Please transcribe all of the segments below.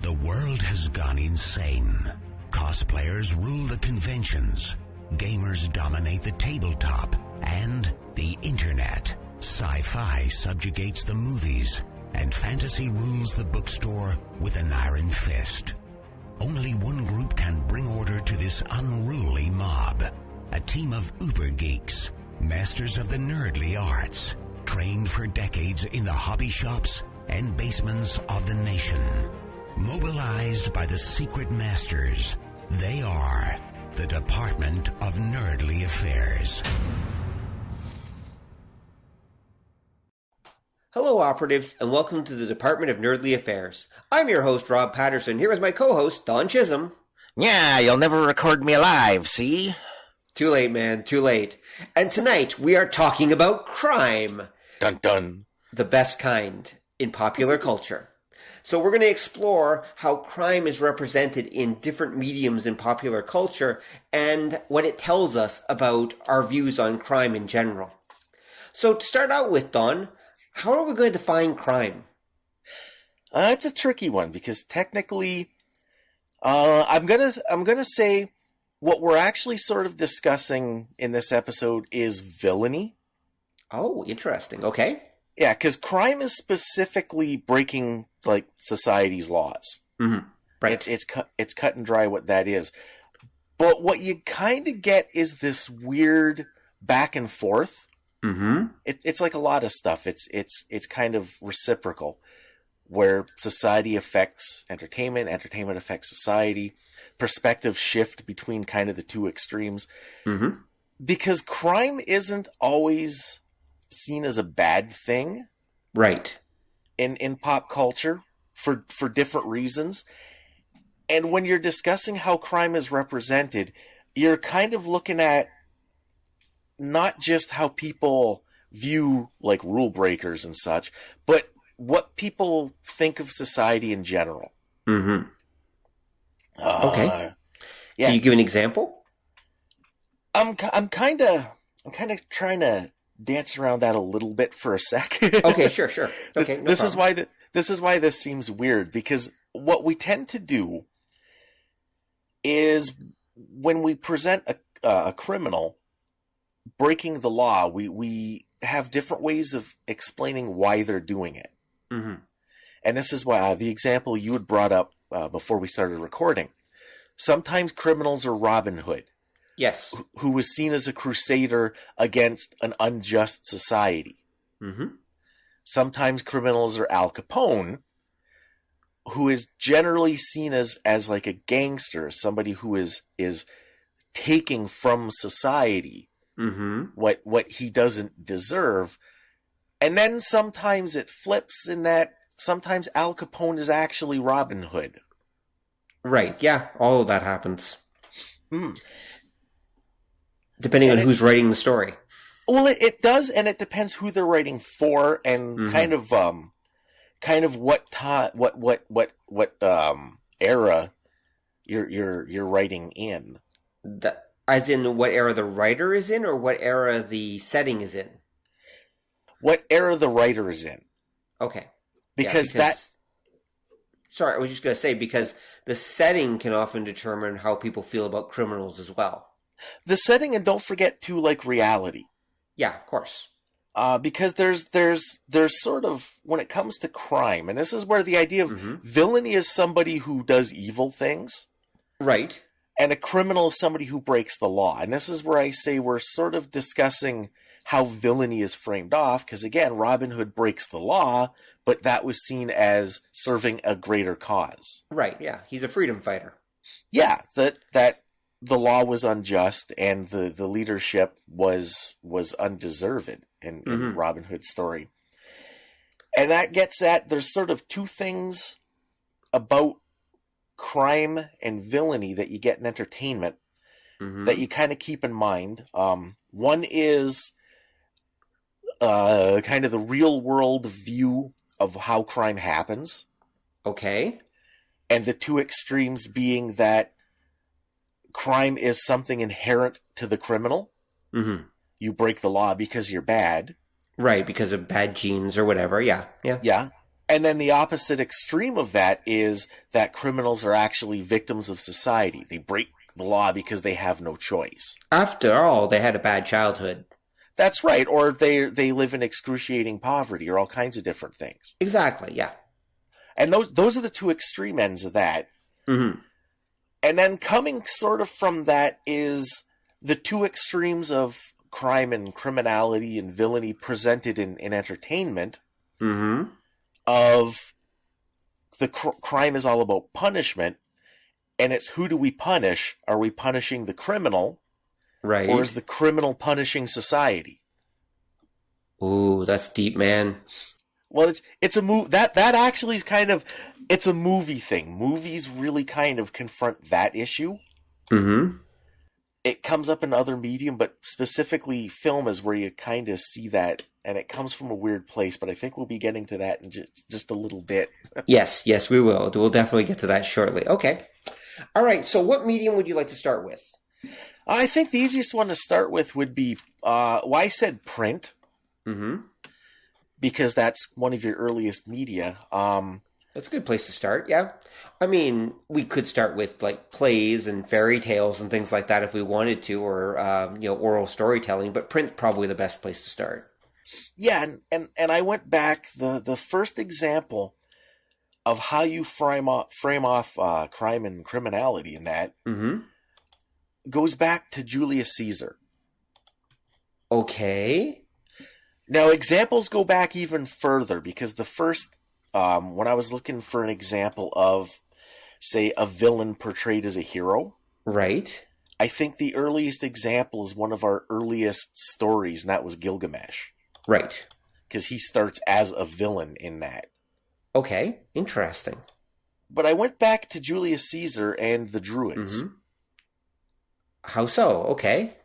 The world has gone insane. Cosplayers rule the conventions. Gamers dominate the tabletop. And the internet. Sci-fi subjugates the movies. And fantasy rules the bookstore with an iron fist. Only one group can bring order to this unruly mob. A team of uber geeks, masters of the nerdly arts, trained for decades in the hobby shops and basements of the nation. Mobilized by the secret masters, they are the Department of Nerdly Affairs. Hello, operatives, and welcome to the Department of Nerdly Affairs. I'm your host, Rob Patterson, here with my co-host, Don Chisholm. Yeah, you'll never record me alive, see? Too late, man, too late. And tonight, we are talking about crime. Dun dun. The best kind in popular culture. So we're going to explore how crime is represented in different mediums in popular culture and what it tells us about our views on crime in general. So to start out with, Don, how are we going to define crime? It's a tricky one because technically, I'm gonna say what we're actually sort of discussing in this episode is villainy. Oh, interesting. Okay. Yeah, because crime is specifically breaking like society's laws. Mm-hmm. Right. It's cut and dry what that is. But what you kind of get is this weird back and forth. Mm-hmm. It's like a lot of stuff. It's kind of reciprocal, where society affects entertainment, entertainment affects society. Perspective shift between kind of the two extremes. Mm-hmm. Because crime isn't always seen as a bad thing, right? In pop culture for different reasons. And when you're discussing how crime is represented, you're kind of looking at not just how people view like rule breakers and such, but what people think of society in general. Mm-hmm. Okay. Yeah. Can you give an example? I'm kind of trying to dance around that a little bit for a sec. Okay, sure. Okay, this is why this seems weird, because what we tend to do is when we present a criminal breaking the law, we have different ways of explaining why they're doing it. Mm-hmm. And this is why the example you had brought up before we started recording. Sometimes criminals are Robin Hood. Yes. Who was seen as a crusader against an unjust society. Mm-hmm. Sometimes criminals are Al Capone, who is generally seen as like a gangster, somebody who is taking from society mm-hmm. what he doesn't deserve. And then sometimes it flips in that sometimes Al Capone is actually Robin Hood. Right, yeah, all of that happens. Mm. Depending on who's writing the story. Well, it does, and it depends who they're writing for, and mm-hmm. kind of what era you're writing in. As in what era the writer is in, or what era the setting is in? What era the writer is in. Okay. Because Sorry, I was just going to say, because the setting can often determine how people feel about criminals as well. The setting, and don't forget to like reality. Yeah, of course. Because there's sort of, when it comes to crime, and this is where the idea of mm-hmm. villainy is somebody who does evil things. Right. And a criminal is somebody who breaks the law. And this is where I say we're sort of discussing how villainy is framed off, because again, Robin Hood breaks the law, but that was seen as serving a greater cause. Right, yeah. He's a freedom fighter. Yeah, that the law was unjust and the leadership was undeserved in mm-hmm. Robin Hood's story. And that gets at, there's sort of two things about crime and villainy that you get in entertainment mm-hmm. that you kind of keep in mind. One is kind of the real world view of how crime happens. Okay. And the two extremes being that crime is something inherent to the criminal. Mm-hmm. You break the law because you're bad. Right, because of bad genes or whatever. Yeah. Yeah. And then the opposite extreme of that is that criminals are actually victims of society. They break the law because they have no choice. After all, they had a bad childhood. That's right. Or they live in excruciating poverty or all kinds of different things. Exactly, yeah. And those are the two extreme ends of that. Mm-hmm. And then coming sort of from that is the two extremes of crime and criminality and villainy presented in entertainment. Mm-hmm. Of the crime is all about punishment, and it's who do we punish? Are we punishing the criminal? Right. Or is the criminal punishing society? Ooh, that's deep, man. Well, it's a that actually is kind of, it's a movie thing. Movies really kind of confront that issue. Mm-hmm. It comes up in other medium, but specifically film is where you kind of see that, and it comes from a weird place, but I think we'll be getting to that in just a little bit. Yes, we will. We'll definitely get to that shortly. Okay. All right, so what medium would you like to start with? I think the easiest one to start with would be, I said print. Mm-hmm. Because that's one of your earliest media. That's a good place to start, yeah. I mean, we could start with like plays and fairy tales and things like that if we wanted to, or oral storytelling. But print's probably the best place to start. Yeah, and I went back. The first example of how you frame off crime and criminality in that goes back to Julius Caesar. Okay. Now, examples go back even further, because the first, when I was looking for an example of, say, a villain portrayed as a hero. Right. I think the earliest example is one of our earliest stories, and that was Gilgamesh. Right. Because he starts as a villain in that. Okay, interesting. But I went back to Julius Caesar and the Druids. Mm-hmm. How so? Okay.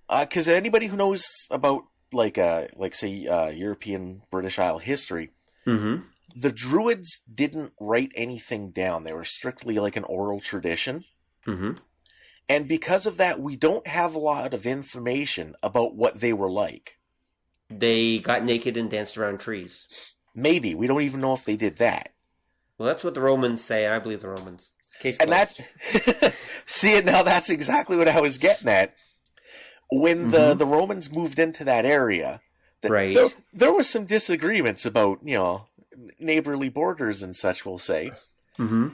Because anybody who knows about European British Isle history, the Druids didn't write anything down. They were strictly like an oral tradition. Mm-hmm. And because of that, we don't have a lot of information about what they were like. They got naked and danced around trees. Maybe. We don't even know if they did that. Well, that's what the Romans say. I believe the Romans. Case and closed. that, see it now, that's exactly what I was getting at. When the Romans moved into that area, right. there was some disagreements about, neighborly borders and such, we'll say. Mm-hmm.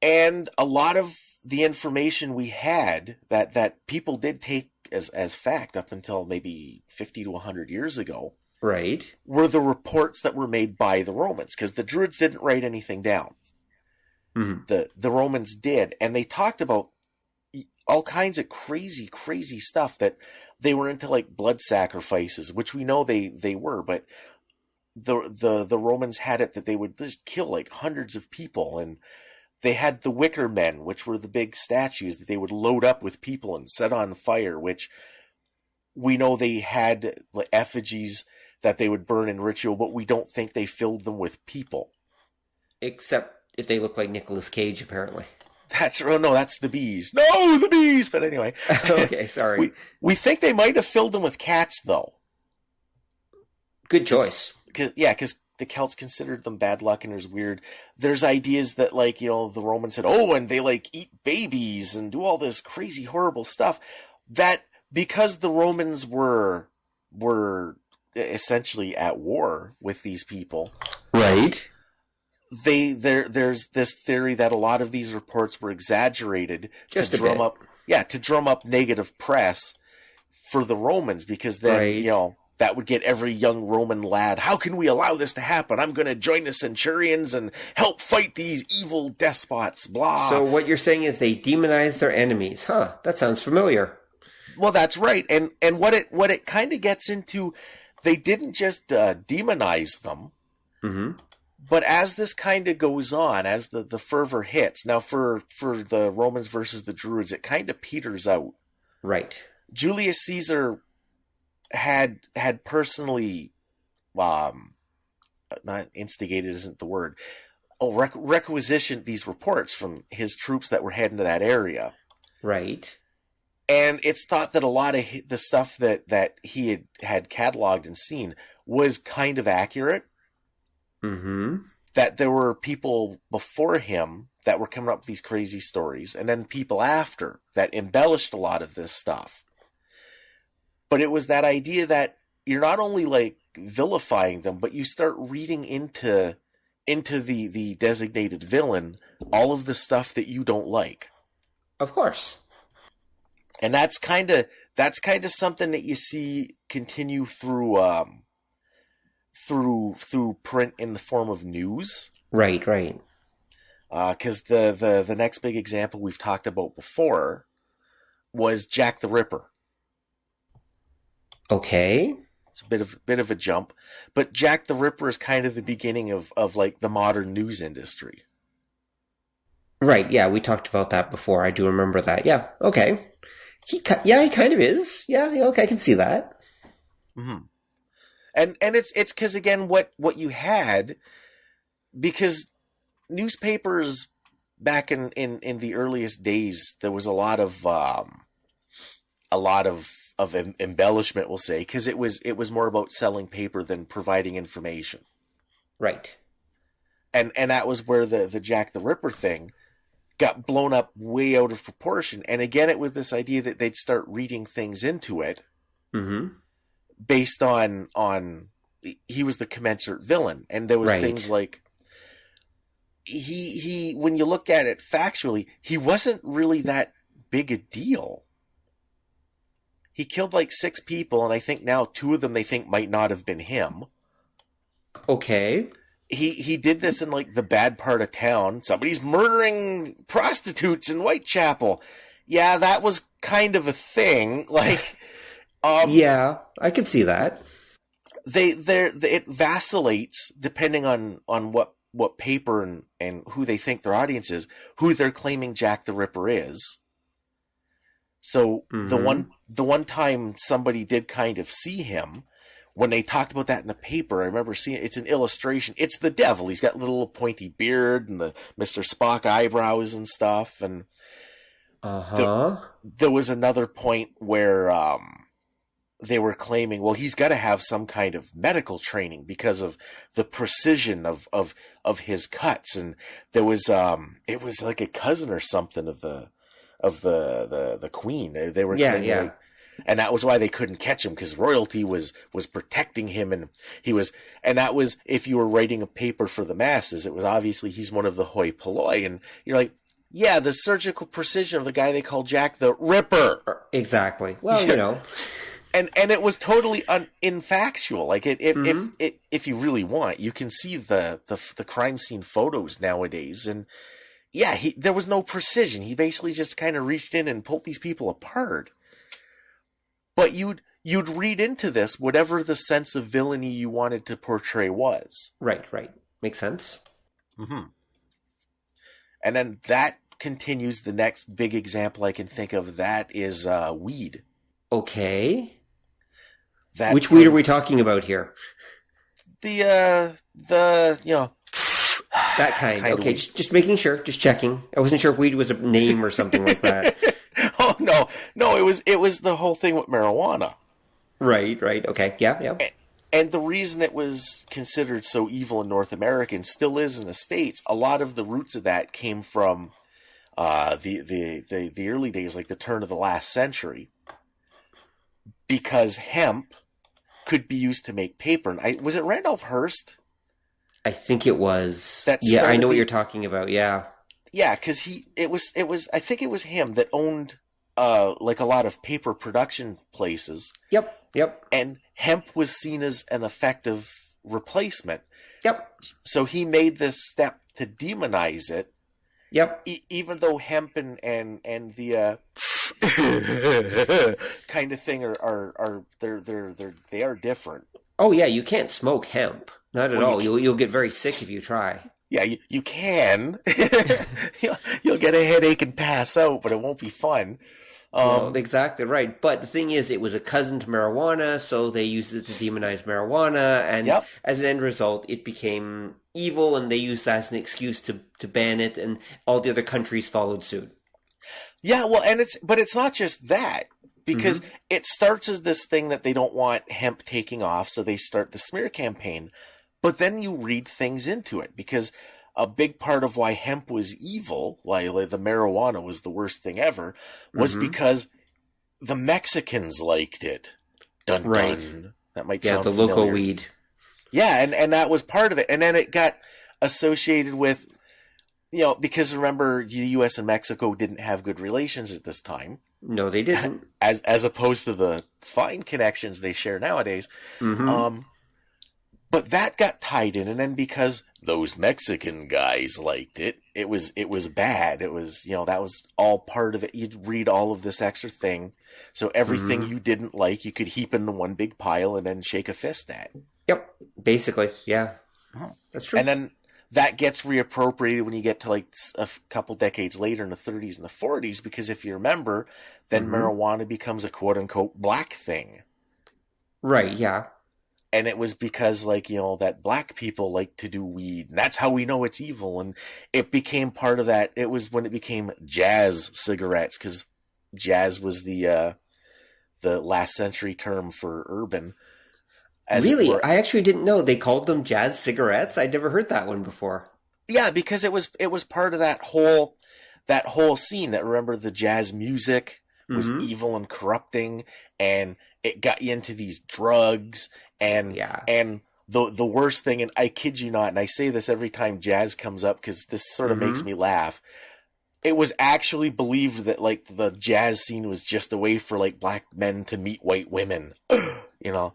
And a lot of the information we had that people did take as fact up until maybe 50 to 100 years ago, right, were the reports that were made by the Romans, because the Druids didn't write anything down. Mm-hmm. The Romans did, and they talked about all kinds of crazy stuff, that they were into, like blood sacrifices, which we know they were, but the Romans had it that they would just kill like hundreds of people, and they had the wicker men, which were the big statues that they would load up with people and set on fire, which we know they had effigies that they would burn in ritual, but we don't think they filled them with people. Except if they look like Nicolas Cage, apparently. That's the bees. No, the bees. But anyway, okay, sorry. We think they might have filled them with cats, though. Good choice. Because the Celts considered them bad luck, and there's weird. There's ideas that the Romans said, and they eat babies and do all this crazy, horrible stuff. That because the Romans were essentially at war with these people, right? There's this theory that a lot of these reports were exaggerated just to drum up negative press for the Romans, because then that would get every young Roman lad, how can we allow this to happen? I'm going to join the centurions and help fight these evil despots, blah. So what you're saying is they demonized their enemies. Huh, that sounds familiar. Well, that's right. And what it kind of gets into, they didn't just demonize them. Mm-hmm. But as this kind of goes on, as the fervor hits, now for the Romans versus the Druids, it kind of peters out. Right. Julius Caesar had personally, not instigated isn't the word, requisitioned these reports from his troops that were heading to that area. Right. And it's thought that a lot of the stuff that he had cataloged and seen was kind of accurate. Mm-hmm. That there were people before him that were coming up with these crazy stories, and then people after that embellished a lot of this stuff. But it was that idea that you're not only like vilifying them, but you start reading into the designated villain all of the stuff that you don't like. Of course. And that's kind of something that you see continue through print in the form of news. Right. Because the next big example we've talked about before was Jack the Ripper. Okay. It's a bit of a jump, but Jack the Ripper is kind of the beginning of like the modern news industry. Right. Yeah, we talked about that before. I do remember that. Yeah. Okay. He kind of is. Yeah. Okay, I can see that. Mm-hmm. And it's because again, what you had, because newspapers back in the earliest days, there was a lot of embellishment, we'll say, because it was more about selling paper than providing information. Right. And that was where the Jack the Ripper thing got blown up way out of proportion. And again, it was this idea that they'd start reading things into it. Mm-hmm. Based on he was the commensurate villain, and there was things like he when you look at it factually, he wasn't really that big a deal. He killed like 6 people, and I think now 2 of them they think might not have been him. Okay. He did this in like the bad part of town. Somebody's murdering prostitutes in Whitechapel. Yeah, that was kind of a thing. Like, yeah, I can see that. It vacillates depending on what paper and who they think their audience is, who they're claiming Jack the Ripper is. So the one time somebody did kind of see him, when they talked about that in the paper, I remember seeing it's an illustration. It's the devil. He's got a little pointy beard and the Mr. Spock eyebrows and stuff. And there was another point where they were claiming, well, he's got to have some kind of medical training because of the precision of his cuts. And there was it was like a cousin or something of the queen. They were claiming, like, and that was why they couldn't catch him, because royalty was protecting him, and that was, if you were writing a paper for the masses, it was obviously he's one of the hoi polloi, and you're like, yeah, the surgical precision of the guy they call Jack the Ripper. Exactly. Well, you know. And it was totally infactual. Like if you really want, you can see the crime scene photos nowadays, and yeah, there was no precision. He basically just kind of reached in and pulled these people apart. But you'd read into this whatever the sense of villainy you wanted to portray was. Right. Makes sense. Mm-hmm. And then that continues. The next big example I can think of that is weed. Okay. Which weed are we talking about here? The that kind. Okay, just making sure, just checking. I wasn't sure if weed was a name or something like that. Oh no! It was the whole thing with marijuana. Right. Okay, yeah. And the reason it was considered so evil in North America and still is in the States, a lot of the roots of that came from the early days, like the turn of the last century, because hemp could be used to make paper. And was it Randolph Hearst? I think it was. Yeah, I know what you're talking about. Yeah. Yeah, because it was. I think it was him that owned like a lot of paper production places. Yep. And hemp was seen as an effective replacement. Yep. So he made this step to demonize it. Yep. Even though hemp and the kind of thing they are different. Oh yeah, you can't smoke hemp. Not at all. You'll get very sick if you try. Yeah, you can. You'll get a headache and pass out, but it won't be fun. Exactly right. But the thing is, it was a cousin to marijuana, so they used it to demonize marijuana, and as an end result, it became evil, and they used that as an excuse to ban it, and all the other countries followed suit. Yeah, well, but it's not just that, because it starts as this thing that they don't want hemp taking off, so they start the smear campaign. But then you read things into it, because a big part of why hemp was evil, why the marijuana was the worst thing ever, was because the Mexicans liked it. Dun Right. dun. That might Yeah, sound the familiar. local weed. Yeah, and that was part of it. And then it got associated with, because remember, the U.S. and Mexico didn't have good relations at this time. No, they didn't. As opposed to the fine connections they share nowadays. But that got tied in, and then because those Mexican guys liked it, it was bad. It was, that was all part of it. You'd read all of this extra thing. So everything you didn't like, you could heap into one big pile and then shake a fist at. Yep. Basically. Yeah. That's true. And then that gets reappropriated when you get to like a couple decades later in the 30s and the 40s, because if you remember, then marijuana becomes a quote unquote black thing. Right. Yeah. And it was because, that black people like to do weed, and that's how we know it's evil. And it became part of that. It was when it became jazz cigarettes, because jazz was the last century term for urban. Really? I actually didn't know they called them jazz cigarettes. I'd never heard that one before. Yeah, because it was part of that whole scene. That, remember, the jazz music was evil and corrupting, and it got you into these drugs. And the worst thing, and I kid you not, and I say this every time jazz comes up because this sort of makes me laugh. It was actually believed that the jazz scene was just a way for black men to meet white women, And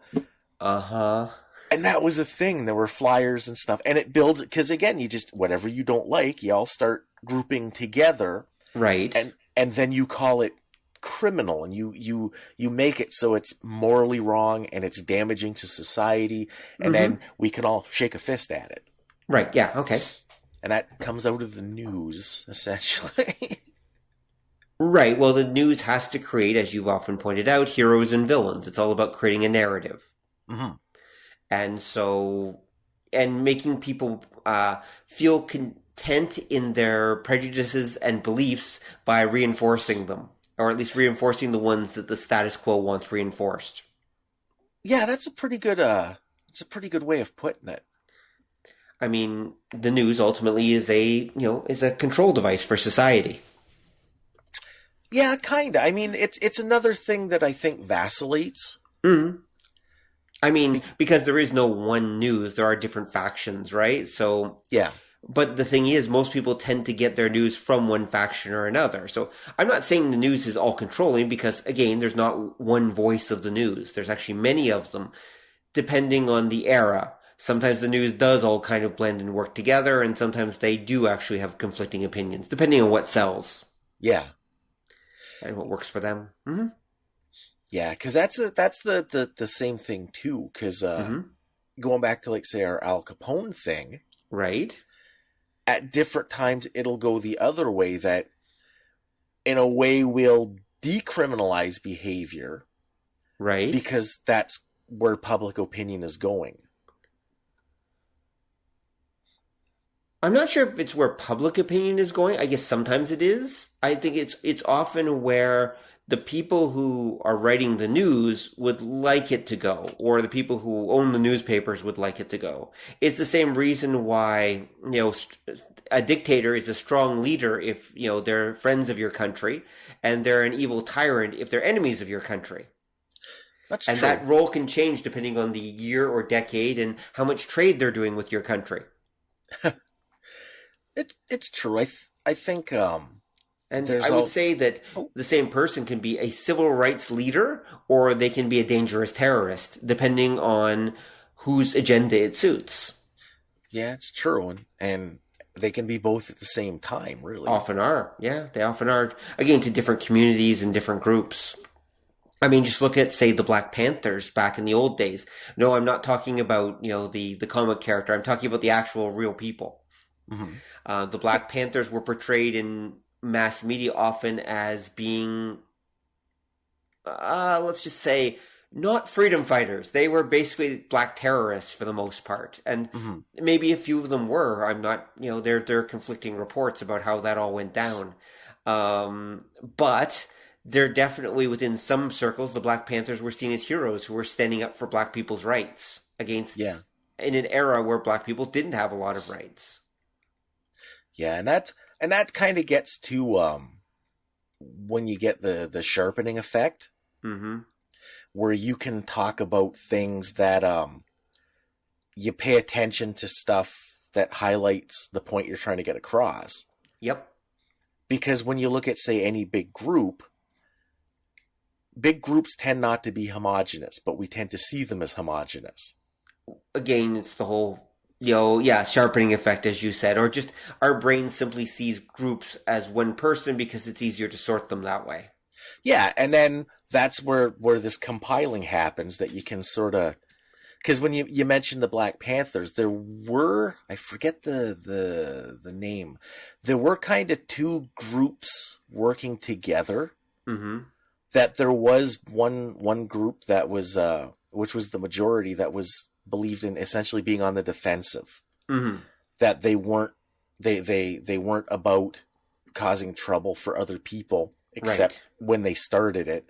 that was a thing. There were flyers and stuff, and it builds, because again, you just, whatever you don't like, you all start grouping together, right? And then you call it criminal, and you make it so it's morally wrong and it's damaging to society, and then we can all shake a fist at it. Right. Yeah. Okay. And that comes out of the news, essentially. Right. Well, the news has to create, as you've often pointed out, heroes and villains. It's all about creating a narrative. And so, and making people feel content in their prejudices and beliefs by reinforcing them. Or at least reinforcing the ones that the status quo wants reinforced. Yeah, that's a pretty good way of putting it. I mean, the news ultimately is a control device for society. Yeah, kinda. I mean, it's another thing that I think vacillates. I mean, because there is no one news, there are different factions, right? So yeah. But the thing is, most people tend to get their news from one faction or another. So I'm not saying the news is all controlling, because, again, there's not one voice of the news. There's actually many of them, depending on the era. Sometimes the news does all kind of blend and work together, and sometimes they do actually have conflicting opinions, depending on what sells. Yeah. And what works for them. Yeah, because that's the same thing, too. Because going back to, say, our Al Capone thing. Right. At different times, it'll go the other way, that in a way we'll decriminalize behavior. Right. Because that's where public opinion is going. I'm not sure if it's where public opinion is going. I guess sometimes it is. I think it's often where the people who are writing the news would like it to go, or the people who own the newspapers would like it to go. It's the same reason why, a dictator is a strong leader if, they're friends of your country, and they're an evil tyrant if they're enemies of your country. That's true. And that role can change depending on the year or decade and how much trade they're doing with your country. It's true. I think... And I would say that the same person can be a civil rights leader, or they can be a dangerous terrorist, depending on whose agenda it suits. Yeah, it's true. And they can be both at the same time, really. Often are. Yeah, they often are. Again, to different communities and different groups. I mean, just look at, say, the Black Panthers back in the old days. No, I'm not talking about, the comic character. I'm talking about the actual real people. The Black Panthers were portrayed in mass media often as being, let's just say, not freedom fighters. They were basically black terrorists for the most part. And maybe a few of them were. I'm not, there are conflicting reports about how that all went down. But they're definitely, within some circles, the Black Panthers were seen as heroes who were standing up for black people's rights against in an era where black people didn't have a lot of rights. Yeah, and that kind of gets to when you get the sharpening effect, where you can talk about things that you pay attention to stuff that highlights the point you're trying to get across. Yep. Because when you look at, say, any big groups tend not to be homogenous, but we tend to see them as homogenous. Again, it's the whole, sharpening effect, as you said, or just our brain simply sees groups as one person because it's easier to sort them that way. Yeah, and then that's where this compiling happens, that you can sort of... Because when you mentioned the Black Panthers, there were... I forget the name. There were kind of two groups working together. Mm-hmm. That there was one group that was... which was the majority, that was believed in essentially being on the defensive. Mm-hmm. That they weren't... They weren't about causing trouble for other people, except when they started it.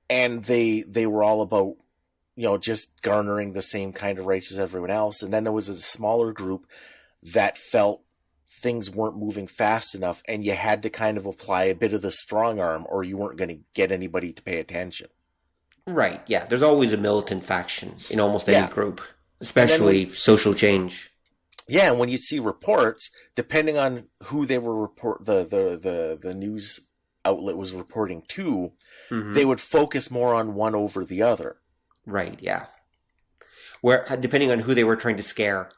And they were all about, just garnering the same kind of rights as everyone else. And then there was a smaller group that felt things weren't moving fast enough, and you had to kind of apply a bit of the strong arm, or you weren't going to get anybody to pay attention. Right, yeah. There's always a militant faction in almost any group, especially social change. Yeah, and when you see reports, depending on who they were the news outlet was reporting to, they would focus more on one over the other. Right, yeah. Where depending on who they were trying to scare.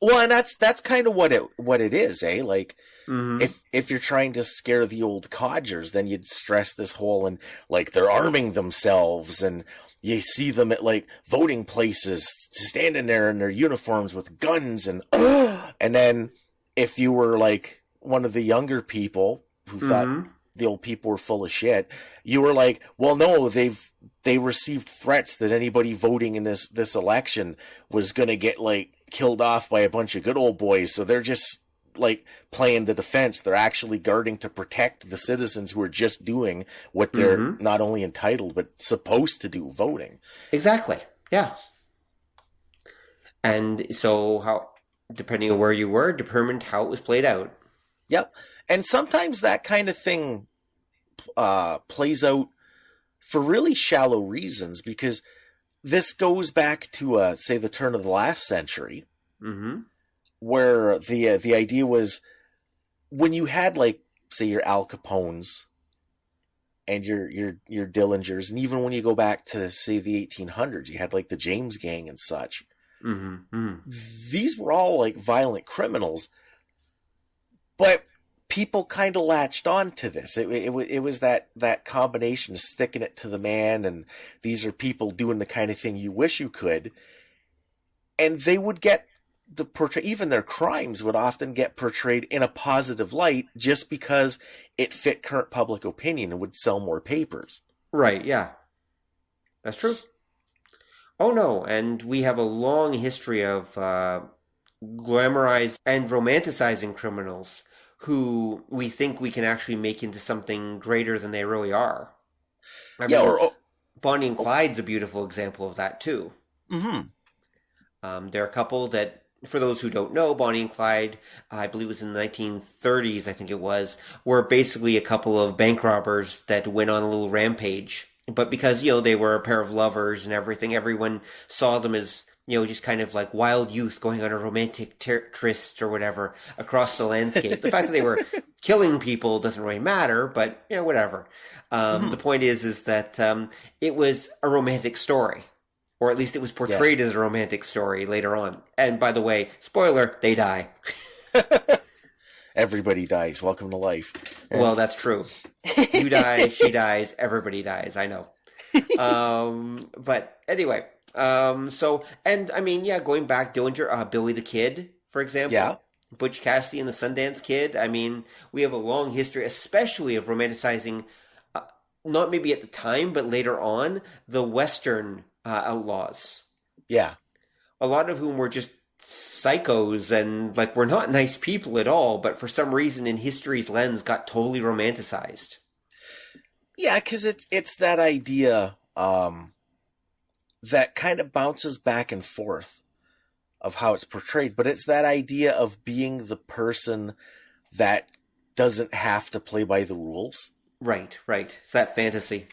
Well, and that's kind of what it is, eh? Like, if you're trying to scare the old codgers, then you'd stress this whole, and like they're arming themselves, and you see them at like voting places standing there in their uniforms with guns, and then if you were like one of the younger people who thought the old people were full of shit, you were like, well, no, they received threats that anybody voting in this election was going to get like killed off by a bunch of good old boys. So they're just like playing the defense. They're actually guarding to protect the citizens who are just doing what they're not only entitled, but supposed to do, voting. Exactly. Yeah. And so how, depending on where you were, determined how it was played out. Yep. And sometimes that kind of thing plays out for really shallow reasons, because this goes back to, say, the turn of the last century, where the idea was when you had, like, say, your Al Capones and your Dillingers, and even when you go back to, say, the 1800s, you had, like, the James Gang and such. These were all, like, violent criminals, but people kind of latched on to this. It was that combination of sticking it to the man, and these are people doing the kind of thing you wish you could. And they would get even their crimes would often get portrayed in a positive light just because it fit current public opinion and would sell more papers. Right, yeah. That's true. Oh no, and we have a long history of glamorized and romanticizing criminals who we think we can actually make into something greater than they really are. Bonnie and Clyde's a beautiful example of that, too. They're a couple that, for those who don't know, Bonnie and Clyde, I believe it was in the 1930s, I think it was, were basically a couple of bank robbers that went on a little rampage. But because, they were a pair of lovers and everything, everyone saw them as just kind of like wild youth going on a romantic tryst or whatever across the landscape. The fact that they were killing people doesn't really matter, but, whatever. The point is that it was a romantic story, or at least it was portrayed as a romantic story later on. And by the way, spoiler, they die. Everybody dies. Welcome to life. Well, that's true. You die, she dies, everybody dies. I know. But anyway... going back, Dillinger, Billy the Kid, for example, Butch Cassidy and the Sundance Kid. I mean, we have a long history, especially of romanticizing, not maybe at the time, but later on, the Western outlaws. Yeah. A lot of whom were just psychos and, like, were not nice people at all, but for some reason in history's lens got totally romanticized. Yeah, because it's that idea... that kind of bounces back and forth. how it's portrayed, but it's that idea of being the person that doesn't have to play by the rules. Right. It's that fantasy.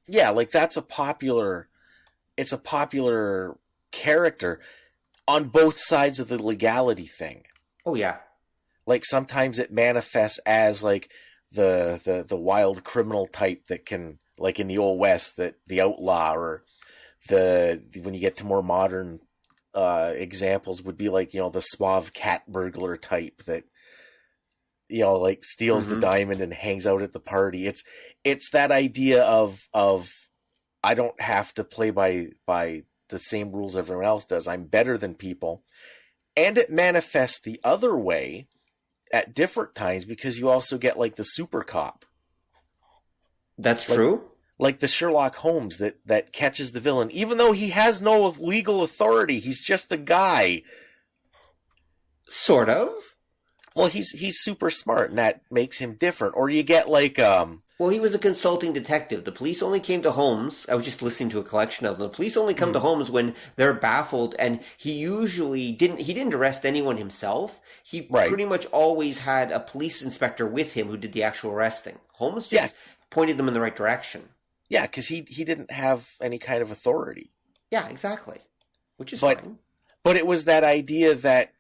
Yeah, like it's a popular character on both sides of the legality thing. Oh yeah. Like sometimes it manifests as like the wild criminal type that can, like in the Old West, that the outlaw, or when you get to more modern examples would be like, the suave cat burglar type that, like steals the diamond and hangs out at the party. It's that idea of I don't have to play by the same rules everyone else does. I'm better than people. And it manifests the other way at different times, because you also get like the super cop. That's true. Like the Sherlock Holmes that catches the villain, even though he has no legal authority. He's just a guy. Sort of. Well, he's super smart, and that makes him different. Or you get like Well, he was a consulting detective. The police only came to Holmes. I was just listening to a collection of them. The police only come to Holmes when they're baffled, and he usually didn't arrest anyone himself. He pretty much always had a police inspector with him who did the actual arresting. Holmes just pointed them in the right direction. Yeah, because he didn't have any kind of authority. Yeah, exactly. Which is fine. But it was that idea that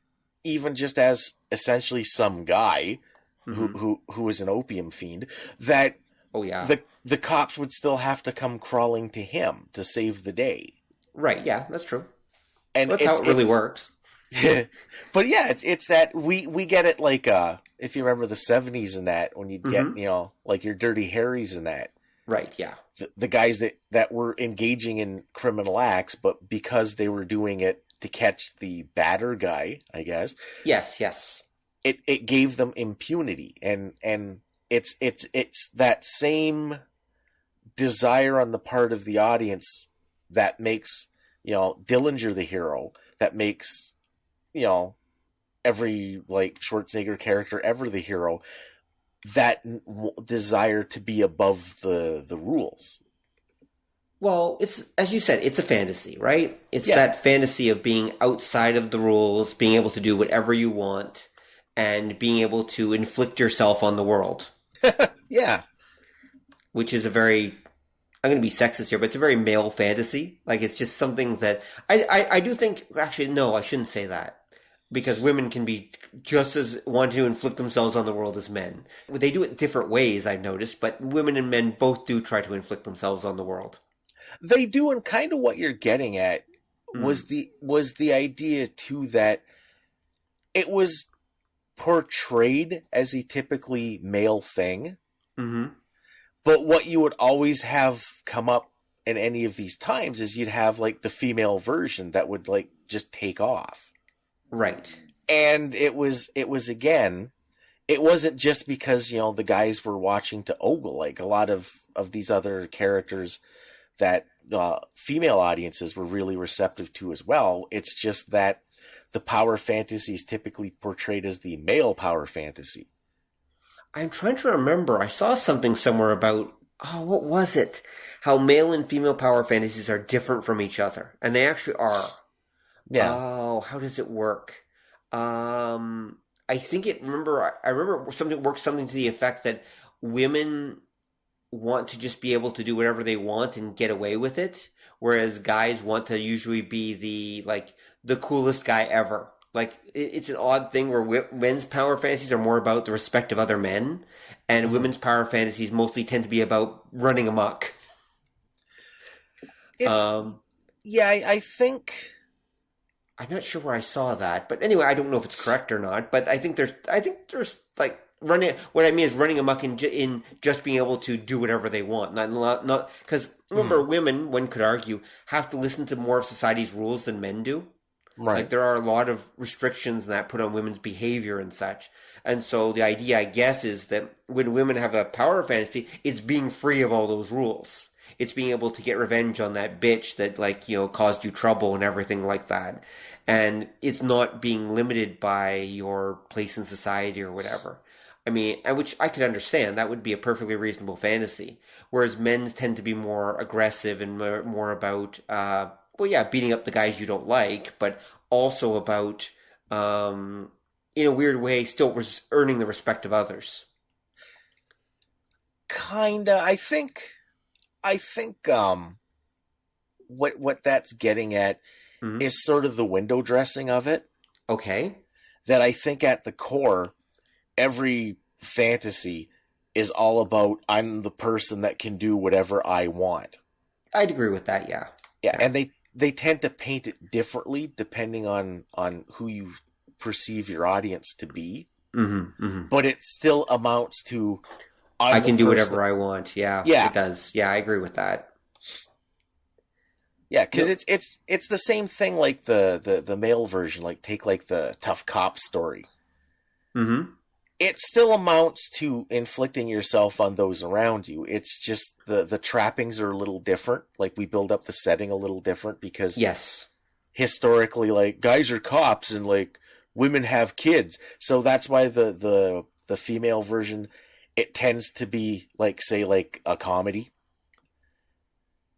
even just as essentially some guy who was an opium fiend, that the cops would still have to come crawling to him to save the day. Right, yeah, that's true. And that's how it really works. But yeah, it's that we get it like if you remember the 70s and that, when you'd get, like your Dirty Harrys and that. Right, yeah. The guys that were engaging in criminal acts, but because they were doing it to catch the badder guy, I guess. Yes. It gave them impunity, and it's that same desire on the part of the audience that makes Dillinger the hero, that makes every like Schwarzenegger character ever the hero. That desire to be above the rules. Well, it's, as you said, it's a fantasy, right? It's that fantasy of being outside of the rules, being able to do whatever you want, and being able to inflict yourself on the world. Yeah. Which is a very, I'm going to be sexist here, but it's a very male fantasy. Like, it's just something that, I do think, actually, no, I shouldn't say that. Because women can be just as want to inflict themselves on the world as men. They do it different ways, I've noticed, but women and men both do try to inflict themselves on the world. They do, and kind of what you're getting at was the idea too that it was portrayed as a typically male thing. Mm-hmm. But what you would always have come up in any of these times is you'd have like the female version that would like just take off. Right. And it was again, it wasn't just because, the guys were watching to ogle. Like a lot of these other characters that female audiences were really receptive to as well. It's just that the power fantasy is typically portrayed as the male power fantasy. I'm trying to remember. I saw something somewhere about, what was it? How male and female power fantasies are different from each other. And they actually are. Yeah. Oh, how does it work? I remember something to the effect that women want to just be able to do whatever they want and get away with it, whereas guys want to usually be the coolest guy ever. Like, it's an odd thing where men's power fantasies are more about the respect of other men, and women's power fantasies mostly tend to be about running amok. I think... I'm not sure where I saw that, but anyway, I don't know if it's correct or not. But I think there's like running. What I mean is running amok in just being able to do whatever they want, not because remember, women, one could argue, have to listen to more of society's rules than men do. Right. Like there are a lot of restrictions that put on women's behavior and such. And so the idea, I guess, is that when women have a power fantasy, it's being free of all those rules. It's being able to get revenge on that bitch that caused you trouble and everything like that. And it's not being limited by your place in society or whatever. I mean, which I could understand. That would be a perfectly reasonable fantasy. Whereas men's tend to be more aggressive and more about well, yeah, beating up the guys you don't like, but also about, in a weird way, still earning the respect of others. Kinda. I think what that's getting at is sort of the window dressing of it. Okay. That I think at the core, every fantasy is all about I'm the person that can do whatever I want. I'd agree with that, yeah. Yeah, and they tend to paint it differently depending on who you perceive your audience to be. But it still amounts to I can do whatever I want. Yeah, yeah, it does. Yeah, I agree with that. Yeah, because it's the same thing like the male version. Like take like the tough cop story. It still amounts to inflicting yourself on those around you. It's just the trappings are a little different. Like we build up the setting a little different because historically, like guys are cops and like women have kids, so that's why the female version, it tends to be like say like a comedy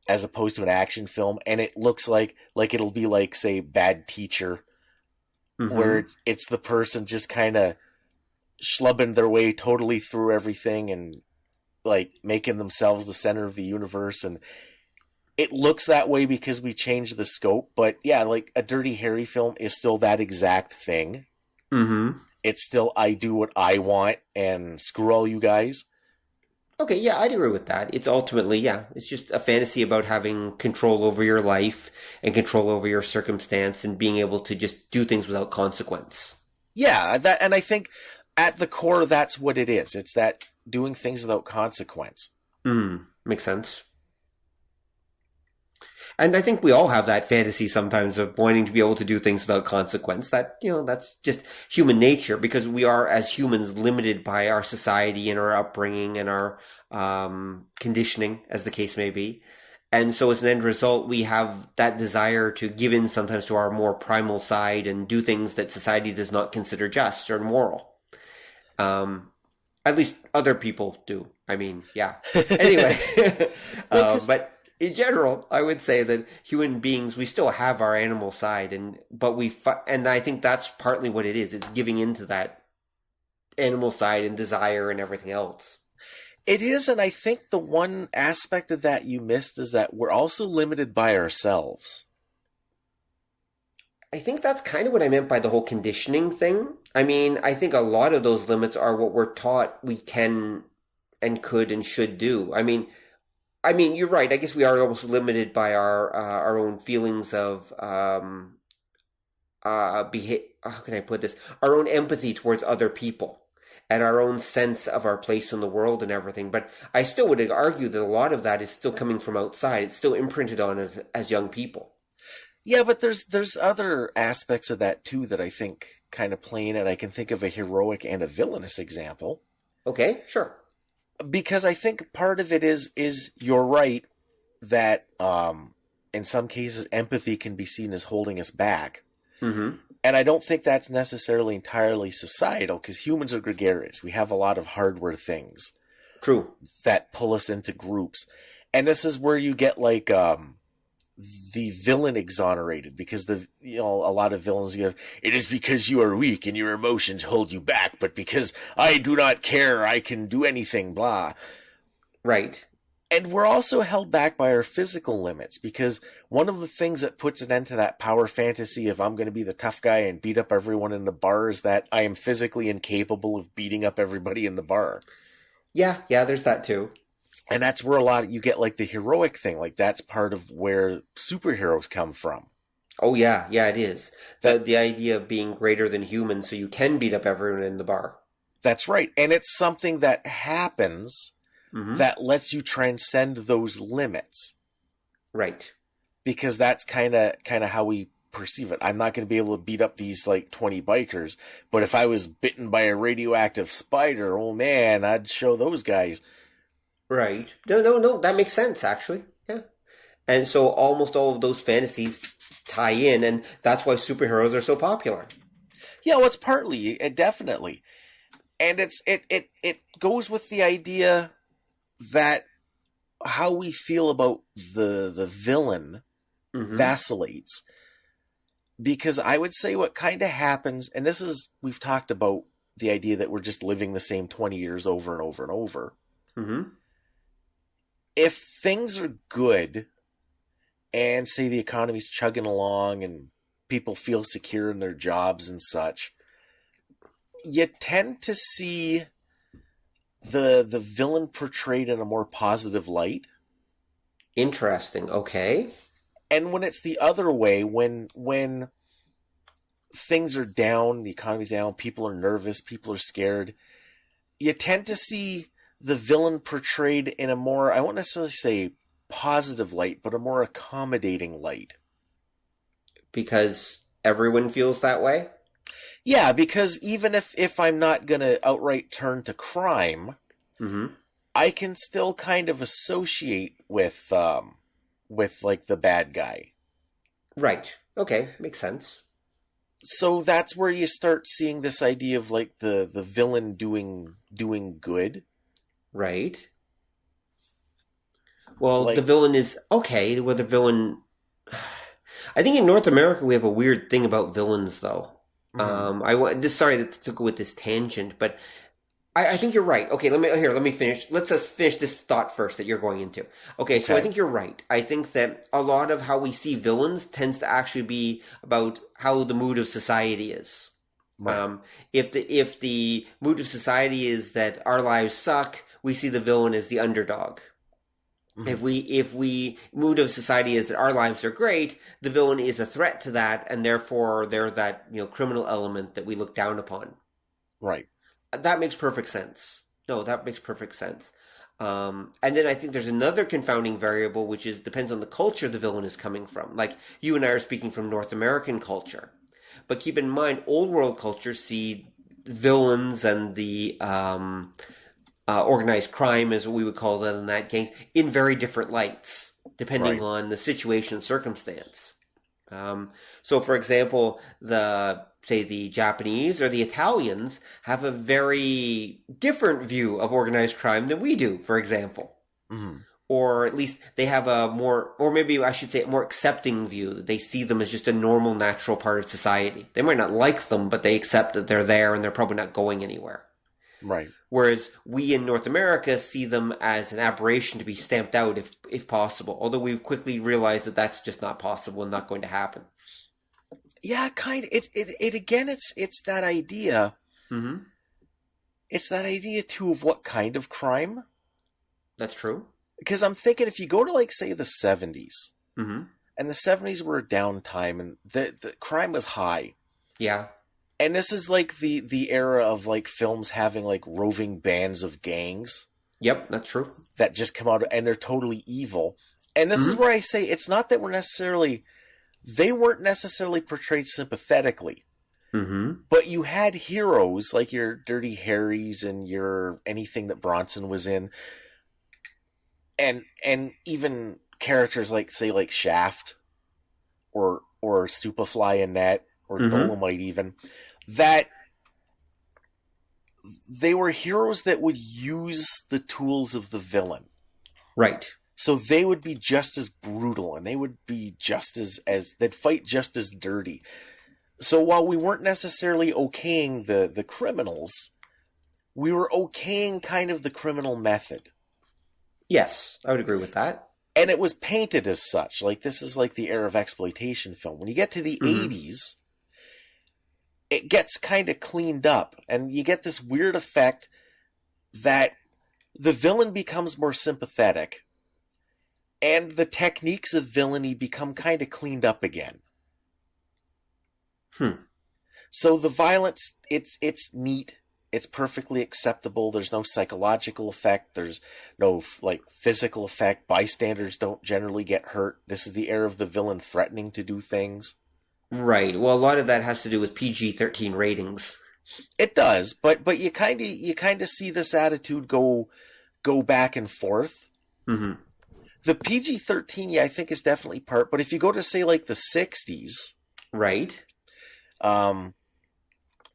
as opposed to an action film, and it looks like it'll be like say Bad Teacher, where it's the person just kind of schlubbing their way totally through everything and like making themselves the center of the universe, and it looks that way because we changed the scope. But yeah, like a Dirty Harry film is still that exact thing. It's still I do what I want and screw all you guys. Okay, yeah, I'd agree with that. It's ultimately, it's just a fantasy about having control over your life and control over your circumstance and being able to just do things without consequence. Yeah, and I think at the core, that's what it is. It's that doing things without consequence. Makes sense. And I think we all have that fantasy sometimes of wanting to be able to do things without consequence. That, that's just human nature because we are, as humans, limited by our society and our upbringing and our conditioning, as the case may be. And so as an end result, we have that desire to give in sometimes to our more primal side and do things that society does not consider just or moral. At least other people do. I mean, yeah. Anyway, but in general, I would say that human beings, we still have our animal side, and I think that's partly what it is. It's giving into that animal side and desire and everything else. It is, and I think the one aspect of that you missed is that we're also limited by ourselves. I think that's kind of what I meant by the whole conditioning thing. I mean, I think a lot of those limits are what we're taught we can and could and should do. I mean, you're right. I guess we are almost limited by our own feelings of how can I put this? Our own empathy towards other people and our own sense of our place in the world and everything. But I still would argue that a lot of that is still coming from outside. It's still imprinted on us as young people. Yeah, but there's other aspects of that too that I think kind of play in it. I can think of a heroic and a villainous example. Okay, sure. Because I think part of it is you're right that in some cases empathy can be seen as holding us back. And I don't think that's necessarily entirely societal because humans are gregarious. We have a lot of hardware things. True. That pull us into groups. And this is where you get like the villain exonerated because a lot of villains you have, it is because you are weak and your emotions hold you back, but because I do not care, I can do anything, blah. Right. And we're also held back by our physical limits because one of the things that puts an end to that power fantasy of I'm going to be the tough guy and beat up everyone in the bar is that I am physically incapable of beating up everybody in the bar. Yeah, there's that too. And that's where you get like the heroic thing. Like that's part of where superheroes come from. Oh yeah, it is. The idea of being greater than human so you can beat up everyone in the bar. That's right. And it's something that happens that lets you transcend those limits. Right. Because that's kind of how we perceive it. I'm not going to be able to beat up these like 20 bikers, but if I was bitten by a radioactive spider, oh man, I'd show those guys. Right. No, that makes sense, actually. Yeah. And so almost all of those fantasies tie in, and that's why superheroes are so popular. Yeah, well, it's partly, definitely. And it goes with the idea that how we feel about the villain vacillates. Because I would say what kind of happens, and this is, we've talked about the idea that we're just living the same 20 years over and over and over. If things are good, and say the economy's chugging along and people feel secure in their jobs and such, you tend to see the villain portrayed in a more positive light. Interesting. Okay. And when it's the other way, when things are down, the economy's down, people are nervous, people are scared, you tend to see the villain portrayed in a more, I won't necessarily say positive light, but a more accommodating light. Because everyone feels that way? Yeah, because even if I'm not going to outright turn to crime, I can still kind of associate with like the bad guy. Right. Okay. Makes sense. So that's where you start seeing this idea of like the villain doing good. Right. Well, Like, the villain is okay. Well, the villain. I think in North America we have a weird thing about villains, though. Sorry to go with this tangent, but I think you're right. Okay, let me finish. Let's just finish this thought first that you're going into. Okay, so I think you're right. I think that a lot of how we see villains tends to actually be about how the mood of society is. Right. If the mood of society is that our lives suck, we see the villain as the underdog. If we mood of society is that our lives are great, the villain is a threat to that, and therefore they're that criminal element that we look down upon. Right. That makes perfect sense. No, that makes perfect sense. And then I think there's another confounding variable, which depends on the culture the villain is coming from. Like you and I are speaking from North American culture, but keep in mind, old world cultures see villains and the organized crime, as we would call it in that case, in very different lights, depending on the situation and circumstance. So, for example, the Japanese or the Italians have a very different view of organized crime than we do, for example. Or at least they have a more, or maybe I should say a more accepting view. They see them as just a normal, natural part of society. They might not like them, but they accept that they're there and they're probably not going anywhere. Right. Whereas we in North America see them as an aberration to be stamped out if possible. Although we've quickly realized that that's just not possible and not going to happen. Yeah, kind of. It again, it's that idea. It's that idea too of what kind of crime. That's true. Because I'm thinking if you go to like say the 70s, and the 70s were a downtime and the crime was high. Yeah. And this is like the era of like films having like roving bands of gangs. Yep, that's true. That just come out and they're totally evil. And this is where I say it's not that they weren't necessarily portrayed sympathetically. But you had heroes like your Dirty Harrys and your anything that Bronson was in. And even characters like say like Shaft or Superfly Annette or Dolomite even, that they were heroes that would use the tools of the villain. Right. So they would be just as brutal and they would be just as they'd fight just as dirty. So while we weren't necessarily okaying the criminals, we were okaying kind of the criminal method. Yes, I would agree with that. And it was painted as such. Like this is like the era of exploitation film. When you get to the 80s, it gets kind of cleaned up and you get this weird effect that the villain becomes more sympathetic and the techniques of villainy become kind of cleaned up again. So the violence, it's neat. It's perfectly acceptable. There's no psychological effect. There's no like physical effect. Bystanders don't generally get hurt. This is the era of the villain threatening to do things. Right. Well, a lot of that has to do with PG-13 ratings. It does, but you kind of see this attitude go back and forth. The PG-13, yeah, I think is definitely part. But if you go to say like the 60s, right?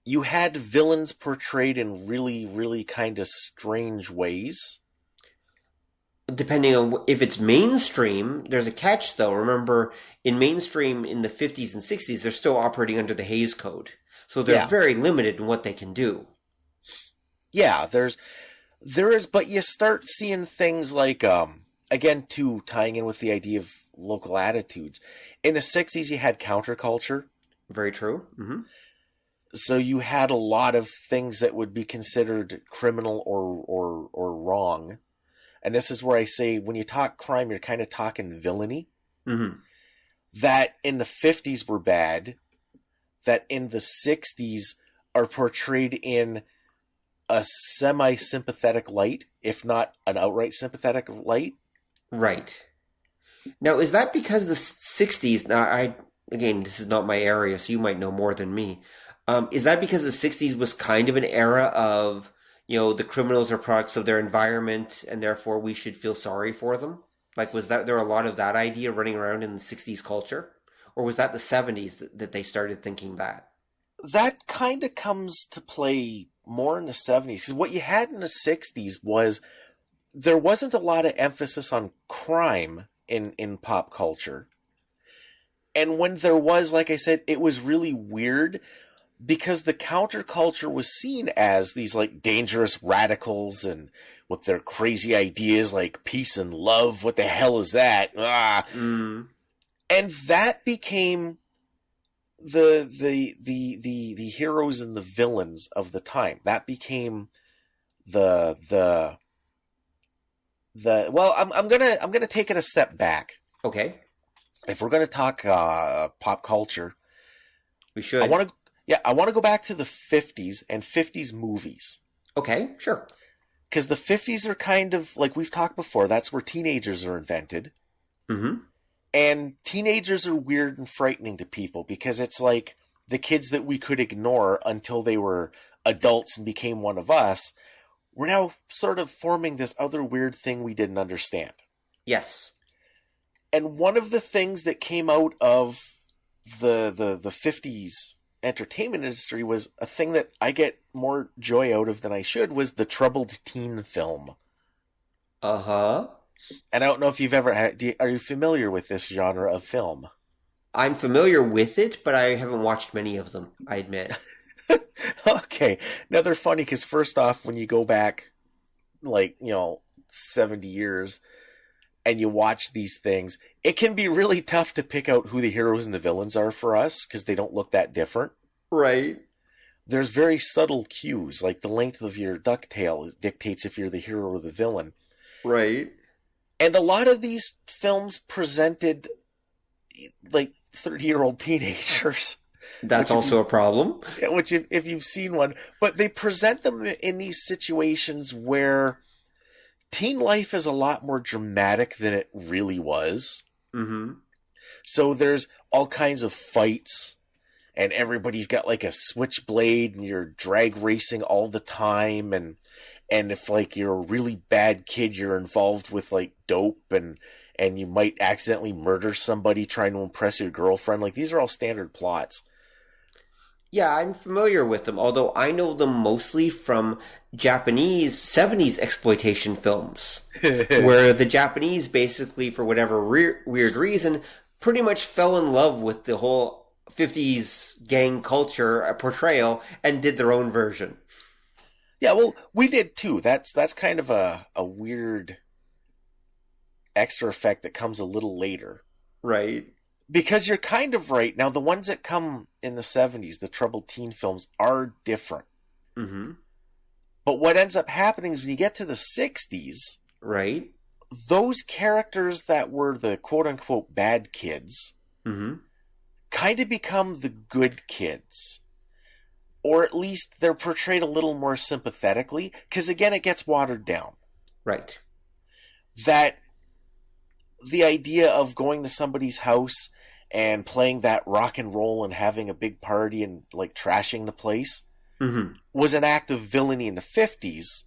You had villains portrayed in really, really kind of strange ways. depending on if it's mainstream, there's a catch though. Remember, in mainstream in the 50s and 60s, they're still operating under the Hays Code. So they're very limited in what they can do. Yeah, there is, but you start seeing things like, again, too, tying in with the idea of local attitudes. In the 60s, you had counterculture. Very true. Mm-hmm. So you had a lot of things that would be considered criminal or wrong. And this is where I say, when you talk crime, you're kind of talking villainy. Mm-hmm. That in the 50s were bad, that in the 60s are portrayed in a semi-sympathetic light, if not an outright sympathetic light. Right. Now, is that because the 60s, now again, this is not my area, so you might know more than me. Is that because the 60s was kind of an era of, the criminals are products of their environment and therefore we should feel sorry for them? Like, was there a lot of that idea running around in the 60s culture? Or was that the 70s that they started thinking that? That kind of comes to play more in the 70s. Because what you had in the 60s was there wasn't a lot of emphasis on crime in pop culture. And when there was, like I said, it was really weird because the counterculture was seen as these like dangerous radicals and with their crazy ideas like peace and love. What the hell is that? And that became the heroes and the villains of the time. That became the well, I'm gonna take it a step back. Okay. If we're gonna talk pop culture, we should. I want to go back to the 50s and 50s movies. Okay, sure. Because the 50s are kind of like we've talked before. That's where teenagers are invented. Mm-hmm. And teenagers are weird and frightening to people because it's like the kids that we could ignore until they were adults and became one of us. We're now sort of forming this other weird thing we didn't understand. Yes. And one of the things that came out of the 50s entertainment industry was a thing that I get more joy out of than I should, was the troubled teen film. Uh-huh. And I don't know if you've ever had... Are you familiar with this genre of film? I'm familiar with it, but I haven't watched many of them, I admit. Okay. Now, they're funny because first off, when you go back, 70 years, and you watch these things, it can be really tough to pick out who the heroes and the villains are for us because they don't look that different. Right. There's very subtle cues, like the length of your ducktail dictates if you're the hero or the villain. Right. And a lot of these films presented like 30-year-old teenagers. That's also a problem. Which, if you've seen one, but they present them in these situations where teen life is a lot more dramatic than it really was. Mm-hmm. So there's all kinds of fights, and everybody's got like a switchblade, and you're drag racing all the time, and if like you're a really bad kid, you're involved with like dope, and you might accidentally murder somebody trying to impress your girlfriend. Like, these are all standard plots. Yeah, I'm familiar with them, although I know them mostly from Japanese 70s exploitation films, where the Japanese basically, for whatever weird reason, pretty much fell in love with the whole 50s gang culture portrayal and did their own version. Yeah, well, we did too. That's kind of a weird extra effect that comes a little later. Right. Because you're kind of right. Now, the ones that come in the 70s, the troubled teen films, are different. Mm-hmm. But what ends up happening is when you get to the 60s... Right. Those characters that were the quote-unquote bad kids mm-hmm. kind of become the good kids. Or at least they're portrayed a little more sympathetically, because again, it gets watered down. Right. That the idea of going to somebody's house and playing that rock and roll and having a big party and like trashing the place mm-hmm. was an act of villainy in the 50s.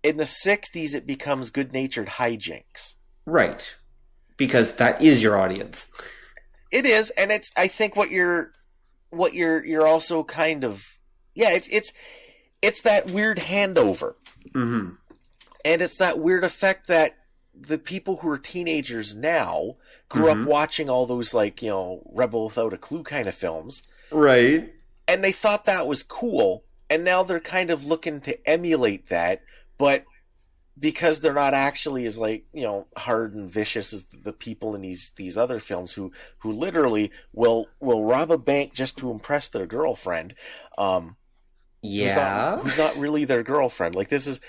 In the 60s, it becomes good-natured hijinks. Right. Because that is your audience. It is, and it's, I think what you're also kind of, yeah, it's that weird handover. Mm-hmm. And it's that weird effect that the people who are teenagers now grew up watching all those, like, Rebel Without a Clue kind of films. Right. And they thought that was cool. And now they're kind of looking to emulate that. But because they're not actually as, like, hard and vicious as the people in these other films who literally will rob a bank just to impress their girlfriend. Who's not really their girlfriend. Like, this is,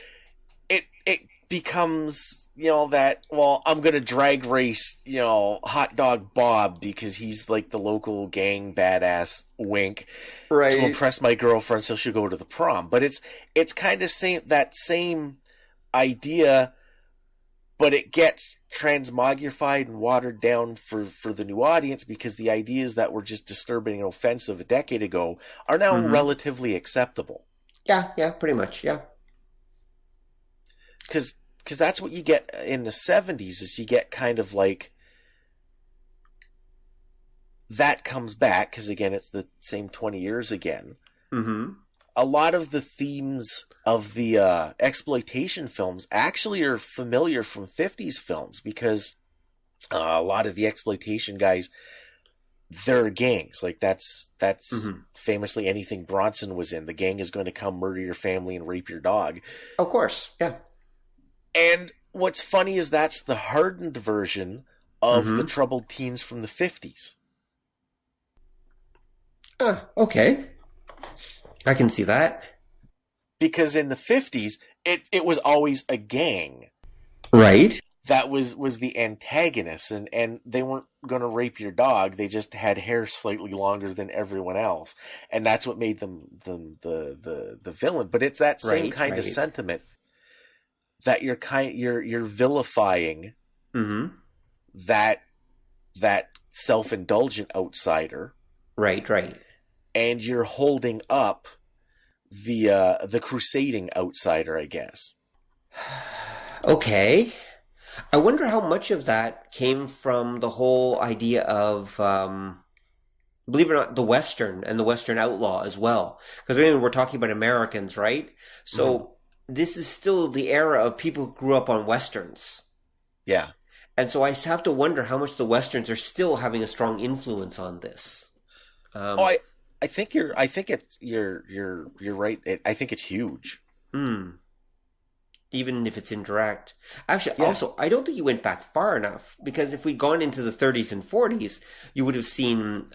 it becomes, that, well, I'm going to drag race, Hot Dog Bob because he's like the local gang badass wink to impress my girlfriend so she'll go to the prom. But it's kind of that same idea, but it gets transmogrified and watered down for the new audience because the ideas that were just disturbing and offensive a decade ago are now relatively acceptable. Yeah, pretty much, yeah. Because that's what you get in the 70s, is you get kind of like that comes back, because again, it's the same 20 years again. Mm-hmm. A lot of the themes of the exploitation films actually are familiar from 50s films, because a lot of the exploitation guys, they're gangs. Like that's famously anything Bronson was in. The gang is going to come murder your family and rape your dog. Of course, yeah. And what's funny is that's the hardened version of the troubled teens from the 50s. Okay. I can see that. Because in the 50s, it was always a gang. Right. That was the antagonist, and they weren't going to rape your dog. They just had hair slightly longer than everyone else. And that's what made them the villain. But it's that same kind of sentiment that you're vilifying that self-indulgent outsider. Right. And you're holding up the crusading outsider, I guess. Okay. I wonder how much of that came from the whole idea of, believe it or not, the Western and the Western outlaw as well. Because we're talking about Americans, right? So this is still the era of people who grew up on Westerns. Yeah. And so I have to wonder how much the Westerns are still having a strong influence on this. I think you're right. I think it's huge. Even if it's indirect. Actually, also, I don't think you went back far enough, because if we'd gone into the 30s and 40s, you would have seen,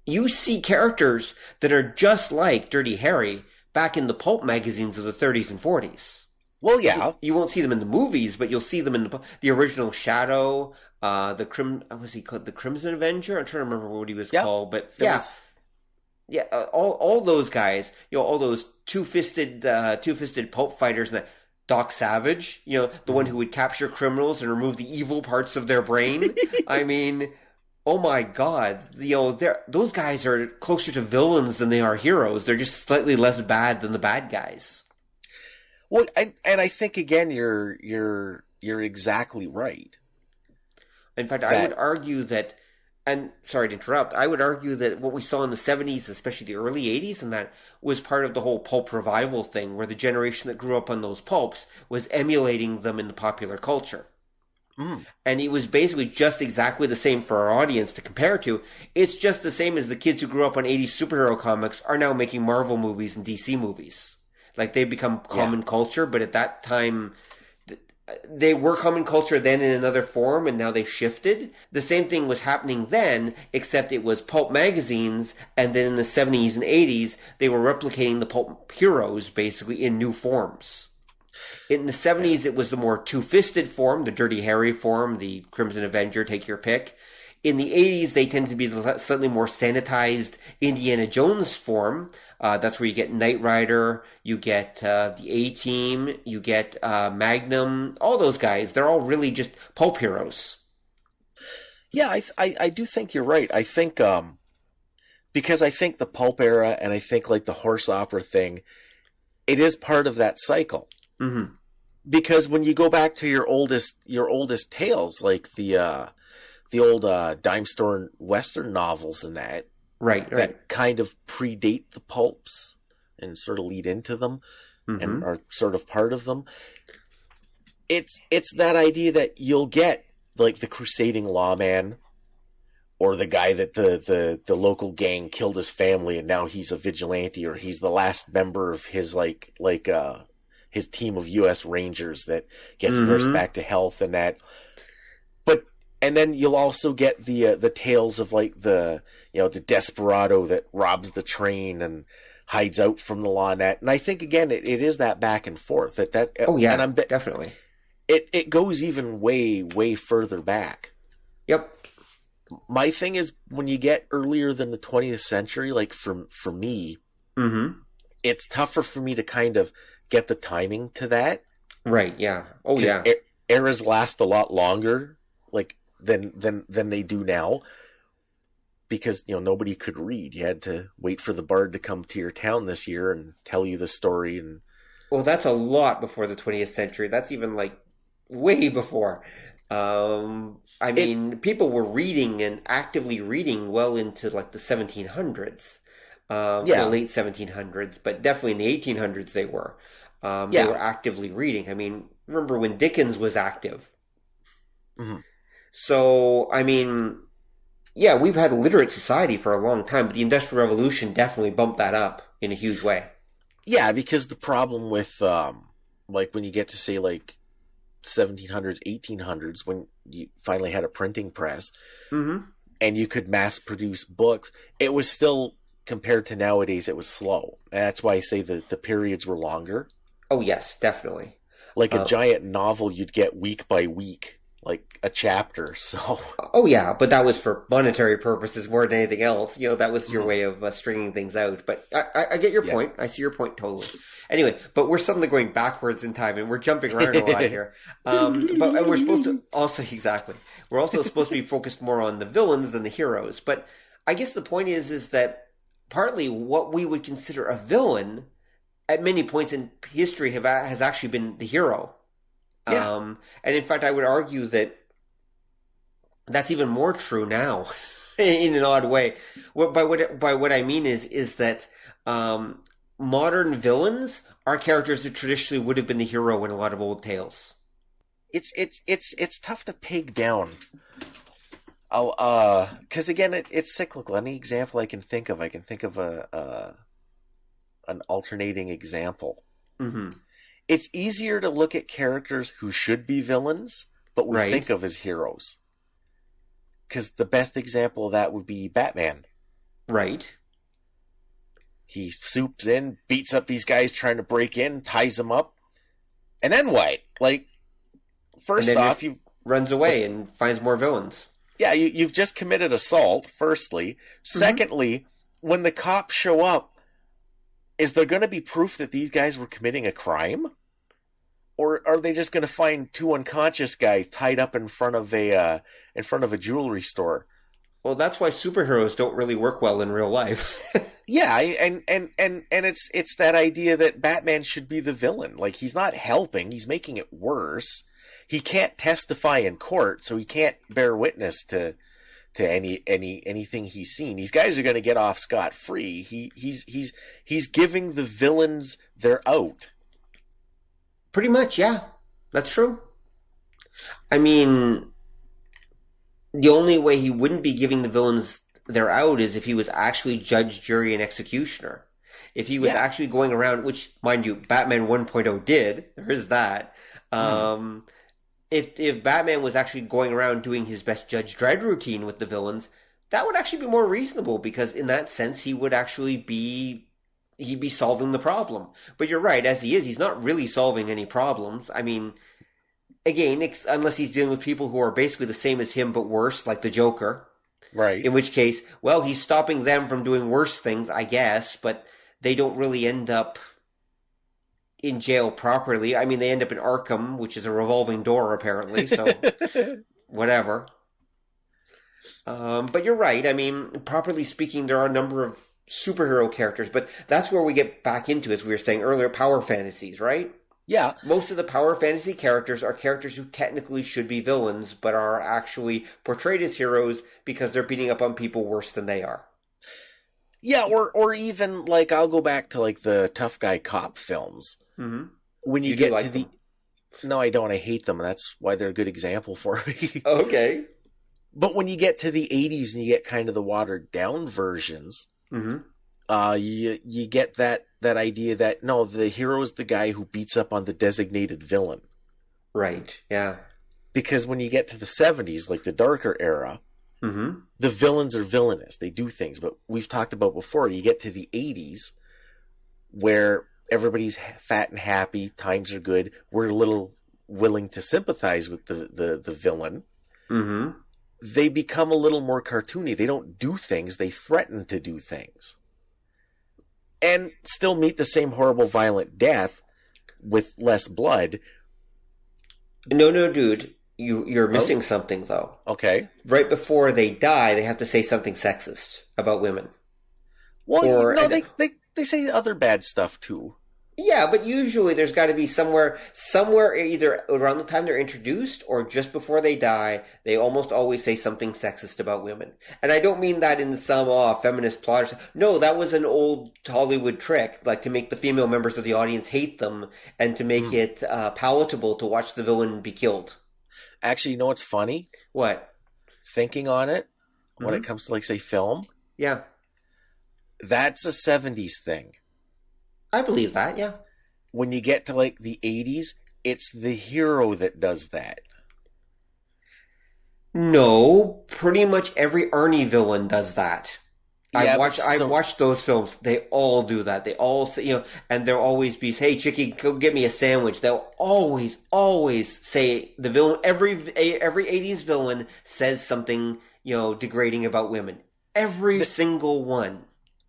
you see characters that are just like Dirty Harry back in the pulp magazines of the 30s and 40s. Well, yeah. You won't see them in the movies, but you'll see them in the original Shadow, was he called the Crimson Avenger? I'm trying to remember what he was called, but all those guys, all those two-fisted pulp fighters, and that Doc Savage, the one who would capture criminals and remove the evil parts of their brain. I mean, oh my God, those guys are closer to villains than they are heroes. They're just slightly less bad than the bad guys. Well, and I think again, you're exactly right. In fact, I would argue that, and sorry to interrupt, I would argue that what we saw in the 70s, especially the early 80s, and that was part of the whole pulp revival thing, where the generation that grew up on those pulps was emulating them in the popular culture. And it was basically just exactly the same for our audience to compare to. It's just the same as the kids who grew up on 80s superhero comics are now making Marvel movies and DC movies. Like, they've become common culture, but at that time, they were common culture then in another form, and now they've shifted. The same thing was happening then, except it was pulp magazines, and then in the 70s and 80s, they were replicating the pulp heroes, basically, in new forms. In the 70s, it was the more two-fisted form, the Dirty Harry form, the Crimson Avenger, take your pick. In the 80s, they tend to be the slightly more sanitized Indiana Jones form. That's where you get Knight Rider, you get the A-Team, you get Magnum, all those guys. They're all really just pulp heroes. Yeah, I do think you're right. I think, because I think the pulp era and I think like the horse opera thing, it is part of that cycle. Because when you go back to your oldest tales, like the old dime store Western novels and that, that kind of predate the pulps and sort of lead into them and are sort of part of them. it's that idea that you'll get like the crusading lawman, or the guy that the local gang killed his family and now he's a vigilante, or he's the last member of his his team of U.S. Rangers that gets nursed back to health and that. And then you'll also get the tales of like the desperado that robs the train and hides out from the law net. And I think again it is that back and forth that oh yeah, and definitely. It goes even way further back. Yep. My thing is when you get earlier than the 20th century, like for me, it's tougher for me to kind of get the timing to that. Right. Yeah. Oh yeah. Eras last a lot longer, like than they do now, because nobody could read. You had to wait for the bard to come to your town this year and tell you the story. And well, that's a lot before the 20th century. That's even like way before. I mean, people were reading and actively reading well into like the 1700s, the late 1700s, but definitely in the 1800s they were. They were actively reading. I mean, remember when Dickens was active? Mm-hmm. So, I mean, yeah, we've had a literate society for a long time, but the Industrial Revolution definitely bumped that up in a huge way. Yeah, because the problem with, like, when you get to, say, like, 1700s, 1800s, when you finally had a printing press, and you could mass produce books, it was still, compared to nowadays, it was slow. And that's why I say that the periods were longer. Oh, yes, definitely. Like a giant novel you'd get week by week, like a chapter, so... Oh, yeah, but that was for monetary purposes more than anything else. That was your way of stringing things out. But I get your point. I see your point totally. Anyway, but we're suddenly going backwards in time, and we're jumping around a lot here. And we're supposed to also... Exactly. We're also supposed to be focused more on the villains than the heroes. But I guess the point is that partly what we would consider a villain at many points in history has actually been the hero. Yeah. And in fact, I would argue that that's even more true now, in an odd way. By what I mean is that modern villains are characters that traditionally would have been the hero in a lot of old tales. It's tough to peg down. Because again, it's cyclical. Any example I can think of an alternating example. Mm-hmm. It's easier to look at characters who should be villains, but we think of as heroes. Because the best example of that would be Batman. Right. He swoops in, beats up these guys trying to break in, ties them up, and then what? Like, first off, you runs away and finds more villains. Yeah, you've just committed assault, firstly. Secondly, when the cops show up, is there going to be proof that these guys were committing a crime? Or are they just going to find two unconscious guys tied up in front of a jewelry store? Well, that's why superheroes don't really work well in real life. Yeah, and it's that idea that Batman should be the villain. Like, he's not helping, he's making it worse. He can't testify in court, so he can't bear witness to anything he's seen. These guys are going to get off scot-free. He's giving the villains their out. Pretty much, yeah. That's true. I mean, the only way he wouldn't be giving the villains their out is if he was actually judge, jury, and executioner. If he was actually going around, which, mind you, Batman 1.0 did. There is that. If Batman was actually going around doing his best Judge Dredd routine with the villains, that would actually be more reasonable, because in that sense he would actually he'd be solving the problem. But you're right, as he is, he's not really solving any problems. I mean, again, unless he's dealing with people who are basically the same as him but worse, like the Joker. Right. In which case, well, he's stopping them from doing worse things, I guess, but they don't really end up in jail properly. I mean, they end up in Arkham, which is a revolving door, apparently, so whatever. But you're right. I mean, properly speaking, there are a number of superhero characters, but that's where we get back into, as we were saying earlier, power fantasies, right? Yeah. Most of the power fantasy characters are characters who technically should be villains, but are actually portrayed as heroes because they're beating up on people worse than they are. Yeah, or even, like, I'll go back to, like, the tough guy cop films. Mm-hmm. When you get to No, I don't. I hate them. That's why they're a good example for me. Okay. But when you get to the 80s and you get kind of the watered down versions, you get that idea that, no, the hero is the guy who beats up on the designated villain. Right, yeah. Because when you get to the 70s, like the darker era, the villains are villainous. They do things. But we've talked about before, you get to the 80s where everybody's fat and happy, times are good, we're a little willing to sympathize with the villain. They become a little more cartoony. They don't do things, they threaten to do things. And still meet the same horrible, violent death with less blood. No, dude. You're missing something, though. Okay. Right before they die, they have to say something sexist about women. Well, no, they say other bad stuff, too. Yeah, but usually there's got to be somewhere either around the time they're introduced or just before they die, they almost always say something sexist about women. And I don't mean that in some feminist plot. No, that was an old Hollywood trick, like to make the female members of the audience hate them and to make it palatable to watch the villain be killed. Actually, you know what's funny? What? Thinking on it, when it comes to, like, say, film. Yeah. That's a 70s thing. I believe that, yeah. When you get to, like, the 80s, it's the hero that does that. No, pretty much every Arnie villain does that. Yeah, I watched those films. They all do that. They all say, and there'll always be, hey, Chickie, go get me a sandwich. They'll always say the villain, every 80s villain says something, degrading about women. Every single one.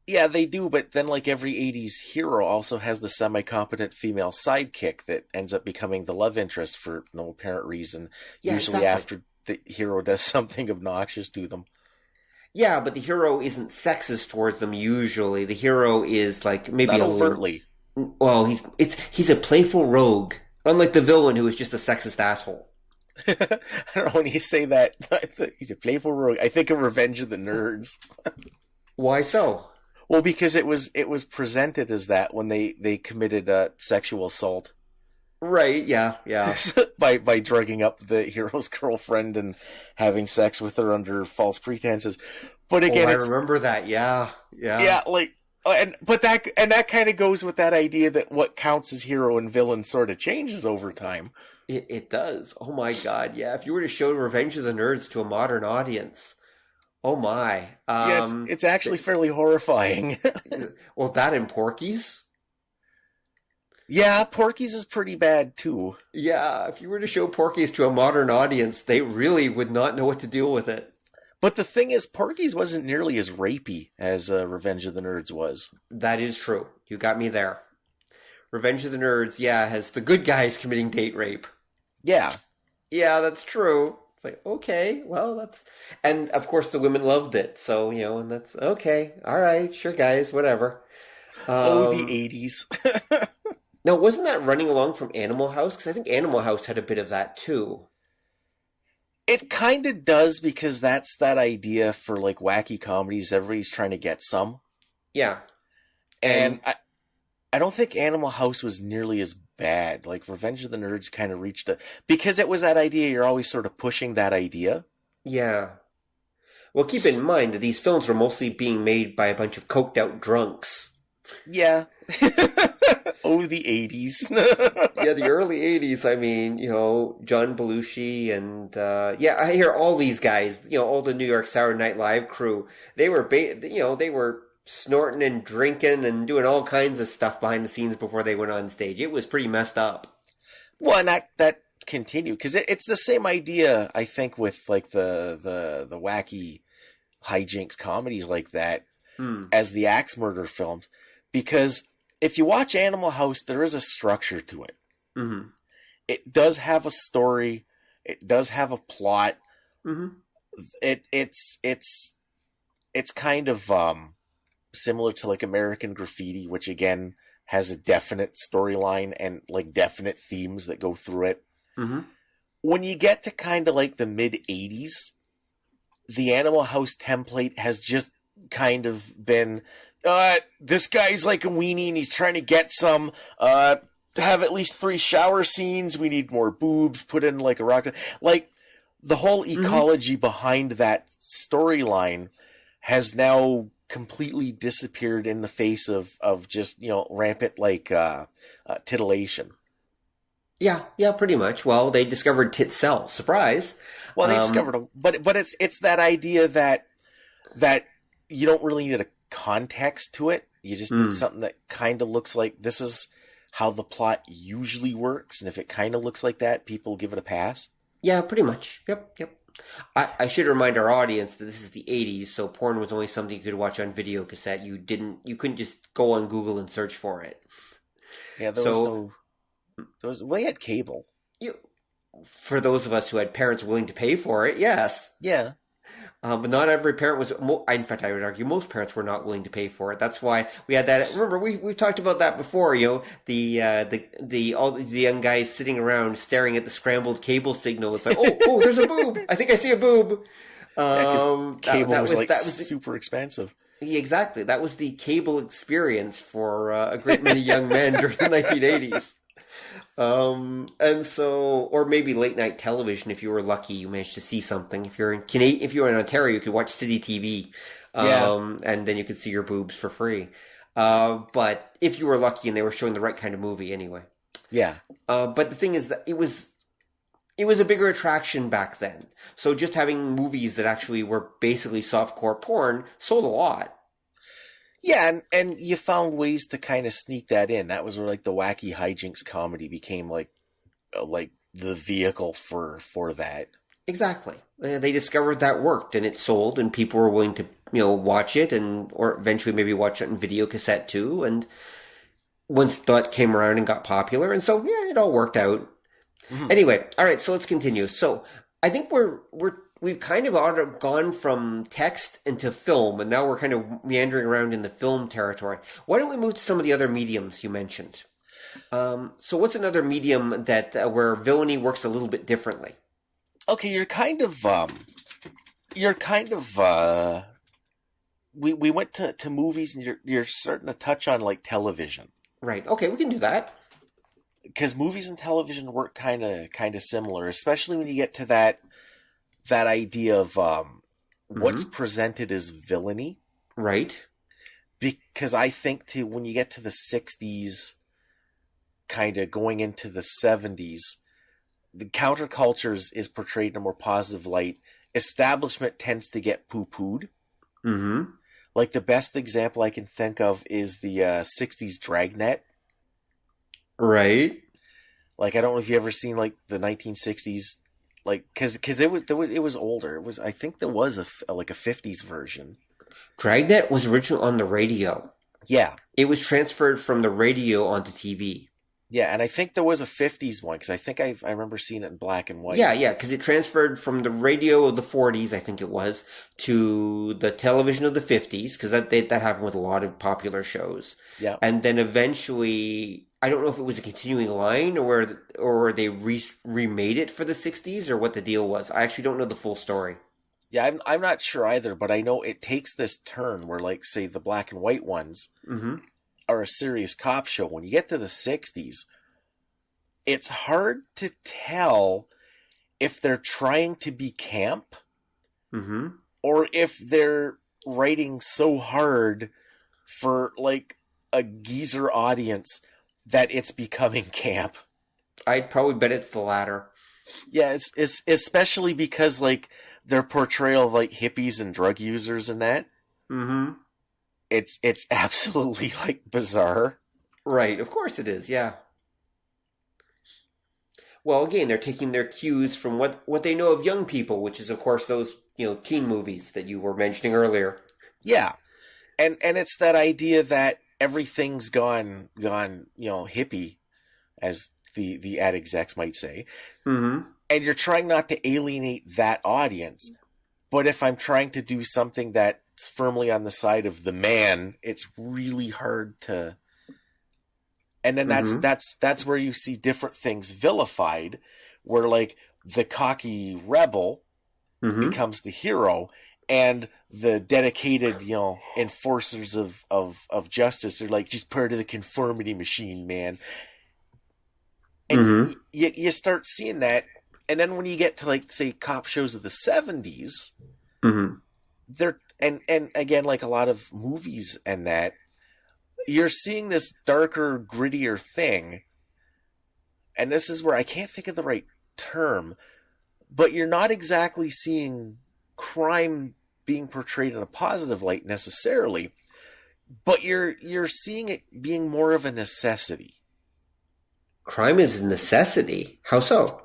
Yeah, they do, but then, like, every 80s hero also has the semi-competent female sidekick that ends up becoming the love interest for no apparent reason, usually after the hero does something obnoxious to them. Yeah, but the hero isn't sexist towards them usually. The hero is, like, maybe not overtly. Well, he's a playful rogue, unlike the villain who is just a sexist asshole. I don't know, when you say that, he's a playful rogue, I think of Revenge of the Nerds. Why so? Well, because it was presented as that when they committed sexual assault. Right, yeah. by drugging up the hero's girlfriend and having sex with her under false pretenses. But again, I remember that, yeah. Yeah, like, but that kind of goes with that idea that what counts as hero and villain sort of changes over time. It does. Oh my god, yeah. If you were to show Revenge of the Nerds to a modern audience, oh my. Yeah, it's actually fairly horrifying. Well, that and Porky's? Yeah, Porky's is pretty bad, too. Yeah, if you were to show Porky's to a modern audience, they really would not know what to deal with it. But the thing is, Porky's wasn't nearly as rapey as Revenge of the Nerds was. That is true. You got me there. Revenge of the Nerds, has the good guys committing date rape. Yeah. Yeah, that's true. It's like, okay, well, that's... And, of course, the women loved it. So, and that's, okay, all right, sure, guys, whatever. The 80s. Now, wasn't that running along from Animal House? Because I think Animal House had a bit of that, too. It kind of does, because that's that idea for, like, wacky comedies. Everybody's trying to get some. Yeah. And I don't think Animal House was nearly as bad. Like, Revenge of the Nerds kind of reached because it was that idea, you're always sort of pushing that idea. Yeah. Well, keep in mind that these films were mostly being made by a bunch of coked out drunks. Yeah. The 80s. Yeah, the early 80s. I mean, John Belushi and, I hear all these guys, all the New York Saturday Night Live crew, they were, they were snorting and drinking and doing all kinds of stuff behind the scenes before they went on stage. It was pretty messed up. Well, and that continued, because it's the same idea, I think, with, like, the wacky hijinks comedies like that as the axe murder films, because if you watch Animal House, there is a structure to it. Mm-hmm. It does have a story. It does have a plot. Mm-hmm. It's kind of similar to, like, American Graffiti, which again has a definite storyline and, like, definite themes that go through it. Mm-hmm. When you get to kind of like the mid 80s, the Animal House template has just kind of been, this guy's like a weenie and he's trying to get some, have at least 3 shower scenes. We need more boobs. Put in like a rock. Like the whole ecology behind that storyline has now completely disappeared in the face of just, you know, rampant like titillation. Yeah, pretty much. Well, they discovered tit cell. Surprise. Well, they discovered, but it's that idea that you don't really need a context to it. You just need something that kind of looks like this is how the plot usually works, and if it kind of looks like that, people give it a pass. Yeah, pretty much. Yep. I should remind our audience that this is the 80s, so porn was only something you could watch on video cassette. You couldn't just go on Google and search for it. Yeah, we had cable. For those of us who had parents willing to pay for it, yes. Yeah. But not every parent was. In fact, I would argue most parents were not willing to pay for it. That's why we had that. Remember, we've talked about that before. You know, all the young guys sitting around staring at the scrambled cable signal. It's like, oh, there's a boob. I think I see a boob. Cable was super expensive. Yeah, exactly. That was the cable experience for a great many young men during the 1980s. And so, or maybe late night television. If you were lucky, you managed to see something. If you're in Ontario, you could watch City TV, and then you could see your boobs for free. But if you were lucky and they were showing the right kind of movie anyway. Yeah. But the thing is that it was a bigger attraction back then. So just having movies that actually were basically softcore porn sold a lot. Yeah, and you found ways to kind of sneak that in. That was where like the wacky hijinks comedy became like the vehicle for that. Exactly. They discovered that worked and it sold, and people were willing to, you know, watch it or eventually maybe watch it in video cassette too. And once that came around and got popular, and so yeah, it all worked out. Mm-hmm. Anyway, all right. So let's continue. So I think we've kind of gone from text into film, and now we're kind of meandering around in the film territory. Why don't we move to some of the other mediums you mentioned? So what's another medium that where villainy works a little bit differently? Okay, we went to movies, and you're starting to touch on like television. Right. Okay, we can do that. Because movies and television work kind of similar, especially when you get to that idea of what's presented as villainy. Right. Because I think when you get to the 60s, kind of going into the 70s, the counterculture is portrayed in a more positive light. Establishment tends to get poo-pooed. Mm-hmm. Like the best example I can think of is the 60s Dragnet. Right. Like, I don't know if you've ever seen like the 1960s. Like, because it was older. I think there was a 50s version. Dragnet was originally on the radio. Yeah, it was transferred from the radio onto TV. Yeah, and I think there was a 50s one because I think I remember seeing it in black and white. Yeah, because it transferred from the radio of the 40s, I think it was, to the television of the 50s, because that happened with a lot of popular shows. Yeah, and then eventually, I don't know if it was a continuing line or they remade it for the 60s or what the deal was. I actually don't know the full story. Yeah, I'm not sure either, but I know it takes this turn where, like, say, the black and white ones are a serious cop show. When you get to the 60s, it's hard to tell if they're trying to be camp or if they're writing so hard for, like, a geezer audience that it's becoming camp. I'd probably bet it's the latter. Yeah, it's especially because, like, their portrayal of like hippies and drug users and that. It's absolutely like bizarre. Right, of course it is, yeah. Well, again, they're taking their cues from what they know of young people, which is of course those, teen movies that you were mentioning earlier. Yeah. And it's that idea that everything's gone, hippie, as the ad execs might say. And you're trying not to alienate that audience. But if I'm trying to do something that's firmly on the side of the man, it's really hard to... And then that's where you see different things vilified, where like the cocky rebel becomes the hero, and the dedicated, enforcers of justice are like, just part of the conformity machine, man. And you start seeing that. And then when you get to, like, say, cop shows of the 70s, they're, and again, like a lot of movies and that, you're seeing this darker, grittier thing. And this is where I can't think of the right term, but you're not exactly seeing crime being portrayed in a positive light necessarily, but you're seeing it being more of a necessity. Crime is a necessity? How so?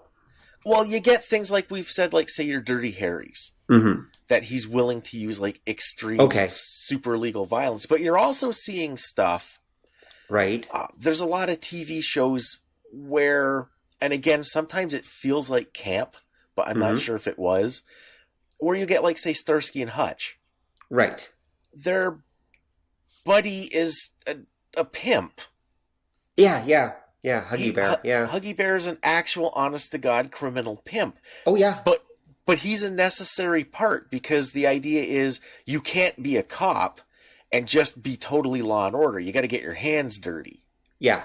Well, you get things like we've said, like, say, your Dirty Harrys, that he's willing to use, like, extreme, super legal violence. But you're also seeing stuff. Right. There's a lot of TV shows where, and again, sometimes it feels like camp, but I'm not sure if it was, where you get, like, say, Starsky and Hutch. Right. Their buddy is a pimp. Yeah, Huggy Bear. Huggy Bear is an actual, honest-to-God criminal pimp. Oh, yeah. But he's a necessary part, because the idea is you can't be a cop and just be totally law and order. You got to get your hands dirty. Yeah.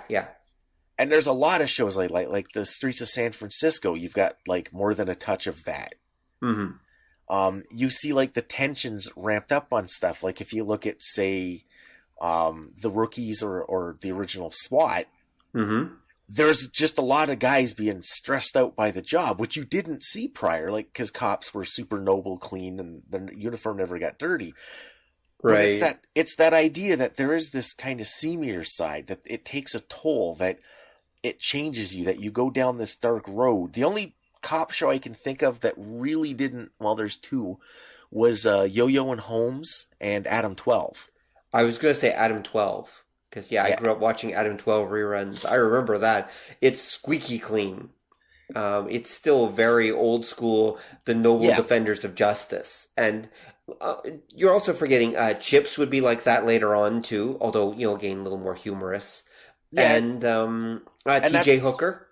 And there's a lot of shows like the Streets of San Francisco. You've got, like, more than a touch of that. You see, like, the tensions ramped up on stuff. Like, if you look at, say, the Rookies or the original SWAT, there's just a lot of guys being stressed out by the job, which you didn't see prior, like, because cops were super noble, clean, and the uniform never got dirty. Right. But it's that idea that there is this kind of seamier side, that it takes a toll, that it changes you, that you go down this dark road. The only cop show I can think of that really didn't, well, there's two, was Yo-Yo and Holmes and Adam 12. I was going to say Adam 12. Because, I grew up watching Adam 12 reruns. I remember that. It's squeaky clean. It's still very old school, the noble defenders of justice. And you're also forgetting Chips would be like that later on, too. Although, again, a little more humorous. Yeah. And TJ Hooker.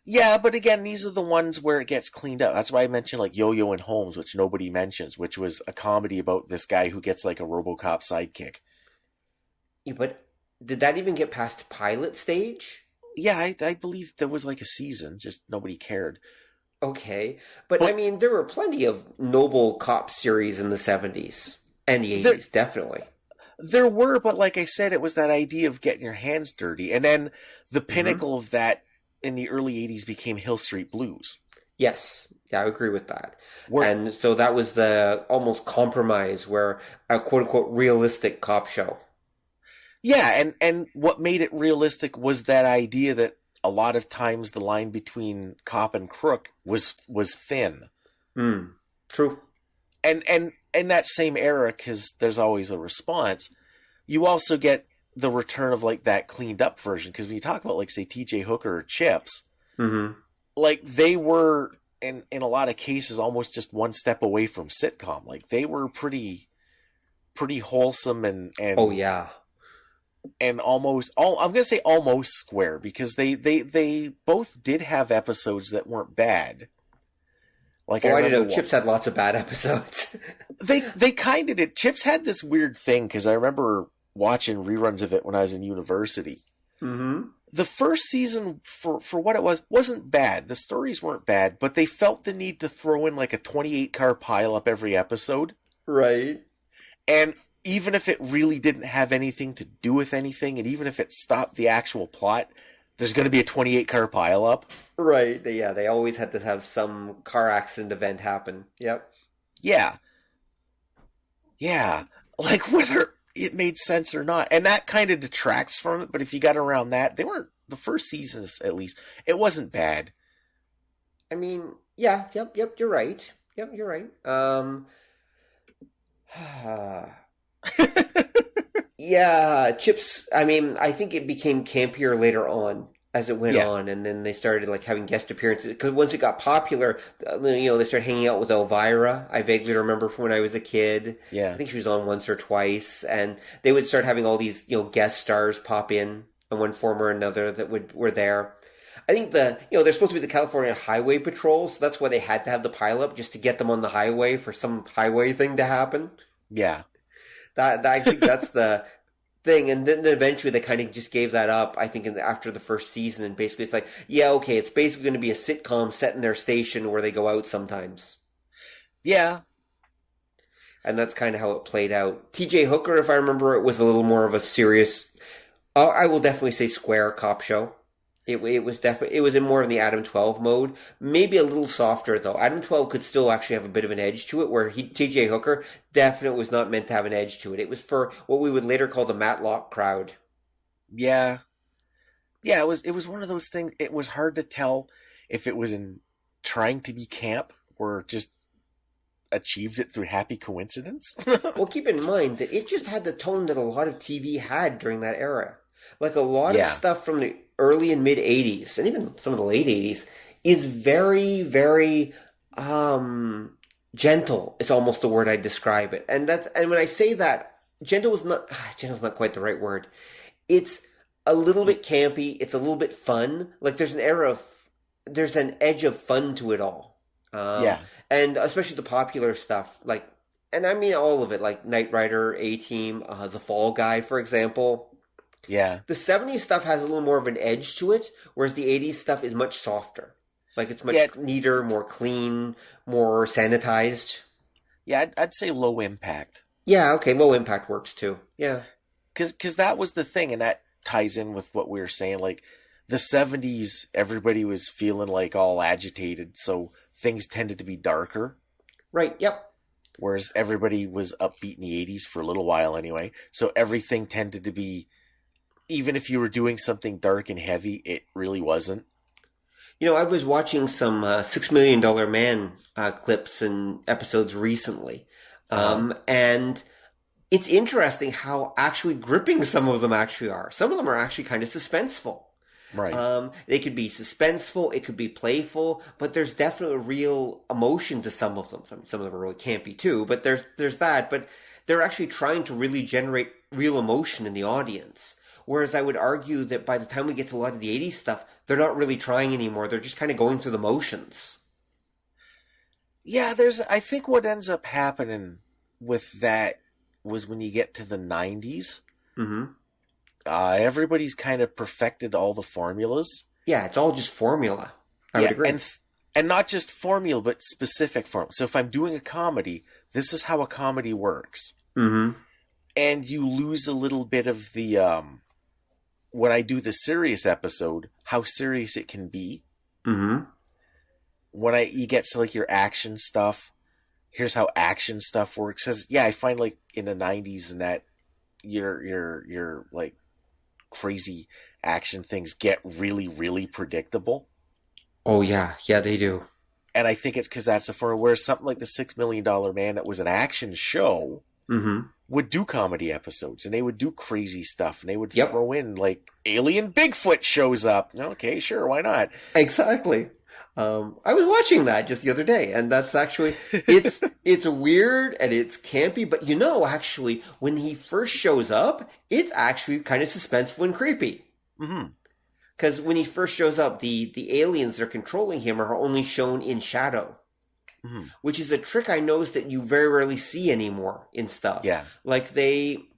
Yeah, but again, these are the ones where it gets cleaned up. That's why I mentioned, like, Yo-Yo and Holmes, which nobody mentions, which was a comedy about this guy who gets, like, a RoboCop sidekick. Yeah, but did that even get past pilot stage? Yeah, I believe there was, like, a season, just nobody cared. Okay, but I mean, there were plenty of noble cop series in the 70s and the 80s, definitely. There were, but like I said, it was that idea of getting your hands dirty. And then the pinnacle of that in the early 80s became Hill Street Blues. Yes. Yeah, I agree with that. And so that was the almost compromise where a quote-unquote realistic cop show. Yeah, and what made it realistic was that idea that a lot of times the line between cop and crook was thin. True. And in that same era, because there's always a response, you also get the return of, like, that cleaned up version. Because when you talk about, like, say, TJ Hooker or Chips, like, they were, in a lot of cases, almost just one step away from sitcom. Like, they were pretty wholesome and oh, yeah. And almost, I'm going to say almost square, because they both did have episodes that weren't bad. Like, I didn't know Chips had lots of bad episodes. They kind of did. Chips had this weird thing, because I remember watching reruns of it when I was in university. The first season, for what it was, wasn't bad. The stories weren't bad, but they felt the need to throw in, like, a 28-car pileup every episode. Right. And even if it really didn't have anything to do with anything, and even if it stopped the actual plot, there's going to be a 28-car pileup. Right. Yeah, they always had to have some car accident event happen. Yep. Yeah. Yeah. Like, whether it made sense or not. And that kind of detracts from it, but if you got around that, they weren't, the first seasons at least, it wasn't bad. I mean, yeah, yep, you're right. Yep, you're right. Yeah, Chips, I mean, I think it became campier later on as it went on, and then they started, like, having guest appearances, because once it got popular, they started hanging out with Elvira. I vaguely remember from when I was a kid. Yeah. I think she was on once or twice, and they would start having all these, guest stars pop in one form or another that were there. I think they're supposed to be the California Highway Patrol, so that's why they had to have the pileup, just to get them on the highway for some highway thing to happen. Yeah. That I think that's the thing, and then eventually they kind of just gave that up, I think, after the first season, and basically it's like, yeah, okay, it's basically going to be a sitcom set in their station where they go out sometimes. Yeah. And that's kind of how it played out. T.J. Hooker, if I remember, it was a little more of a serious, I will definitely say square cop show. It was in more of the Adam 12 mode. Maybe a little softer, though. Adam 12 could still actually have a bit of an edge to it, where T.J. Hooker definitely was not meant to have an edge to it. It was for what we would later call the Matlock crowd. Yeah. Yeah, it was one of those things. It was hard to tell if it was in trying to be camp or just achieved it through happy coincidence. Well, keep in mind that it just had the tone that a lot of TV had during that era. Like a lot of stuff from the early and mid 80s, and even some of the late 80s, is very, very gentle. It's almost the word I'd describe it. And when I say that, gentle's not quite the right word. It's a little bit campy. It's a little bit fun. Like there's an edge of fun to it all. And especially the popular stuff, like, and I mean all of it, like Knight Rider, A-Team, The Fall Guy, for example. Yeah. The 70s stuff has a little more of an edge to it, whereas the 80s stuff is much softer. Like, it's much neater, more clean, more sanitized. Yeah, I'd say low impact. Yeah, okay, low impact works too. Yeah. Because that was the thing, and that ties in with what we were saying. Like, the 70s, everybody was feeling like all agitated, so things tended to be darker. Right, yep. Whereas everybody was upbeat in the 80s for a little while anyway, so everything tended to be, even if you were doing something dark and heavy, it really wasn't. You know, I was watching some $6 Million Man clips and episodes recently. And it's interesting how actually gripping some of them actually are. Some of them are actually kind of suspenseful. Right. They could be suspenseful, it could be playful, but there's definitely a real emotion to some of them. Some of them are really campy too, but there's that. But they're actually trying to really generate real emotion in the audience. Whereas I would argue that by the time we get to a lot of the 80s stuff, they're not really trying anymore. They're just kind of going through the motions. Yeah, I think what ends up happening with that was when you get to the 90s, everybody's kind of perfected all the formulas. Yeah, it's all just formula. I would agree. And not just formula, but specific formula. So if I'm doing a comedy, this is how a comedy works. Mm-hmm. And you lose a little bit of the... when I do the serious episode, how serious it can be. Mm-hmm. When you get to like your action stuff, here's how action stuff works. Because I find like in the 90s and that your like crazy action things get really, really predictable. Oh yeah, they do. And I think it's because that's whereas something like the $6 Million Man that was an action show. Mm-hmm. Would do comedy episodes, and they would do crazy stuff, and they would throw in, like, alien Bigfoot shows up. Okay, sure, why not? Exactly. I was watching that just the other day, and that's actually, it's weird, and it's campy, but actually, when he first shows up, it's actually kind of suspenseful and creepy. Mm-hmm. Because when he first shows up, the aliens that are controlling him are only shown in shadow. Mm-hmm. Which is a trick I noticed that you very rarely see anymore in stuff. Yeah. Like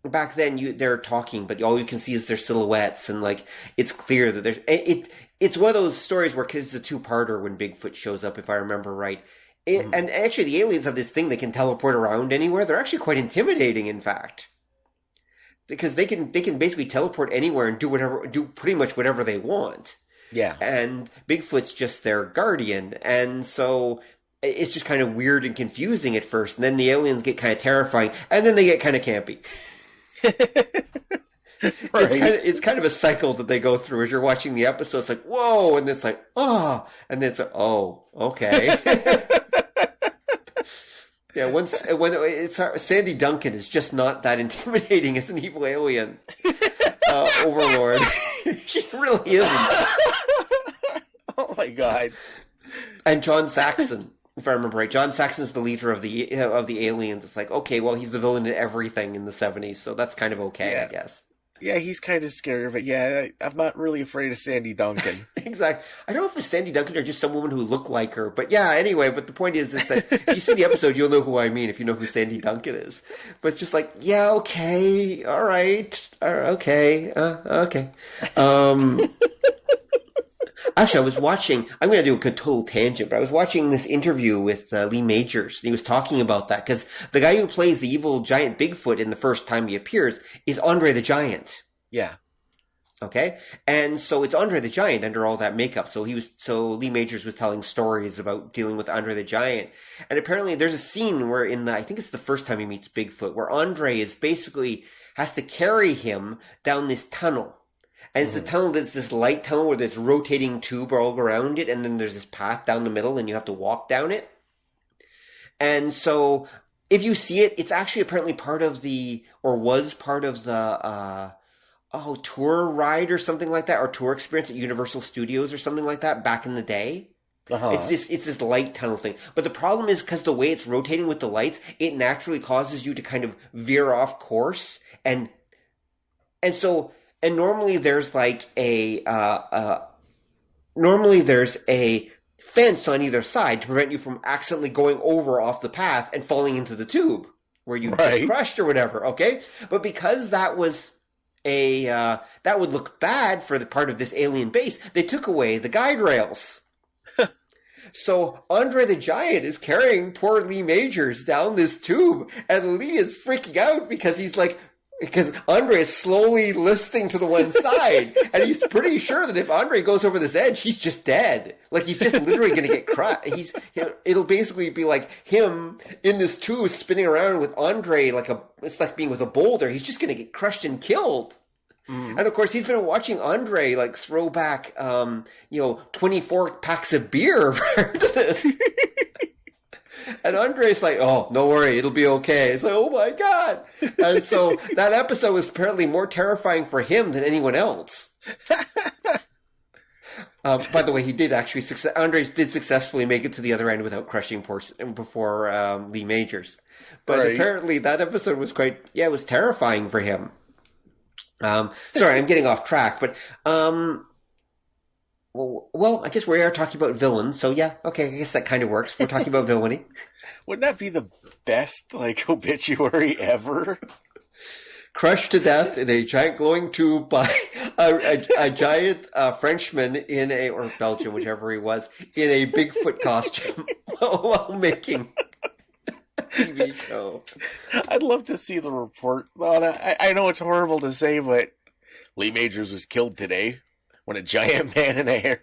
back then they're talking, but all you can see is their silhouettes, and like it's clear that it's one of those stories where, cause it's a two-parter when Bigfoot shows up, if I remember right. And actually the aliens have this thing they can teleport around anywhere. They're actually quite intimidating, in fact. Because they can basically teleport anywhere and do pretty much whatever they want. Yeah. And Bigfoot's just their guardian, and so it's just kind of weird and confusing at first, and then the aliens get kind of terrifying, and then they get kind of campy. Right. It's kind of a cycle that they go through as you're watching the episode. It's like, whoa, and it's like, oh, and then it's like, oh, okay. Yeah, when Sandy Duncan is just not that intimidating as an evil alien overlord. She really isn't. Oh my god. And John Saxon. If I remember right, John Saxon's the leader of the aliens. It's like, okay, well, he's the villain in everything in the 70s, so that's kind of okay, I guess. Yeah, he's kind of scary, but yeah, I'm not really afraid of Sandy Duncan. Exactly. I don't know if it's Sandy Duncan or just some woman who looked like her. But yeah, anyway, but the point is that if you see the episode, you'll know who I mean if you know who Sandy Duncan is. But it's just like, yeah, okay, all right, okay, okay. Actually, I was watching, I'm going to do a total tangent, but I was watching this interview with Lee Majors, and he was talking about that, because the guy who plays the evil giant Bigfoot in the first time he appears is Andre the Giant. Yeah. Okay? And so it's Andre the Giant under all that makeup. So Lee Majors was telling stories about dealing with Andre the Giant. And apparently there's a scene where I think it's the first time he meets Bigfoot, where Andre is basically, has to carry him down this tunnel. And it's a tunnel that's this light tunnel where there's rotating tube all around it, and then there's this path down the middle, and you have to walk down it. And so, if you see it, it's actually apparently part of was part of the, tour ride or something like that, or tour experience at Universal Studios or something like that back in the day. Uh-huh. It's this light tunnel thing. But the problem is, because the way it's rotating with the lights, it naturally causes you to kind of veer off course, and so... And normally there's like there's a fence on either side to prevent you from accidentally going over off the path and falling into the tube where you get crushed or whatever. Okay. But because that was that would look bad for the part of this alien base, they took away the guide rails. So Andre the Giant is carrying poor Lee Majors down this tube, and Lee is freaking out because Andre is slowly listing to the one side, and he's pretty sure that if Andre goes over this edge, he's just dead. Like, he's just literally going to get crushed. It'll basically be like him in this tube spinning around with Andre it's like being with a boulder. He's just going to get crushed and killed. And of course, he's been watching Andre like throw back, 24 packs of beer prior to this. And Andre's like, oh, don't worry, it'll be okay. It's like, oh my God. And so that episode was apparently more terrifying for him than anyone else. By the way, he did actually, Andre did successfully make it to the other end without crushing before Lee Majors. But apparently that episode was it was terrifying for him. Sorry, I'm getting off track, but, well, I guess we are talking about villains, so yeah, okay, I guess that kind of works. We're talking about villainy. Wouldn't that be the best, obituary ever? Crushed to death in a giant glowing tube by a giant Frenchman or Belgian, whichever he was, in a Bigfoot costume while making a TV show. I'd love to see the report. Well, I know it's horrible to say, but Lee Majors was killed today. When a giant man in a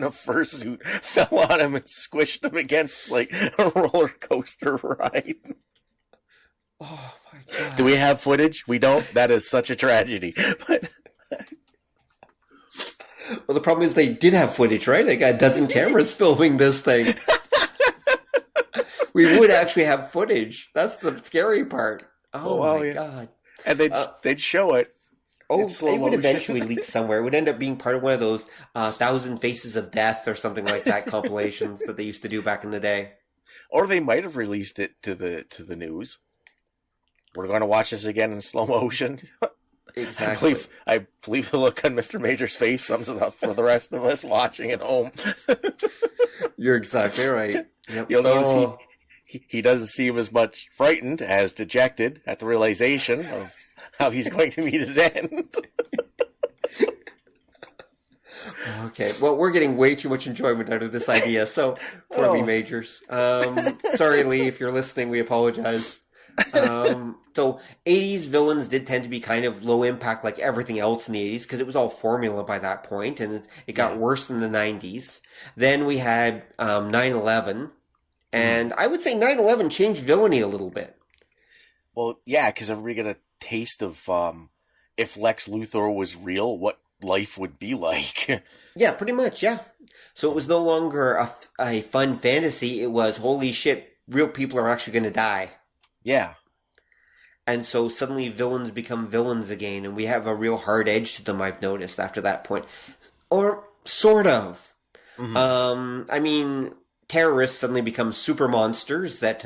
fursuit fell on him and squished him against a roller coaster ride. Oh my God! Do we have footage? We don't. That is such a tragedy. But well, the problem is they did have footage, right? They got a dozen cameras filming this thing. We would actually have footage. That's the scary part. Oh my God! And they'd show it. Oh, it would eventually leak somewhere. It would end up being part of one of those 1,000 Faces of Death or something like that compilations that they used to do back in the day. Or they might have released it to the news. We're going to watch this again in slow motion. Exactly. I believe the look on Mr. Major's face sums it up for the rest of us watching at home. You're exactly right. Yep. You'll notice he doesn't seem as much frightened as dejected at the realization of how he's going to meet his end. Okay, well, we're getting way too much enjoyment out of this idea, so poor Lee Majors. Sorry, Lee, if you're listening, we apologize. So 80s villains did tend to be kind of low impact like everything else in the 80s, because it was all formula by that point, and it got worse in the 90s. Then we had 9/11, and I would say 9/11 changed villainy a little bit. Well, yeah, because everybody got a taste of if Lex Luthor was real, what life would be like. Yeah, pretty much, yeah. So it was no longer a fun fantasy. It was, holy shit, real people are actually going to die. Yeah. And so suddenly villains become villains again, and we have a real hard edge to them, I've noticed, after that point. Or sort of. Mm-hmm. I mean, terrorists suddenly become super monsters that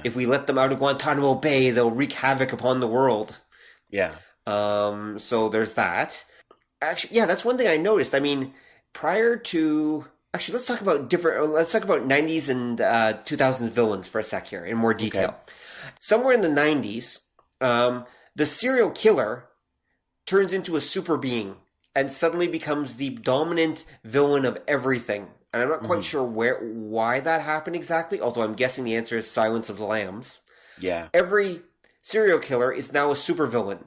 if we let them out of Guantanamo Bay, they'll wreak havoc upon the world. Yeah. So there's that. Actually, yeah, that's one thing I noticed. I mean, prior to actually, let's talk about 90s and 2000s villains for a sec here in more detail. Okay. Somewhere in the 90s, the serial killer turns into a super being and suddenly becomes the dominant villain of everything. And I'm not quite sure why that happened exactly, although I'm guessing the answer is Silence of the Lambs. Yeah. Every serial killer is now a supervillain.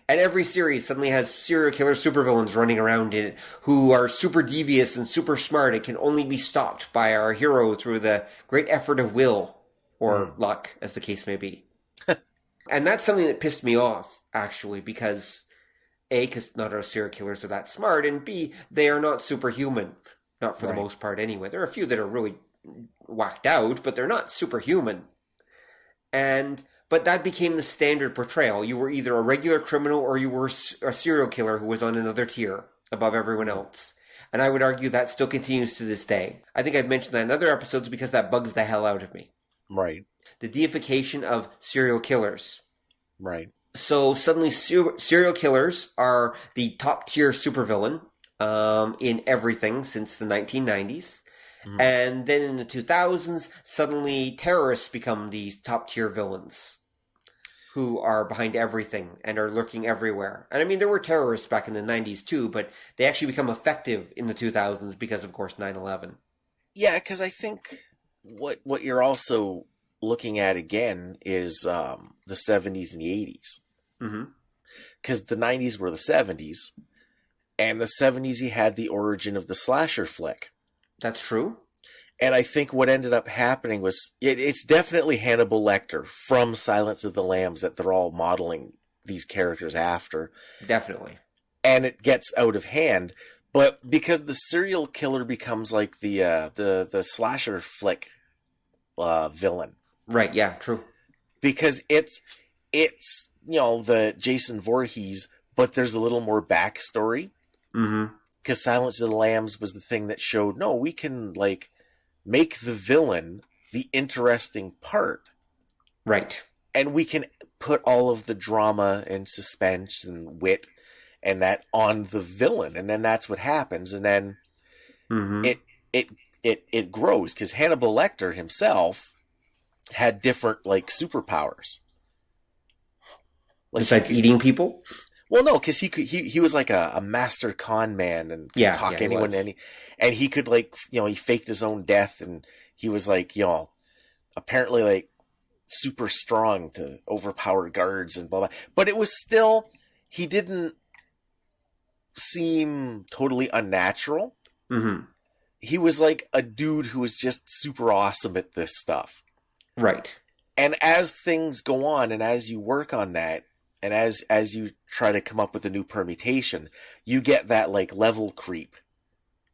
And every series suddenly has serial killer supervillains running around in it who are super devious and super smart and can only be stopped by our hero through the great effort of will or luck, as the case may be. And that's something that pissed me off, actually, because A, because not all serial killers are that smart, and B, they are not superhuman. Not for the most part, anyway. There are a few that are really whacked out, but they're not superhuman. But that became the standard portrayal. You were either a regular criminal or you were a serial killer who was on another tier above everyone else. And I would argue that still continues to this day. I think I've mentioned that in other episodes because that bugs the hell out of me. Right. The deification of serial killers. Right. So suddenly serial killers are the top tier supervillain in everything since the 1990s. And then in the 2000s, suddenly terrorists become the top tier villains who are behind everything and are lurking everywhere. And I mean, there were terrorists back in the 90s too, but they actually become effective in the 2000s because, of course, 9/11. Yeah, because I think what you're also looking at again is the 70s and the 80s. Because the 90s were the 70s, and the 70s you had the origin of the slasher flick. That's true. And I think what ended up happening was, it's definitely Hannibal Lecter from Silence of the Lambs that they're all modeling these characters after. Definitely. And it gets out of hand, but because the serial killer becomes like the slasher flick villain. Right, yeah, true. Because it's the Jason Voorhees, but there's a little more backstory. Because Silence of the Lambs was the thing that showed, no, we can make the villain the interesting part. Right. And we can put all of the drama and suspense and wit and that on the villain. And then that's what happens. And then it grows, because Hannibal Lecter himself had different superpowers. Besides eating people? Well, no, because he was like a master con man and could talk anyone, and he could he faked his own death, and he was apparently super strong to overpower guards and blah blah. But it was still, he didn't seem totally unnatural. He was like a dude who was just super awesome at this stuff. Right. And as things go on, and as you work on that, and as you try to come up with a new permutation, you get that level creep.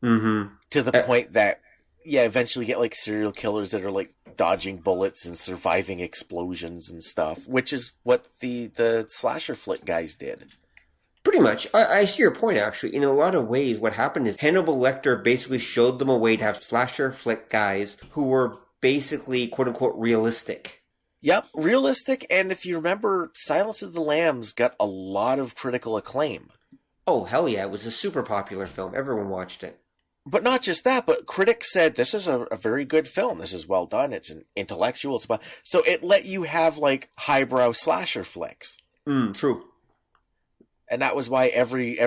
To the point that, eventually you get serial killers that are dodging bullets and surviving explosions and stuff, which is what the slasher flick guys did. Pretty much. I see your point, actually. In a lot of ways, what happened is Hannibal Lecter basically showed them a way to have slasher flick guys who were basically, quote-unquote, realistic. Yep, realistic, and if you remember, Silence of the Lambs got a lot of critical acclaim. Oh, hell yeah, it was a super popular film. Everyone watched it. But not just that, but critics said, this is a very good film. This is well done. It's an intellectual. So it let you have, highbrow slasher flicks. True. And that was why every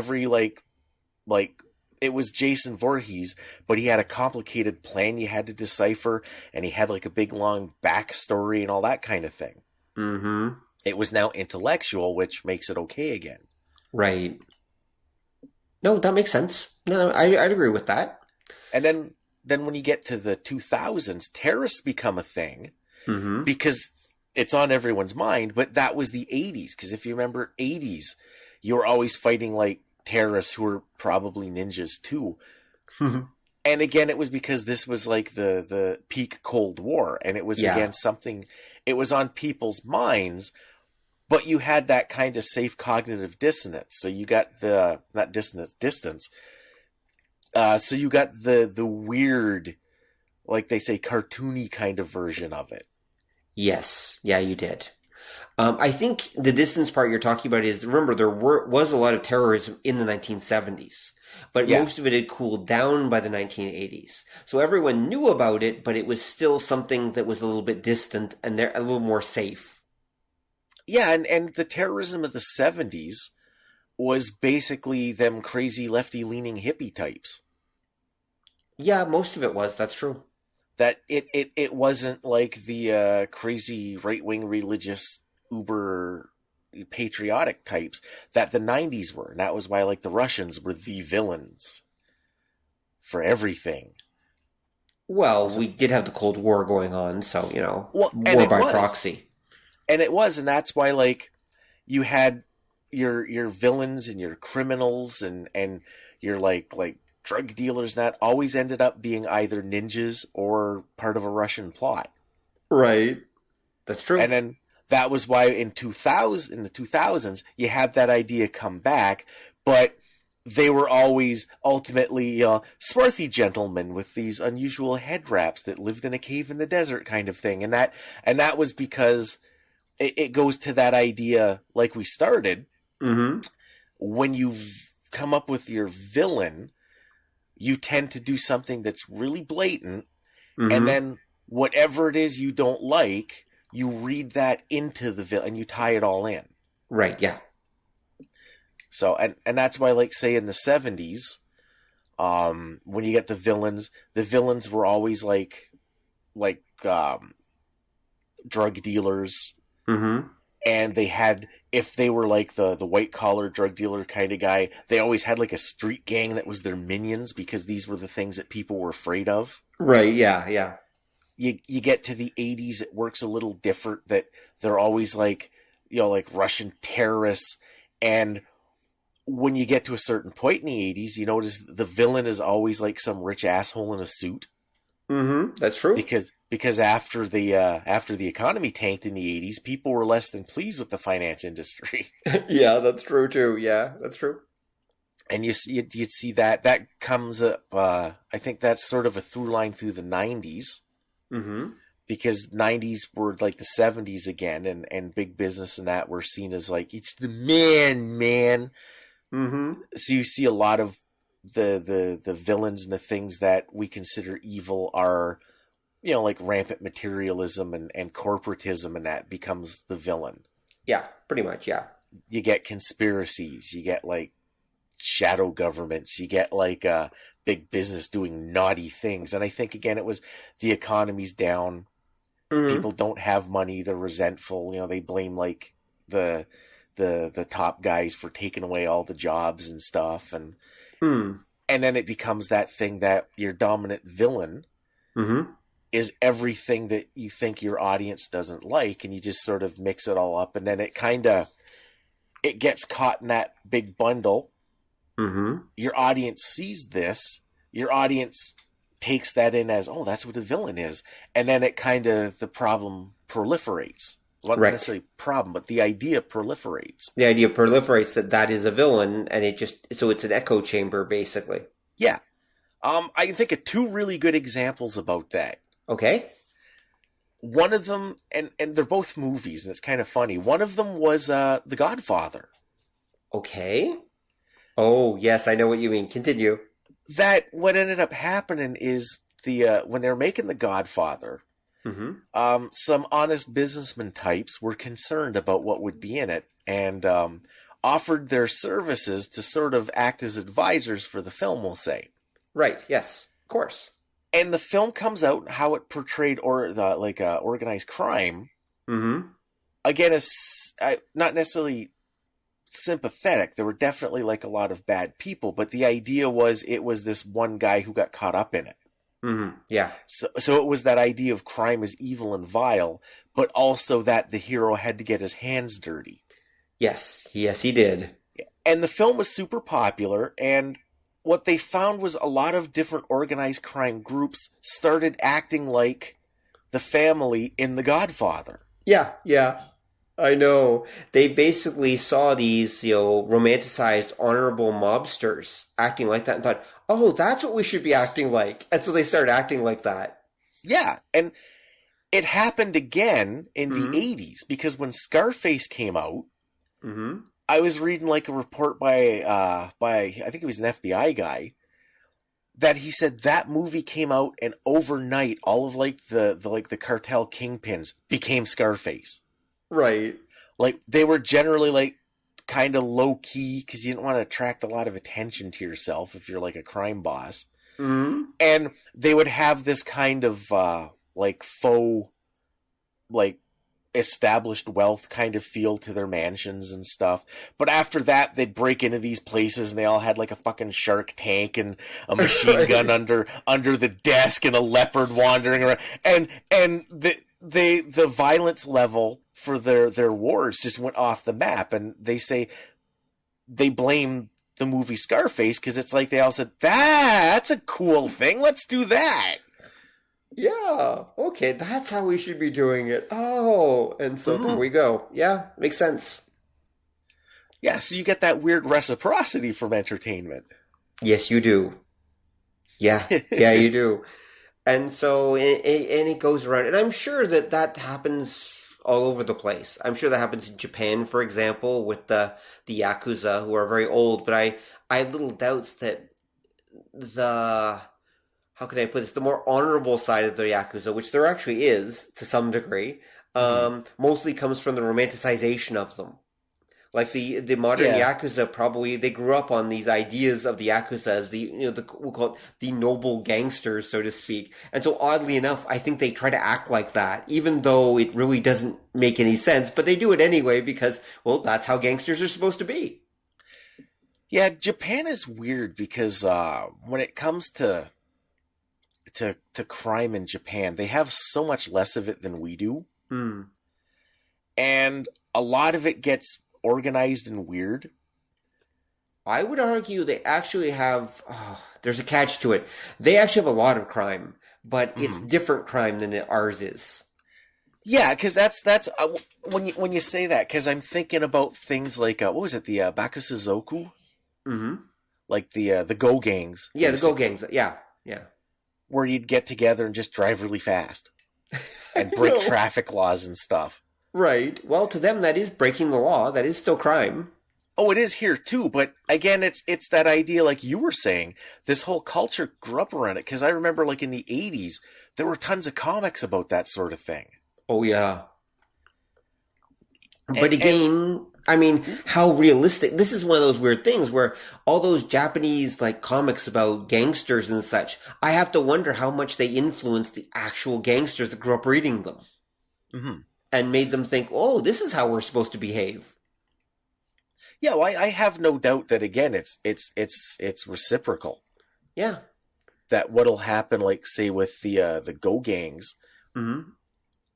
it was Jason Voorhees, but he had a complicated plan you had to decipher, and he had a big long backstory and all that kind of thing. It was now intellectual, which makes it okay again. Right. No, that makes sense. No, I'd agree with that. And then when you get to the 2000s, terrorists become a thing because it's on everyone's mind, but that was the 80s. Because if you remember 80s, you were always fighting terrorists who were probably ninjas too. And again, it was because this was the peak Cold War, and it was again something, it was on people's minds, but you had that kind of safe cognitive dissonance. So you got distance. So you got the weird, they say, cartoony kind of version of it. Yes. Yeah, you did. I think the distance part you're talking about is, remember, was a lot of terrorism in the 1970s, but most of it had cooled down by the 1980s. So everyone knew about it, but it was still something that was a little bit distant and they're a little more safe. Yeah, and the terrorism of the 70s was basically them crazy lefty-leaning hippie types. Yeah, most of it was. That's true. That it wasn't like the crazy right-wing religious uber patriotic types that the 90s were. And that was why, like, the Russians were the villains for everything. Well, we did have the Cold War going on, so, war by proxy. And it was, and that's why, like, you had your villains and your criminals and your like drug dealers that always ended up being either ninjas or part of a Russian plot. Right. That's true. And then that was why in the 2000s, you had that idea come back, but they were always ultimately swarthy gentlemen with these unusual head wraps that lived in a cave in the desert kind of thing. And that was because it goes to that idea, like we started, when you've come up with your villain, you tend to do something that's really blatant, and then whatever it is you don't like, you read that into the villain, and you tie it all in. Right, yeah. So, and that's why, like, say in the 70s, when you get the villains were always like drug dealers, and they had, if they were like the white collar drug dealer kind of guy, they always had like a street gang that was their minions because these were the things that people were afraid of. Right, yeah. You get to the 80s, it works a little different, that they're always like, like Russian terrorists. And when you get to a certain point in the 80s, you notice the villain is always like some rich asshole in a suit. That's true. Because after the economy tanked in the 80s, people were less than pleased with the finance industry. Yeah, that's true too. Yeah, that's true. And you'd see that comes up. I think that's sort of a through line through the 90s. Because 90s were like the 70s again, and big business and that were seen as like, it's the man. So you see a lot of the villains and the things that we consider evil are, like rampant materialism and corporatism, and that becomes the villain. Yeah, pretty much, yeah. You get conspiracies, you get like shadow governments, you get like big business doing naughty things. And I think, again, it was the economy's down. People don't have money, they're resentful, they blame like the top guys for taking away all the jobs and stuff, and then it becomes that thing that your dominant villain is everything that you think your audience doesn't like, and you just sort of mix it all up, and then it gets caught in that big bundle. Your audience sees this, your audience takes that in as, oh, that's what the villain is, and then the problem proliferates. Well, not necessarily problem, but the idea proliferates. The idea proliferates that is a villain, and so it's an echo chamber, basically. Yeah. I can think of two really good examples about that. Okay. One of them, and they're both movies, and it's kind of funny. One of them was The Godfather. Okay. Oh, yes, I know what you mean. Continue. That what ended up happening is when they were making The Godfather, some honest businessman types were concerned about what would be in it, and offered their services to sort of act as advisors for the film, we'll say. Right, yes, of course. And the film comes out, how it portrayed organized crime. Again, is not necessarily sympathetic. There were definitely like a lot of bad people, but the idea was it was this one guy who got caught up in it. Yeah. So it was that idea of crime as evil and vile, but also that the hero had to get his hands dirty. Yes, he did. And the film was super popular, and what they found was a lot of different organized crime groups started acting like the family in The Godfather. Yeah. I know. They basically saw these, romanticized, honorable mobsters acting like that and thought, oh, that's what we should be acting like. And so they started acting like that. Yeah. And it happened again in Mm-hmm. the 80s, because when Scarface came out, Mm-hmm. I was reading like a report by I think it was an FBI guy, that he said that movie came out and overnight all of like the cartel kingpins became Scarface. Right. Like they were generally like kind of low key because you didn't want to attract a lot of attention to yourself if you're like a crime boss. Mm-hmm. And they would have this kind of like faux, like established wealth kind of feel to their mansions and stuff. But after that, they'd break into these places and they all had like a fucking shark tank and a machine Right. gun under the desk and a leopard wandering around. And the violence level for their wars just went off the map. And they say they blame the movie Scarface because it's like they all said, that's a cool thing. Let's do that. Yeah. Okay, that's how we should be doing it. Oh, and so there we go. Yeah, makes sense. Yeah, so you get that weird reciprocity from entertainment. Yes, you do. Yeah, yeah, you do. And so, and it goes around. And I'm sure that happens all over the place. I'm sure that happens in Japan, for example, with the Yakuza, who are very old. But I have little doubts that how can I put this? The more honorable side of the Yakuza, which there actually is to some degree, mostly comes from the romanticization of them. Like the modern Yakuza, probably they grew up on these ideas of the Yakuza as we'll call it the noble gangsters, so to speak. And so oddly enough, I think they try to act like that, even though it really doesn't make any sense. But they do it anyway because, well, that's how gangsters are supposed to be. Yeah, Japan is weird because when it comes to crime in Japan, they have so much less of it than we do. Mm. And a lot of it gets organized and weird. I would argue they actually have, there's a catch to it. They actually have a lot of crime, but it's different crime than ours is. Yeah, because that's when you say that, because I'm thinking about things like, what was it, the Bakusuzoku? Mm-hmm. Like the go gangs. Yeah, the go gangs. Yeah, yeah. Where you'd get together and just drive really fast and break traffic laws and stuff. Right. Well, to them, that is breaking the law. That is still crime. Oh, it is here too. But again, it's that idea, like you were saying, this whole culture grew up around it. Because I remember, like in the 80s, there were tons of comics about that sort of thing. Oh, yeah. But again, I mean, how realistic. This is one of those weird things where all those Japanese like comics about gangsters and such, I have to wonder how much they influenced the actual gangsters that grew up reading them. Mm-hmm. And made them think, oh, this is how we're supposed to behave. Yeah, well, I have no doubt that again, it's reciprocal. Yeah. That what'll happen, like say with the go gangs, Mm-hmm.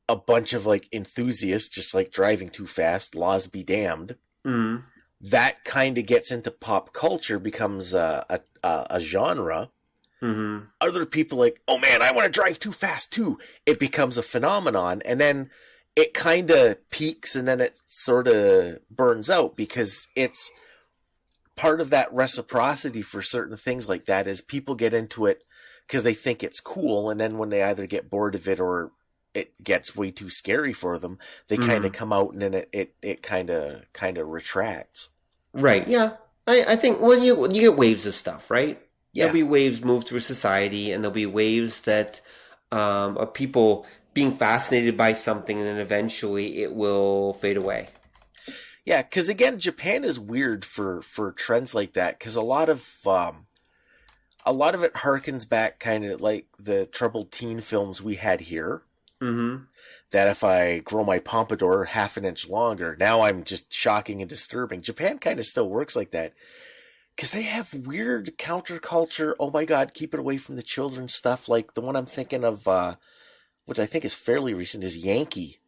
a bunch of like enthusiasts just like driving too fast, laws be damned. Mm-hmm. That kind of gets into pop culture, becomes a genre. Mm-hmm. Other people like, oh man, I want to drive too fast too. It becomes a phenomenon, and then it kind of peaks and then it sort of burns out because it's part of that reciprocity for certain things like that is people get into it because they think it's cool, and then when they either get bored of it or it gets way too scary for them, they kind of come out and then it kind of retracts. Right. Yeah. I think, well, you get waves of stuff, right? Yeah. There'll be waves move through society, and there'll be waves that of people being fascinated by something, and then eventually it will fade away. Yeah, because again, Japan is weird for trends like that, because a lot of it harkens back kind of like the troubled teen films we had here. Mm-hmm. That if I grow my pompadour half an inch longer, now I'm just shocking and disturbing. Japan kind of still works like that. Because they have weird counterculture, oh my god, keep it away from the children stuff. Like the one I'm thinking of, which I think is fairly recent, is Yankee.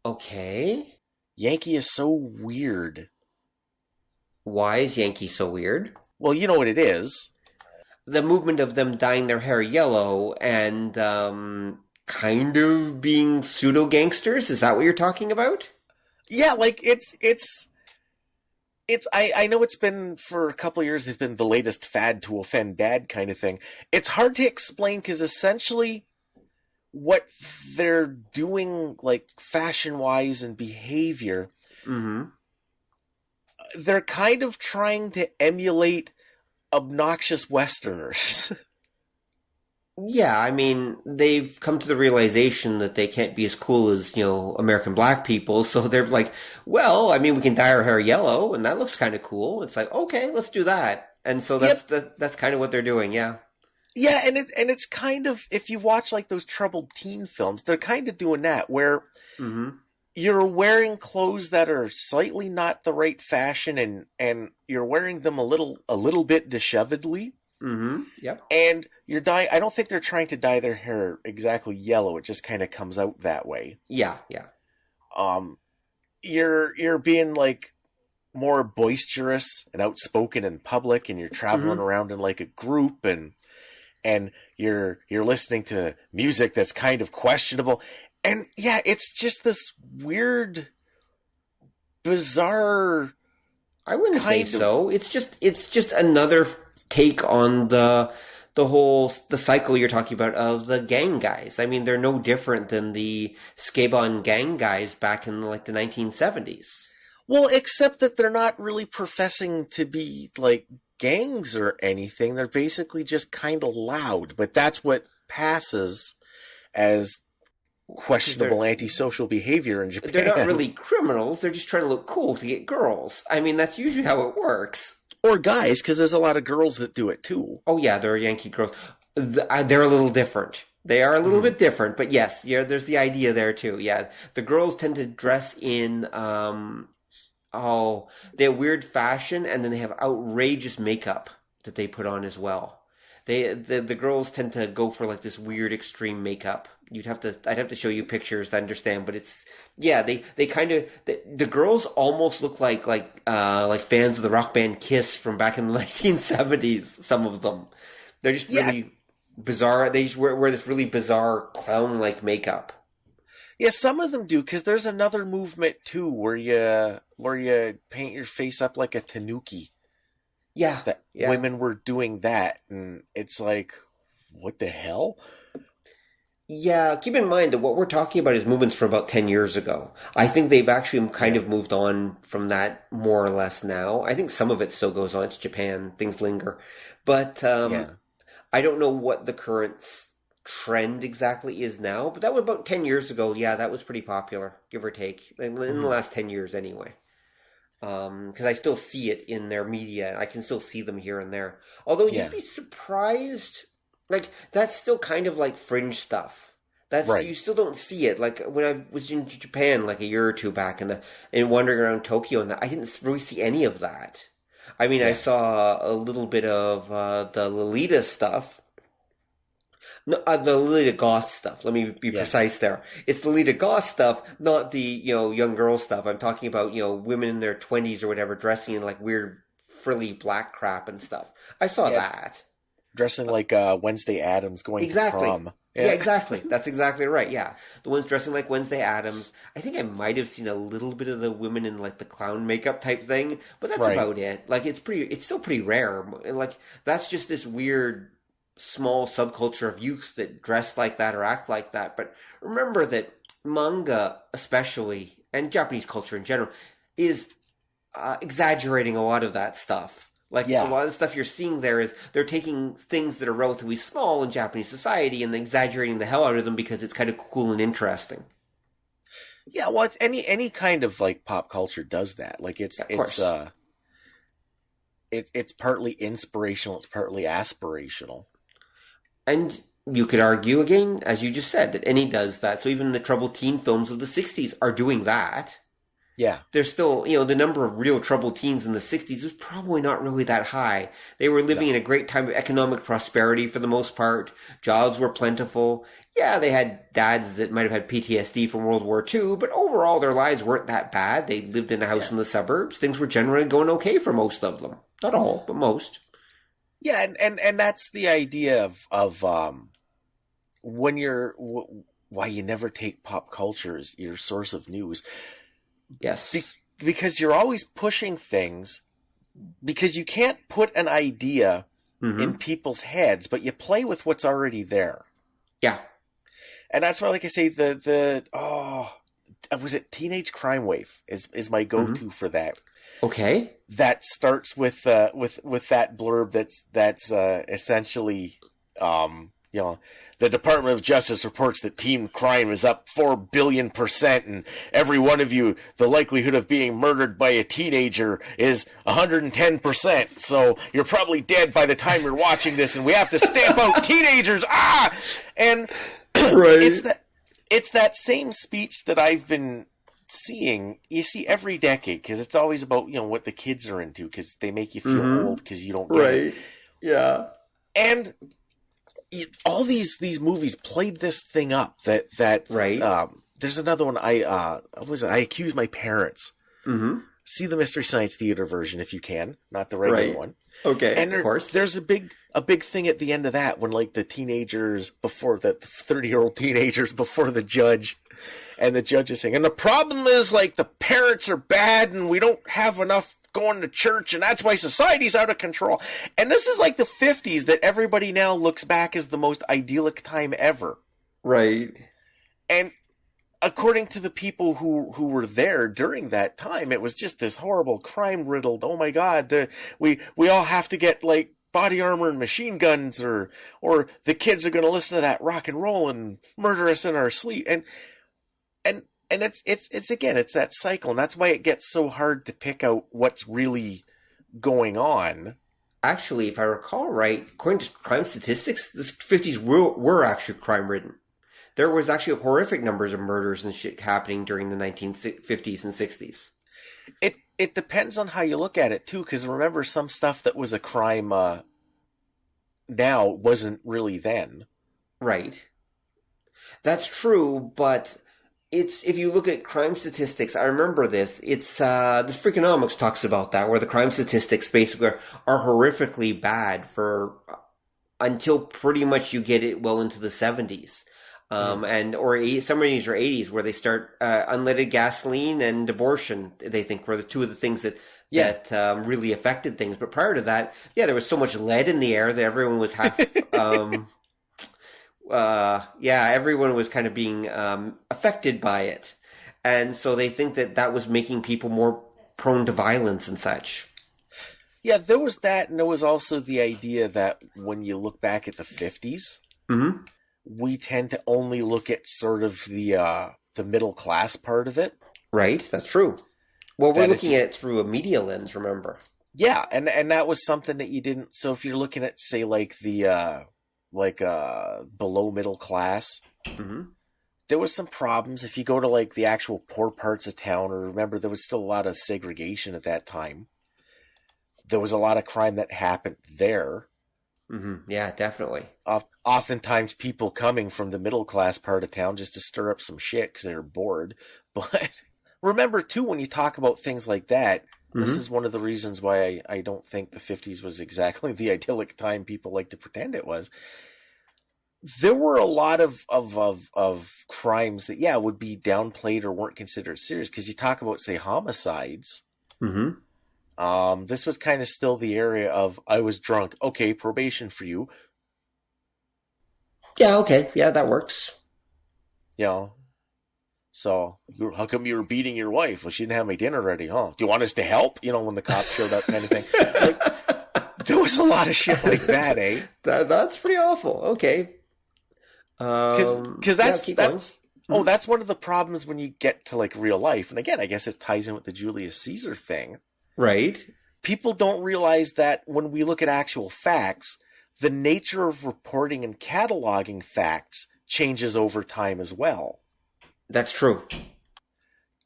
Okay. Yankee is so weird. Why is Yankee so weird? Well, you know what it is. The movement of them dyeing their hair yellow and kind of being pseudo-gangsters? Is that what you're talking about? Yeah, like it's I know it's been for a couple of years, it's been the latest fad to offend dad kind of thing. It's hard to explain because essentially what they're doing, like fashion-wise and behavior, they're kind of trying to emulate obnoxious Westerners. Yeah, I mean, they've come to the realization that they can't be as cool as, American black people, so they're like, well, I mean, we can dye our hair yellow, and that looks kind of cool. It's like, okay, let's do that. And so that's kind of what they're doing, yeah. Yeah, and it's kind of, if you watch like those troubled teen films, they're kind of doing that, where you're wearing clothes that are slightly not the right fashion, and you're wearing them a little bit disheveledly. Yep. And you're dyeing. I don't think they're trying to dye their hair exactly yellow. It just kind of comes out that way. Yeah. You're being like more boisterous and outspoken in public, and you're traveling around in like a group, and you're listening to music that's kind of questionable. And yeah, it's just this weird, bizarre. I wouldn't say so. It's just another take on the cycle you're talking about of the gang guys. I mean, they're no different than the Skabon gang guys back in like the 1970s. Well, except that they're not really professing to be like gangs or anything. They're basically just kind of loud, but that's what passes as questionable antisocial behavior in Japan. They're not really criminals. They're just trying to look cool to get girls. I mean, that's usually how it works. Or guys, because there's a lot of girls that do it too. Oh yeah, there are Yankee girls. They're a little different. They are a little bit different, but yes, yeah, there's the idea there too. Yeah, the girls tend to dress in they have weird fashion, and then they have outrageous makeup that they put on as well. The girls tend to go for like this weird extreme makeup. I'd have to show you pictures to understand, but it's, yeah, they kind of, the girls almost look like fans of the rock band Kiss from back in the 1970s. Some of them, they're just really bizarre. They just wear this really bizarre clown-like makeup. Yeah, some of them do, because there's another movement too where you paint your face up like a tanuki. Yeah, women were doing that, and it's like, what the hell? Yeah, keep in mind that what we're talking about is movements from about 10 years ago. I think they've actually kind of moved on from that more or less now. I think some of it still goes on. It's Japan. Things linger. But I don't know what the current trend exactly is now. But that was about 10 years ago. Yeah, that was pretty popular, give or take. In the last 10 years anyway. Because I still see it in their media. I can still see them here and there. Although you'd be surprised... Like, that's still kind of like fringe stuff. That's right. You still don't see it. Like, when I was in Japan like a year or two back and wandering around Tokyo and that, I didn't really see any of that. I mean, I saw a little bit of the Lolita stuff. No, the Lolita goth stuff. Let me be precise there. It's the Lolita goth stuff, not the, young girl stuff. I'm talking about, women in their 20s or whatever dressing in like weird frilly black crap and stuff. I saw that. Dressing like Wednesday Addams going to prom. Yeah, exactly. That's exactly right. Yeah. The ones dressing like Wednesday Addams. I think I might have seen a little bit of the women in like the clown makeup type thing, but that's about it. Like, it's still pretty rare. And like, that's just this weird small subculture of youth that dress like that or act like that. But remember that manga especially, and Japanese culture in general, is exaggerating a lot of that stuff. Like, a lot of the stuff you're seeing there is they're taking things that are relatively small in Japanese society and exaggerating the hell out of them because it's kind of cool and interesting. Yeah, well, any kind of like pop culture does that. Like it's partly inspirational, it's partly aspirational. And you could argue again, as you just said, that any does that. So even the troubled teen films of the 60s are doing that. Yeah. There's still, the number of real troubled teens in the 60s was probably not really that high. They were living in a great time of economic prosperity for the most part. Jobs were plentiful. Yeah, they had dads that might have had PTSD from World War II, but overall their lives weren't that bad. They lived in a house in the suburbs. Things were generally going okay for most of them. Not all, but most. Yeah, and that's the idea of when why you never take pop culture as your source of news. Yes. Because you're always pushing things, because you can't put an idea in people's heads, but you play with what's already there. Yeah. And that's why, like I say, was it Teenage Crime Wave is my go-to for that. Okay. That starts with that blurb that's essentially, the Department of Justice reports that teen crime is up 4 billion%, and every one of you, the likelihood of being murdered by a teenager is 110%. So you're probably dead by the time you're watching this, and we have to stamp out teenagers. And right. It's that same speech that I've been seeing. You see every decade, because it's always about what the kids are into, because they make you feel old because you don't get it. Yeah. And all these movies played this thing up that right. There's another one. I Accuse My Parents. Mm-hmm. See the Mystery Science Theater version if you can, not the regular one. Okay, and of course. There's a big thing at the end of that when the teenagers before the 30-year-old teenagers before the judge, and the judge is saying, and the problem is the parents are bad and we don't have enough going to church, and that's why society's out of control. And this is the 50s that everybody now looks back as the most idyllic time ever. Right. And according to the people who were there during that time, it was just this horrible crime-riddled, oh my God, we all have to get body armor and machine guns, or the kids are going to listen to that rock and roll and murder us in our sleep. And it's again, it's that cycle, and that's why it gets so hard to pick out what's really going on. Actually, if I recall right, according to crime statistics, the 50s were actually crime-ridden. There was actually horrific numbers of murders and shit happening during the 1950s and 60s. It depends on how you look at it, too, because remember, some stuff that was a crime now wasn't really then. Right. That's true, but if you look at crime statistics, I remember this. It's this Freakonomics talks about that, where the crime statistics basically are horrifically bad until pretty much you get it well into the 70s. Or 70s or 80s, where they start unleaded gasoline and abortion, they think were the two of the things that really affected things. But prior to that, there was so much lead in the air that everyone was everyone was kind of being affected by it. And so they think that was making people more prone to violence and such. Yeah, there was that, and there was also the idea that when you look back at the 50s, mm-hmm. we tend to only look at sort of the middle class part of it. Right, that's true. Well, we're looking at it through a media lens, remember? Yeah, and that was something that you didn't. So if you're looking at, say, the below middle class, mm-hmm. there was some problems. If you go to the actual poor parts of town, or remember there was still a lot of segregation at that time. There was a lot of crime that happened there. Mm-hmm. Yeah, definitely. Oftentimes people coming from the middle class part of town just to stir up some shit because they're bored. But remember, too, when you talk about things like that, mm-hmm. this is one of the reasons why I don't think the 50s was exactly the idyllic time people like to pretend it was. There were a lot of crimes that, would be downplayed or weren't considered serious. Because you talk about, say, homicides. Mm-hmm. This was kind of still the area of, I was drunk. Okay, probation for you. Yeah, okay. Yeah, that works. So, how come you were beating your wife? Well, she didn't have my dinner ready, huh? Do you want us to help? When the cops showed up, kind of thing. There was a lot of shit like that, eh? That's pretty awful. Okay. Because that's that's one of the problems when you get to real life. And again, I guess it ties in with the Julius Caesar thing. Right. People don't realize that when we look at actual facts, the nature of reporting and cataloging facts changes over time as well. That's true.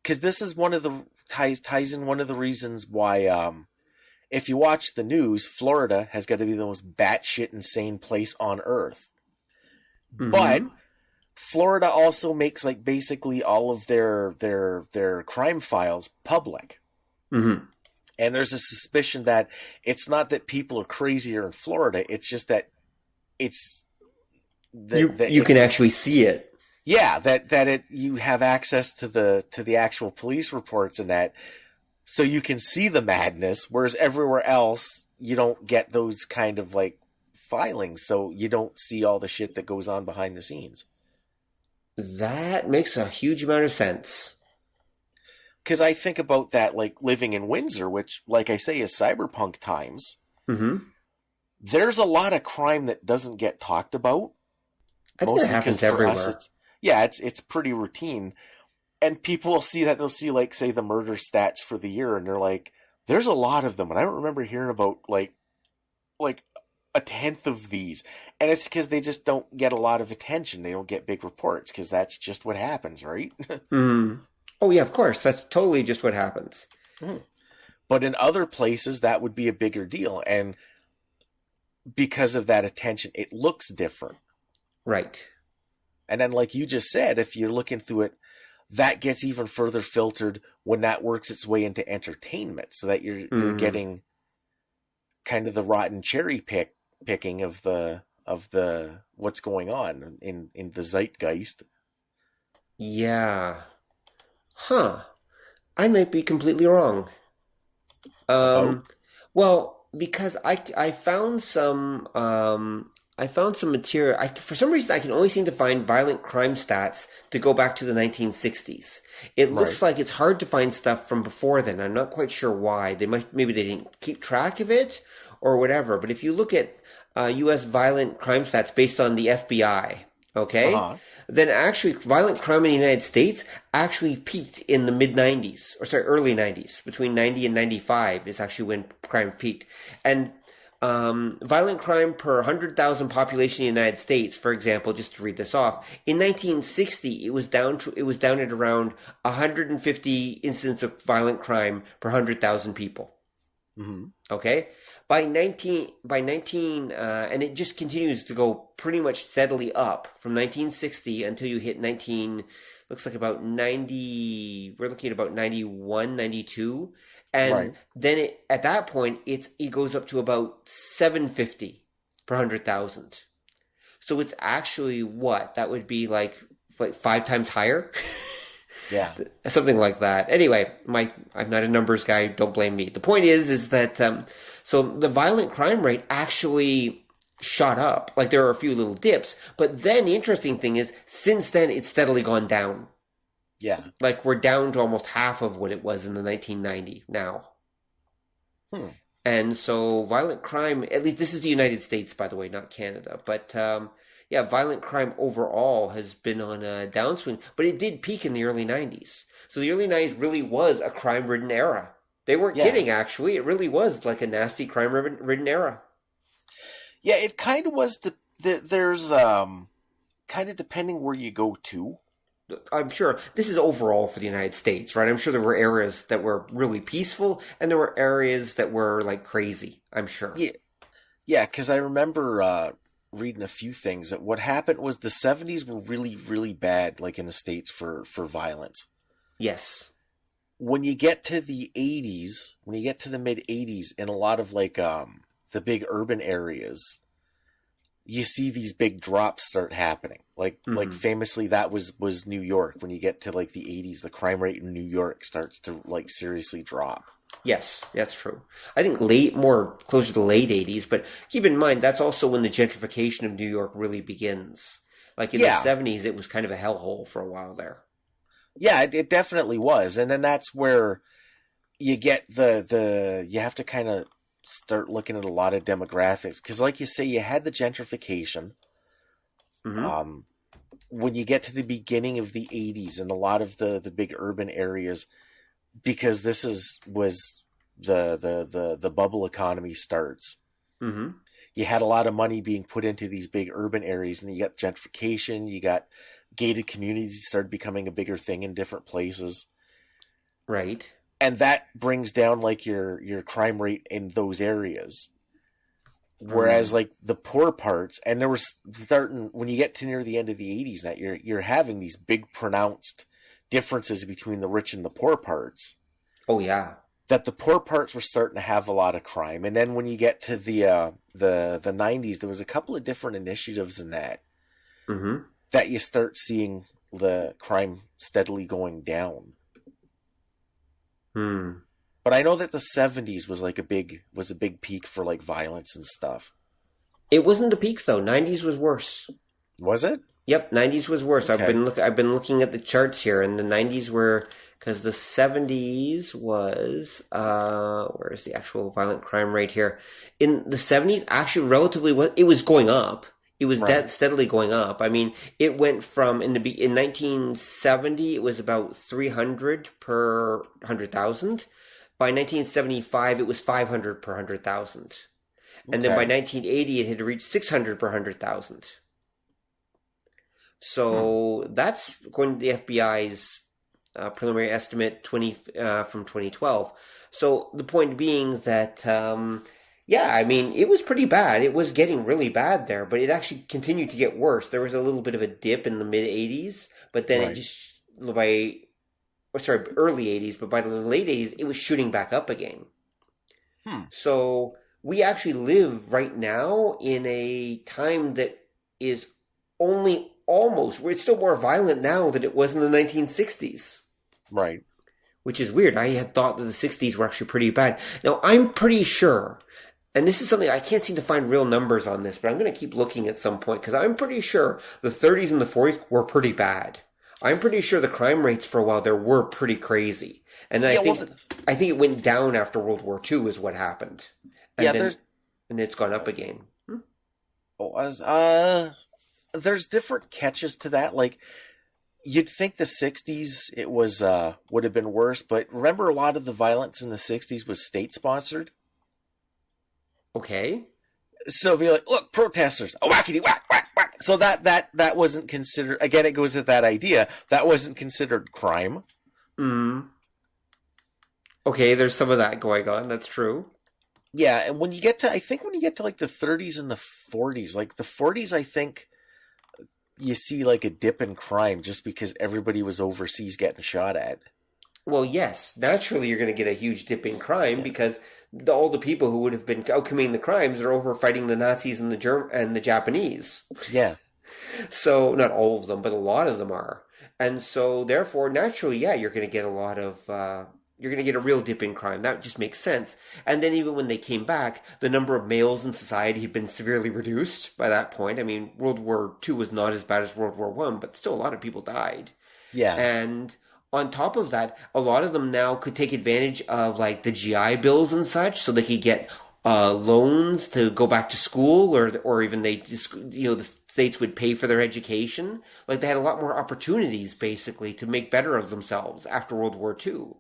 Because this is one of the ties in one of the reasons why, if you watch the news, Florida has got to be the most batshit insane place on earth. Mm-hmm. But Florida also makes basically all of their crime files public. Mm-hmm. And there's a suspicion that it's not that people are crazier in Florida. It's just that it's you can actually see it. Yeah, that you have access to the actual police reports and that, so you can see the madness. Whereas everywhere else, you don't get those kind of filings, so you don't see all the shit that goes on behind the scenes. That makes a huge amount of sense. Because I think about that, like living in Windsor, which, like I say, is cyberpunk times. Mm-hmm. There's a lot of crime that doesn't get talked about. I think that happens everywhere. It's pretty routine. And people will see that, they'll see, like, say, the murder stats for the year, and they're like, there's a lot of them, and I don't remember hearing about, like a tenth of these. And it's because they just don't get a lot of attention. They don't get big reports, because that's just what happens, right? Mm. Oh, yeah, of course. That's totally just what happens. Mm. But in other places, that would be a bigger deal. And because of that attention, it looks different. Right. And then, like you just said, if you're looking through it, that gets even further filtered when that works its way into entertainment, so that you're getting kind of the rotten cherry picking of the what's going on in the zeitgeist. Yeah. Huh. I might be completely wrong. Well, because I found some material. For some reason, I can only seem to find violent crime stats to go back to the 1960s. It looks like it's hard to find stuff from before then. I'm not quite sure why. Maybe they didn't keep track of it or whatever. But if you look at U.S. violent crime stats based on the FBI, okay, then actually violent crime in the United States actually peaked in the early 90s. Between 90 and 95 is actually when crime peaked. And violent crime per 100,000 population in the United States, for example, just to read this off, in 1960 it was down at around 150 incidents of violent crime per 100,000 people. Mm-hmm. Okay, by 19, and it just continues to go pretty much steadily up from 1960 until you hit looks like about 90. We're looking at about 91, 92. And then at that point, it goes up to about 750 per 100,000. So it's actually that would be like 5 times higher. Yeah. Something like that. Anyway, I'm not a numbers guy. Don't blame me. The point is that, so the violent crime rate actually shot up. Like there are a few little dips, but then the interesting thing is since then it's steadily gone down. Yeah. Like we're down to almost half of what it was in the 1990 now. And so violent crime, at least this is the United States, by the way, not Canada. But violent crime overall has been on a downswing. But it did peak in the early 90s. So the early 90s really was a crime-ridden era. They weren't kidding, actually. It really was like a nasty crime-ridden era. Yeah, it kind of was. There's kind of depending where you go to. I'm sure this is overall for the United States, right? I'm sure there were areas that were really peaceful and there were areas that were like crazy, I'm sure. Yeah, because I remember reading a few things that what happened was the 70s were really, really bad, like in the States for violence. Yes. When you get to the 80s, when you get to the mid 80s in a lot of like the big urban areas, you see these big drops start happening. Like famously, that was New York. When you get to like the 80s, the crime rate in New York starts to like seriously drop. Yes, that's true. I think more closer to the late 80s, but keep in mind that's also when the gentrification of New York really begins. Like in the 70s, it was kind of a hellhole for a while there. Yeah, it definitely was. And then that's where you get you have to kind of start looking at a lot of demographics. Because like you say, you had the gentrification. Mm-hmm. When you get to the beginning of the 80s and a lot of the big urban areas, because this was the bubble economy starts. Mm-hmm. You had a lot of money being put into these big urban areas, and you got gentrification, you got gated communities started becoming a bigger thing in different places. Right. And that brings down like your crime rate in those areas. Whereas like the poor parts, and there was starting when you get to near the end of the 80s, that you're having these big pronounced differences between the rich and the poor parts. Oh yeah. That the poor parts were starting to have a lot of crime. And then when you get to the 90s, there was a couple of different initiatives in that. Mm-hmm. That you start seeing the crime steadily going down. But I know that the 70s was like a big peak for like violence and stuff. It wasn't the peak though. 90s was worse. Was it? Yep, 90s was worse. Okay. I've been looking at the charts here, and the 90s were, because the 70s was where's the actual violent crime rate here? In the 70s, actually, relatively, it was going up. It was steadily going up. I mean, it went from in 1970, it was about 300 per 100,000. By 1975, it was 500 per 100,000. And then by 1980, it had reached 600 per 100,000. So that's according to the FBI's preliminary estimate from 2012. So the point being that, I mean, it was pretty bad. It was getting really bad there, but it actually continued to get worse. There was a little bit of a dip in the mid 80s, but then it just early 80s, but by the late 80s, it was shooting back up again. So we actually live right now in a time that is where it's still more violent now than it was in the 1960s. Right. Which is weird. I had thought that the 60s were actually pretty bad. Now, I'm pretty sure, and this is something I can't seem to find real numbers on this, but I'm going to keep looking at some point, because I'm pretty sure the 30s and the 40s were pretty bad. I'm pretty sure the crime rates for a while there were pretty crazy. And I think it went down after World War II is what happened. And and it's gone up again. There's different catches to that. Like, you'd think the 60s it was would have been worse, but remember a lot of the violence in the 60s was state sponsored. Okay. So be like, look, protesters, whackity whack whack whack. So that wasn't considered. Again, it goes to that idea that wasn't considered crime. Okay, there's some of that going on. That's true. Yeah, and when you get to like the 30s and the 40s, like the 40s, I think you see like a dip in crime just because everybody was overseas getting shot at. Well, yes, naturally you're going to get a huge dip in crime because all the people who would have been out committing the crimes are over fighting the Nazis and the Japanese. Yeah. So not all of them, but a lot of them are, and so therefore, naturally, you're going to get a lot of. You're going to get a real dip in crime. That just makes sense. And then even when they came back, the number of males in society had been severely reduced by that point. I mean, World War II was not as bad as World War I, but still a lot of people died. Yeah. And on top of that, a lot of them now could take advantage of like the GI Bills and such, so they could get loans to go back to school, or even the states would pay for their education. Like they had a lot more opportunities basically to make better of themselves after World War II.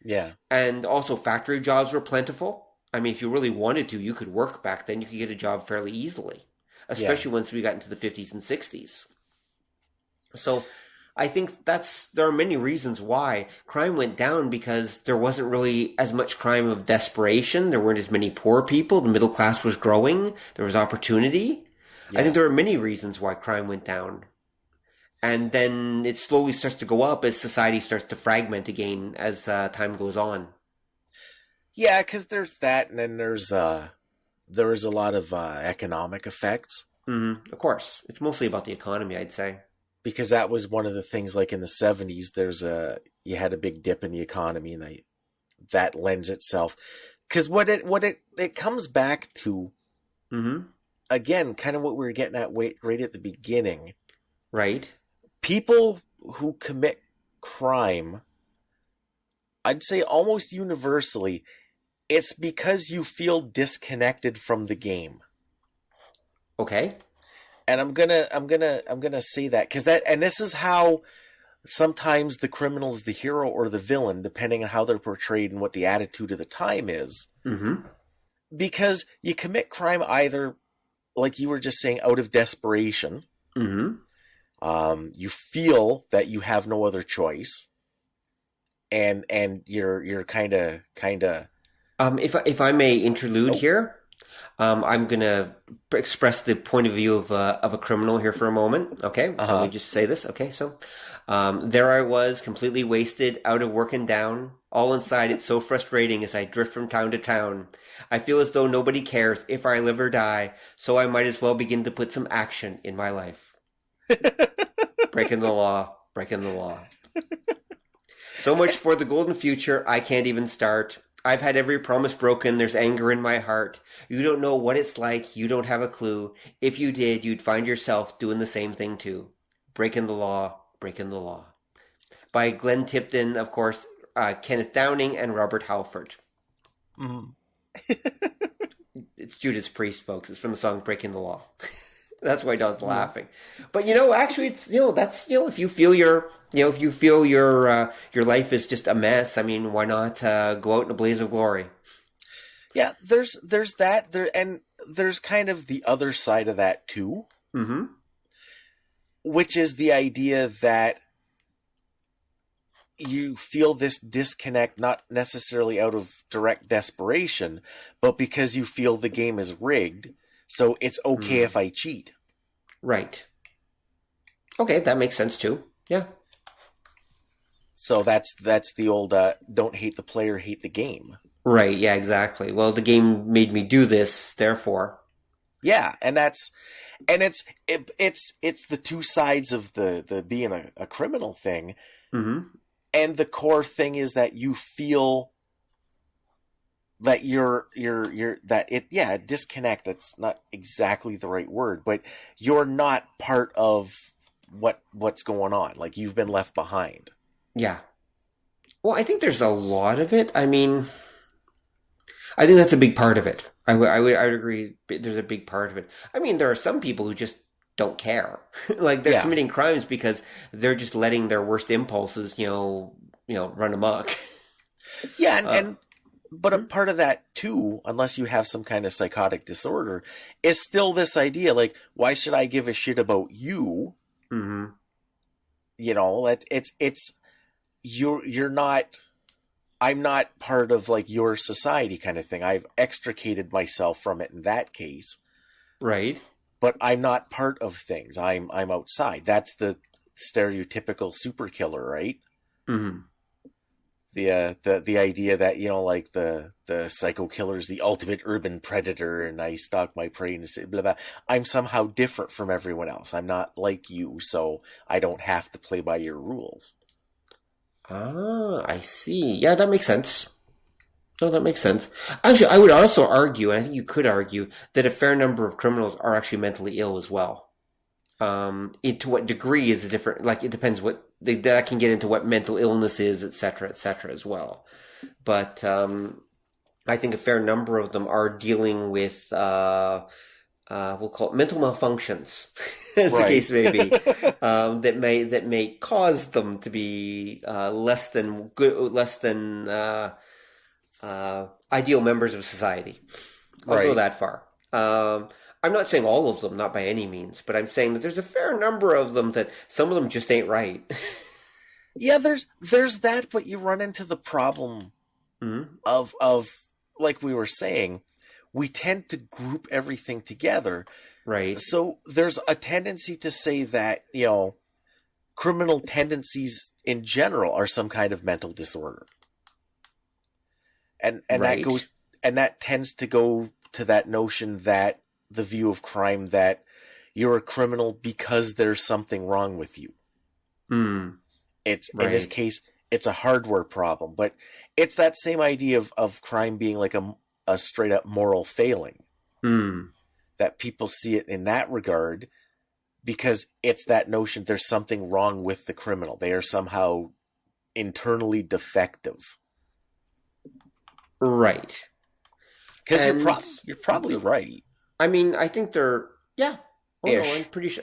Yeah. And also factory jobs were plentiful. I mean, if you really wanted to, you could work back then. You could get a job fairly easily, especially once we got into the 50s and 60s. So I think there are many reasons why crime went down, because there wasn't really as much crime of desperation. There weren't as many poor people. The middle class was growing. There was opportunity. Yeah. I think there are many reasons why crime went down. And then it slowly starts to go up as society starts to fragment again as time goes on. Yeah, because there's that, and then there is a lot of economic effects. Mm-hmm. Of course. It's mostly about the economy, I'd say. Because that was one of the things, like in the 70s, you had a big dip in the economy, and that lends itself. Because what it comes back to, again, kind of what we were getting at right at the beginning. Right. People who commit crime, I'd say almost universally, it's because you feel disconnected from the game. Okay. And I'm gonna say that because this is how sometimes the criminal is the hero or the villain, depending on how they're portrayed and what the attitude of the time is. Mm-hmm. Because you commit crime either, like you were just saying, out of desperation. Mm-hmm. You feel that you have no other choice, and you're kind of. If I may interlude here, I'm gonna express the point of view of a criminal here for a moment. Okay, so let me just say this. Okay, so there I was, completely wasted, out of work and down. All inside, it's so frustrating as I drift from town to town. I feel as though nobody cares if I live or die, so I might as well begin to put some action in my life. Breaking the law. So much for the golden future. I can't even start. I've had every promise broken. There's anger in my heart. You don't know what it's like. You don't have a clue. If you did, you'd find yourself doing the same thing too. Breaking the law, breaking the law. By Glenn Tipton, of course, Kenneth Downing, and Robert Halford. Mm-hmm. It's Judas Priest, folks. It's from the song Breaking the Law. That's why Don's laughing. But, actually, it's, that's, if you feel your life is just a mess, I mean, why not go out in a blaze of glory? Yeah, there's that there, and there's kind of the other side of that too, mm-hmm. which is the idea that you feel this disconnect not necessarily out of direct desperation, but because you feel the game is rigged, so it's okay if I cheat. Right. Okay, that makes sense too. Yeah. So that's the old don't hate the player, hate the game. Right, yeah, exactly. Well, the game made me do this, therefore. Yeah, and it's the two sides of the being a criminal thing. Mm-hmm. And the core thing is that you feel that you're disconnect. That's not exactly the right word, but you're not part of what's going on. Like, you've been left behind. Yeah. Well, I think there's a lot of it. I mean, I think that's a big part of it. I would agree. There's a big part of it. I mean, there are some people who just don't care. Like, they're committing crimes because they're just letting their worst impulses, run amok. Yeah, but a part of that too, unless you have some kind of psychotic disorder, is still this idea, like, why should I give a shit about you? Mm-hmm. You're not, I'm not part of, like, your society kind of thing. I've extricated myself from it in that case. Right. But I'm not part of things. I'm outside. That's the stereotypical super killer, right? Mm-hmm. The idea that, like, the psycho killer is the ultimate urban predator, and I stalk my prey and blah, blah. I'm somehow different from everyone else. I'm not like you, so I don't have to play by your rules. Ah, I see. Yeah, that makes sense. No, that makes sense. Actually, I would also argue, and I think you could argue, that a fair number of criminals are actually mentally ill as well. To what degree is a different, like, it depends that can get into what mental illness is, et cetera, as well. But I think a fair number of them are dealing with, we'll call it mental malfunctions, as the case may be, that may cause them to be less than ideal members of society. I'll go that far. I'm not saying all of them, not by any means, but I'm saying that there's a fair number of them that some of them just ain't right. Yeah, there's that, but you run into the problem of like we were saying, we tend to group everything together. Right. So there's a tendency to say that, criminal tendencies in general are some kind of mental disorder. And that tends to go to that notion that the view of crime that you're a criminal because there's something wrong with you. It's in this case, it's a hardware problem, but it's that same idea of crime being like a straight up moral failing. That people see it in that regard because it's that notion there's something wrong with the criminal. They are somehow internally defective. Right. Because you're probably right. I mean, I think they're, yeah. Oh, no, I'm pretty sure.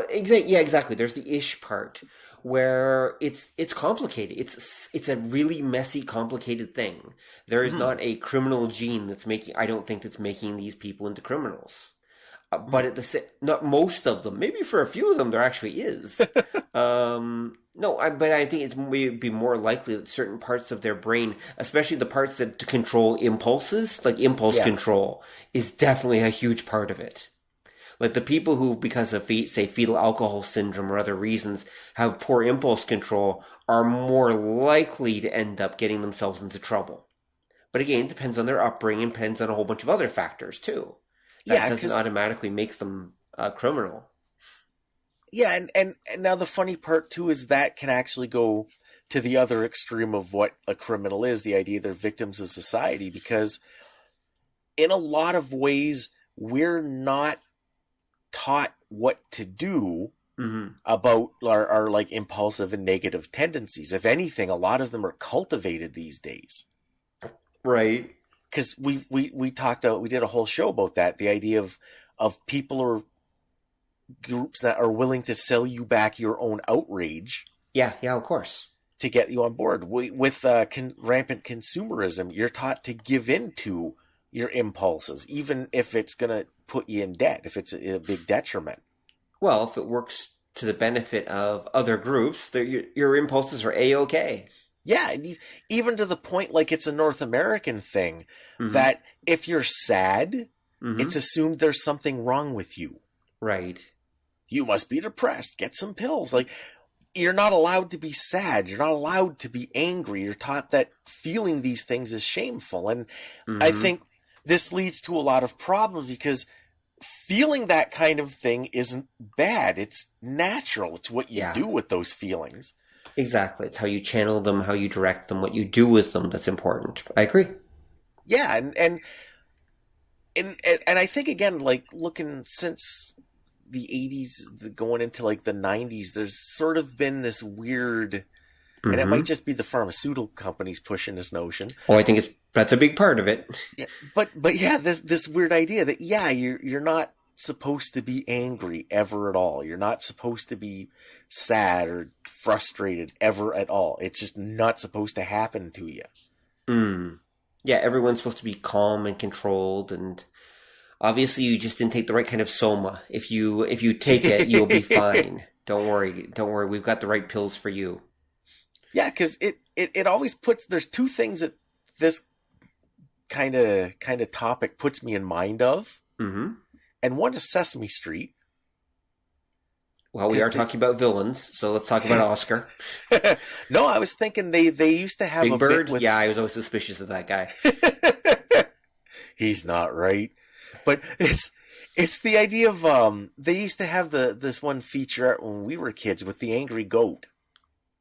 Exactly. There's the ish part where it's complicated. It's a really messy, complicated thing. There is not a criminal gene I don't think that's making these people into criminals. But not most of them. Maybe for a few of them there actually is. But I think it's maybe more likely that certain parts of their brain, especially the parts that to control impulses, like impulse control, is definitely a huge part of it. Like the people who, because of, say, fetal alcohol syndrome or other reasons, have poor impulse control are more likely to end up getting themselves into trouble. But again, it depends on their upbringing, depends on a whole bunch of other factors too. That doesn't automatically make them a criminal. Yeah, and now the funny part too is that can actually go to the other extreme of what a criminal is, the idea they're victims of society, because in a lot of ways, we're not taught what to do about our like impulsive and negative tendencies. If anything, a lot of them are cultivated these days. Right. Because we did a whole show about that, the idea of people or groups that are willing to sell you back your own outrage. Yeah, of course. To get you on board. With rampant consumerism, you're taught to give in to your impulses, even if it's going to put you in debt, if it's a big detriment. Well, if it works to the benefit of other groups, your impulses are A-okay. Yeah, and even to the point, like it's a North American thing, that if you're sad, it's assumed there's something wrong with you. Right. You must be depressed. Get some pills. Like, you're not allowed to be sad. You're not allowed to be angry. You're taught that feeling these things is shameful. And I think this leads to a lot of problems because feeling that kind of thing isn't bad. It's natural. It's what you do with those feelings. Exactly. It's how you channel them, how you direct them, what you do with them that's important. I agree. Yeah, and I think, again, like, looking since the 80s going into like the 90s, there's sort of been this weird, and it might just be the pharmaceutical companies pushing this notion. Oh, I think that's a big part of it. Yeah, but yeah, this weird idea that you're not supposed to be angry ever at all. You're not supposed to be sad or frustrated ever at all. It's just not supposed to happen to you. Yeah, everyone's supposed to be calm and controlled, and obviously, you just didn't take the right kind of soma. If you take it, you'll be fine. Don't worry. We've got the right pills for you. Yeah, because it always puts. There's two things that this kind of topic puts me in mind of, and one is Sesame Street. Well, we are talking about villains, so let's talk about Oscar. No, I was thinking they used to have Big a Bird. Bit with... Yeah, I was always suspicious of that guy. He's not right. But it's the idea of they used to have this one feature when we were kids with the angry goat.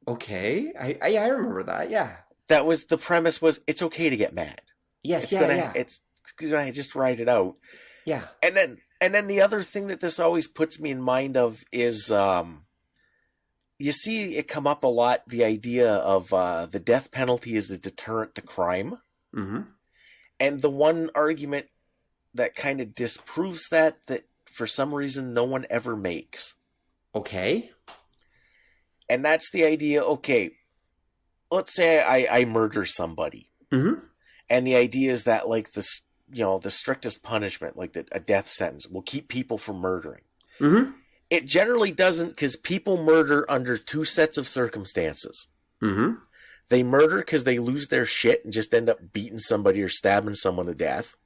Okay, I remember that. Yeah, that was the premise. Was it's okay to get mad? Yes, It's gonna just ride it out. Yeah, and then the other thing that this always puts me in mind of is you see it come up a lot. The idea of the death penalty is a deterrent to crime, and the one argument that kind of disproves that for some reason no one ever makes. Okay. And that's the idea, okay, let's say I murder somebody. And the idea is that, like, the strictest punishment, like a death sentence, will keep people from murdering. It generally doesn't, because people murder under two sets of circumstances. They murder because they lose their shit and just end up beating somebody or stabbing someone to death.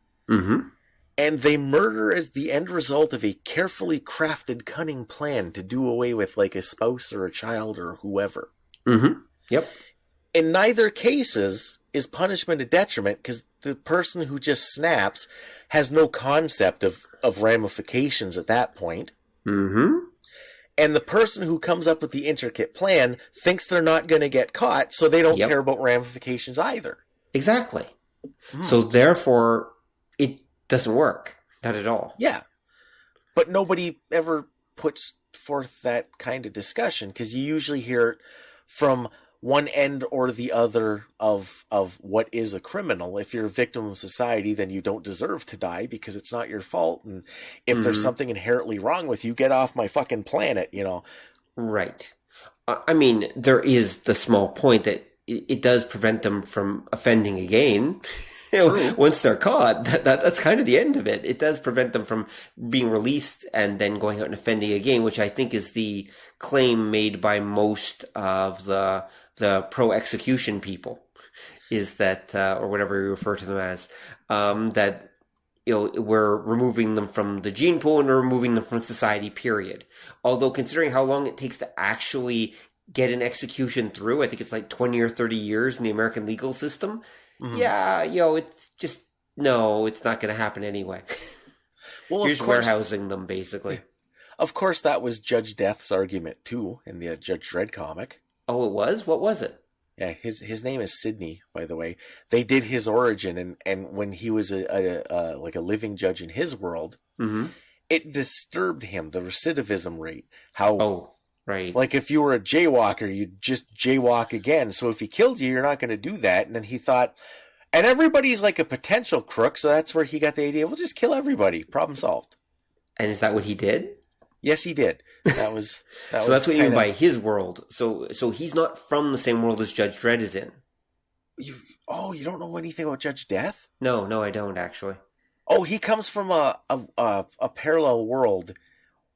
And they murder as the end result of a carefully crafted, cunning plan to do away with, like, a spouse or a child or whoever. Yep. In neither cases is punishment a detriment, because the person who just snaps has no concept of ramifications at that point. And the person who comes up with the intricate plan thinks they're not going to get caught, so they don't care about ramifications either. Exactly. So therefore, it doesn't work. Not at all. Yeah. But nobody ever puts forth that kind of discussion, because you usually hear it from one end or the other of what is a criminal. If you're a victim of society, then you don't deserve to die because it's not your fault. And if there's something inherently wrong with you, get off my fucking planet, Right. I mean, there is the small point that it does prevent them from offending again. Once they're caught, that's kind of the end of it. It does prevent them from being released and then going out and offending again, which I think is the claim made by most of the pro-execution people, is that, or whatever you refer to them as, that, we're removing them from the gene pool and we're removing them from society, period. Although considering how long it takes to actually get an execution through, I think it's like 20 or 30 years in the American legal system. Yeah, it's just, no, it's not going to happen anyway. Well, you're just warehousing them, basically. Of course, that was Judge Death's argument, too, in the Judge Dredd comic. Oh, it was? What was it? Yeah, his name is Sidney, by the way. They did his origin, and when he was like a living judge in his world, it disturbed him, the recidivism rate. How, Oh, right. like, if you were a jaywalker, you'd just jaywalk again. So if he killed you, you're not going to do that. And then he thought, and everybody's like a potential crook, so that's where he got the idea, we'll just kill everybody. Problem solved. And is that what he did? Yes, he did. That was So that's what you mean by his world. So he's not from the same world as Judge Dredd is in. You don't know anything about Judge Death? No, I don't actually. Oh, he comes from a parallel world.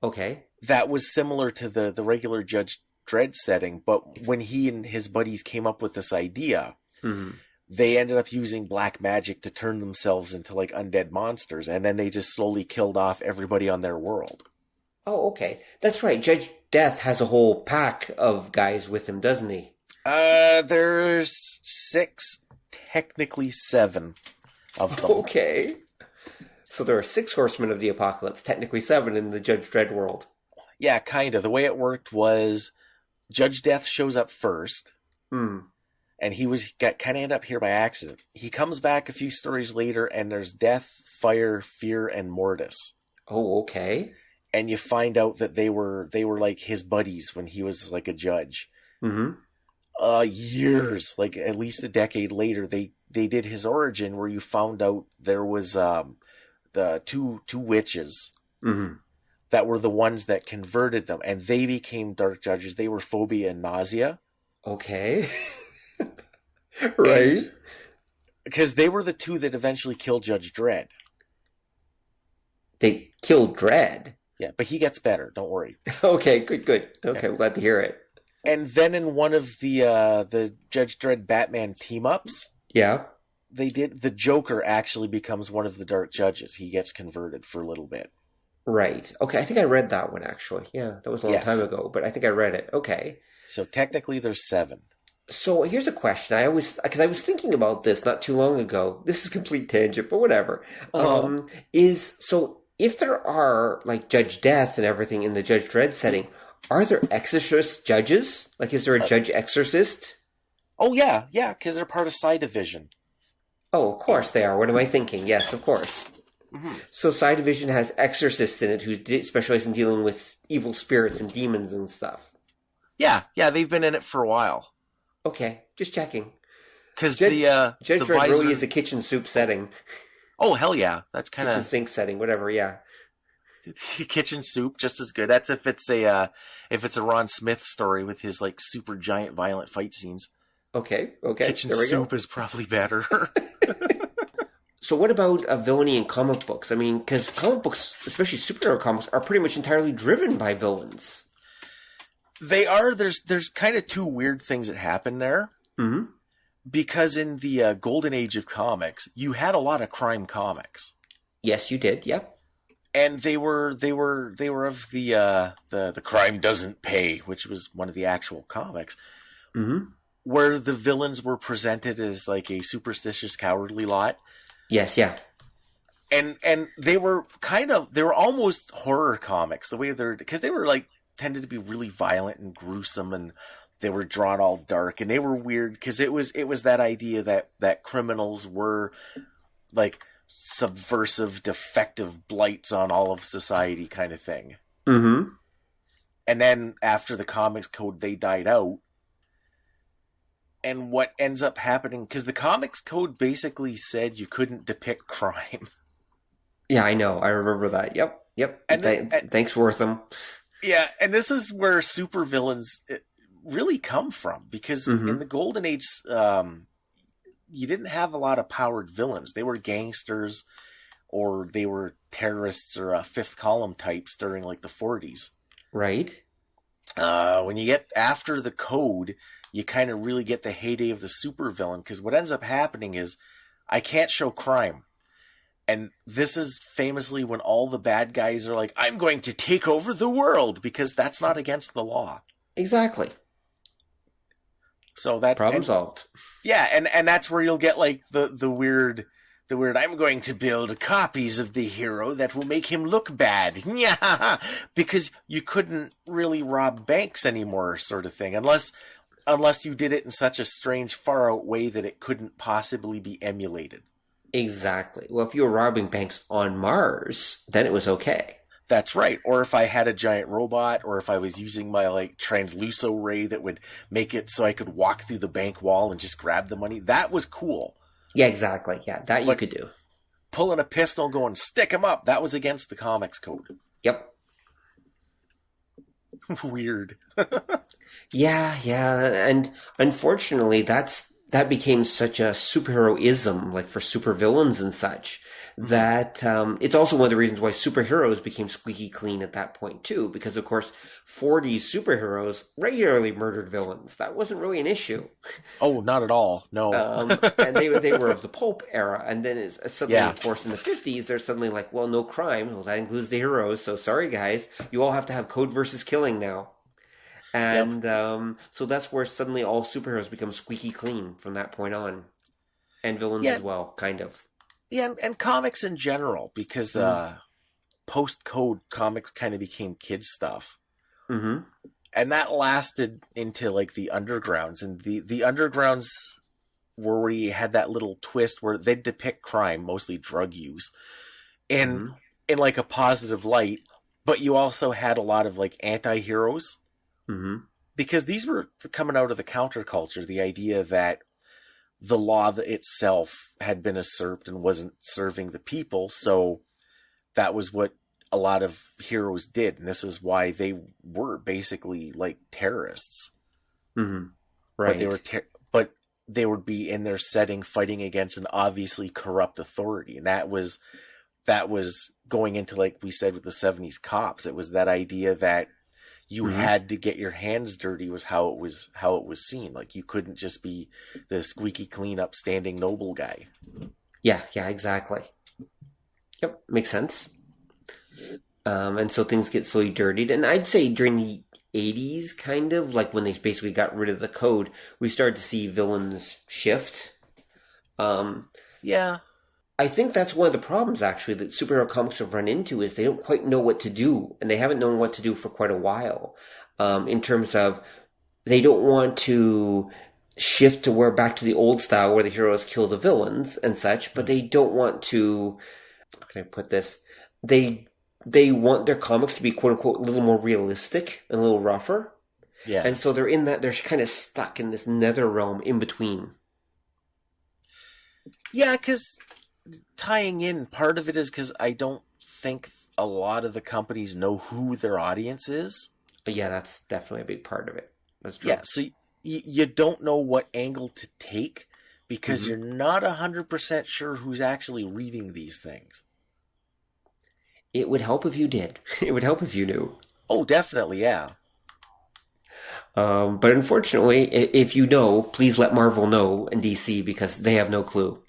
Okay. That was similar to the regular Judge Dredd setting, but when he and his buddies came up with this idea, they ended up using black magic to turn themselves into like undead monsters, and then they just slowly killed off everybody on their world. Oh, okay. That's right. Judge Death has a whole pack of guys with him, doesn't he? There's 6, technically 7 of them. Okay. So there are 6 horsemen of the apocalypse, technically 7 in the Judge Dredd world. Yeah, kind of. The way it worked was Judge Death shows up first, and he got kind of ended up here by accident. He comes back a few stories later, and there's Death, Fire, Fear, and Mortis. Oh, okay. And you find out that they were like his buddies when he was like a judge. Years, like at least a decade later, they did his origin where you found out there was the two witches that were the ones that converted them, and they became dark judges. They were Phobia and Nausea. Okay. Right. Because they were the 2 that eventually killed Judge Dredd. They killed Dredd? Yeah, but he gets better. Don't worry. Okay, good. Okay, I'm glad to hear it. And then in one of the Judge Dredd Batman team-ups, the Joker actually becomes one of the Dark Judges. He gets converted for a little bit. Right. Okay, I think I read that one, actually. Yeah, that was a long time ago, but I think I read it. Okay. So technically there's 7. So here's a question. Because I was thinking about this not too long ago. This is complete tangent, but whatever. If there are, like, Judge Death and everything in the Judge Dredd setting, are there exorcist judges? Like, is there a judge exorcist? Oh, yeah, because they're part of Psi Division. Oh, of course they are. What am I thinking? Yes, of course. So Psi Division has exorcists in it who specialize in dealing with evil spirits and demons and stuff. Yeah, they've been in it for a while. Okay, just checking. Because Judge Dredd really is a kitchen soup setting. Oh, hell yeah. That's kind of... Kitchen sink setting, whatever, yeah. Kitchen soup, just as good. That's if it's a Ron Smith story with his, like, super giant violent fight scenes. Okay. Kitchen soup is probably better. So what about villainy in comic books? I mean, because comic books, especially superhero comics, are pretty much entirely driven by villains. They are. There's kind of 2 weird things that happen there. Because in the golden age of comics, you had a lot of crime comics. Yes, you did. Yep. And they were of the crime doesn't pay, which was one of the actual comics, where the villains were presented as like a superstitious, cowardly lot. Yes, yeah. And they were almost horror comics the way because they were like tended to be really violent and gruesome, and they were drawn all dark, and they were weird because it was that idea that criminals were like subversive, defective blights on all of society kind of thing. And then after the Comics Code, they died out. And what ends up happening, because the Comics Code basically said you couldn't depict crime. Yeah, I know. I remember that. Yep. And thanks, Wortham. Yeah, and this is where supervillains really come from, because in the Golden Age, you didn't have a lot of powered villains. They were gangsters, or they were terrorists, or fifth column types during like the 40s. Right. When you get after the Code, you kind of really get the heyday of the supervillain, because what ends up happening is I can't show crime. And this is famously when all the bad guys are like, I'm going to take over the world, because that's not against the law. Exactly. So that problem solved. Yeah, and that's where you'll get like the weird I'm going to build copies of the hero that will make him look bad. Yeah, because you couldn't really rob banks anymore, sort of thing, unless unless you did it in such a strange, far-out way that it couldn't possibly be emulated. Exactly. Well, if you were robbing banks on Mars, then it was okay. That's right. Or if I had a giant robot, or if I was using my transluso ray that would make it so I could walk through the bank wall and just grab the money, that was cool. Yeah, exactly. Yeah, that you could do. Pulling a pistol and going, stick him up, that was against the comics code. Yep. Weird. Yeah. And unfortunately, that became such a superheroism, like for supervillains and such, that it's also one of the reasons why superheroes became squeaky clean at that point too, because of course 40s superheroes regularly murdered villains. That wasn't really an issue. Oh, not at all. No. And they were of the pulp era, and then suddenly, of course, in the 50s, they're suddenly like, well, no crime. Well, that includes the heroes. So sorry, guys, you all have to have code versus killing now. And so that's where suddenly all superheroes become squeaky clean from that point on, and villains as well, kind of. Yeah, and comics in general, because post-code comics kind of became kids stuff. Mm-hmm. And that lasted into like the undergrounds, and the undergrounds were where you had that little twist where they'd depict crime, mostly drug use, in like a positive light, but you also had a lot of like anti-heroes. Mm-hmm. Because these were coming out of the counterculture, the idea that the law itself had been usurped and wasn't serving the people, so that was what a lot of heroes did, and this is why they were basically like terrorists. Mm-hmm. Right. But they would be in their setting fighting against an obviously corrupt authority, and that was going into, like we said with the 70s cops. It was that idea that you had to get your hands dirty was how it was seen. Like you couldn't just be the squeaky clean, upstanding noble guy. Yeah, exactly. Yep, makes sense. And so things get slowly dirtied. And I'd say during the 80s, kind of, like when they basically got rid of the code, we started to see villains shift. Yeah. I think that's one of the problems, actually, that superhero comics have run into, is they don't quite know what to do, and they haven't known what to do for quite a while, in terms of they don't want to shift to back to the old style where the heroes kill the villains and such, but they don't want to, how can I put this, they want their comics to be quote-unquote a little more realistic and a little rougher. Yeah. And so they're kind of stuck in this nether realm in between. Yeah, because tying in, part of it is because I don't think a lot of the companies know who their audience is. Yeah, that's definitely a big part of it. That's true. Yeah, so you don't know what angle to take because you're not 100% sure who's actually reading these things. It would help if you did. It would help if you knew. Oh, definitely, yeah. But unfortunately, if you know, please let Marvel know and DC, because they have no clue.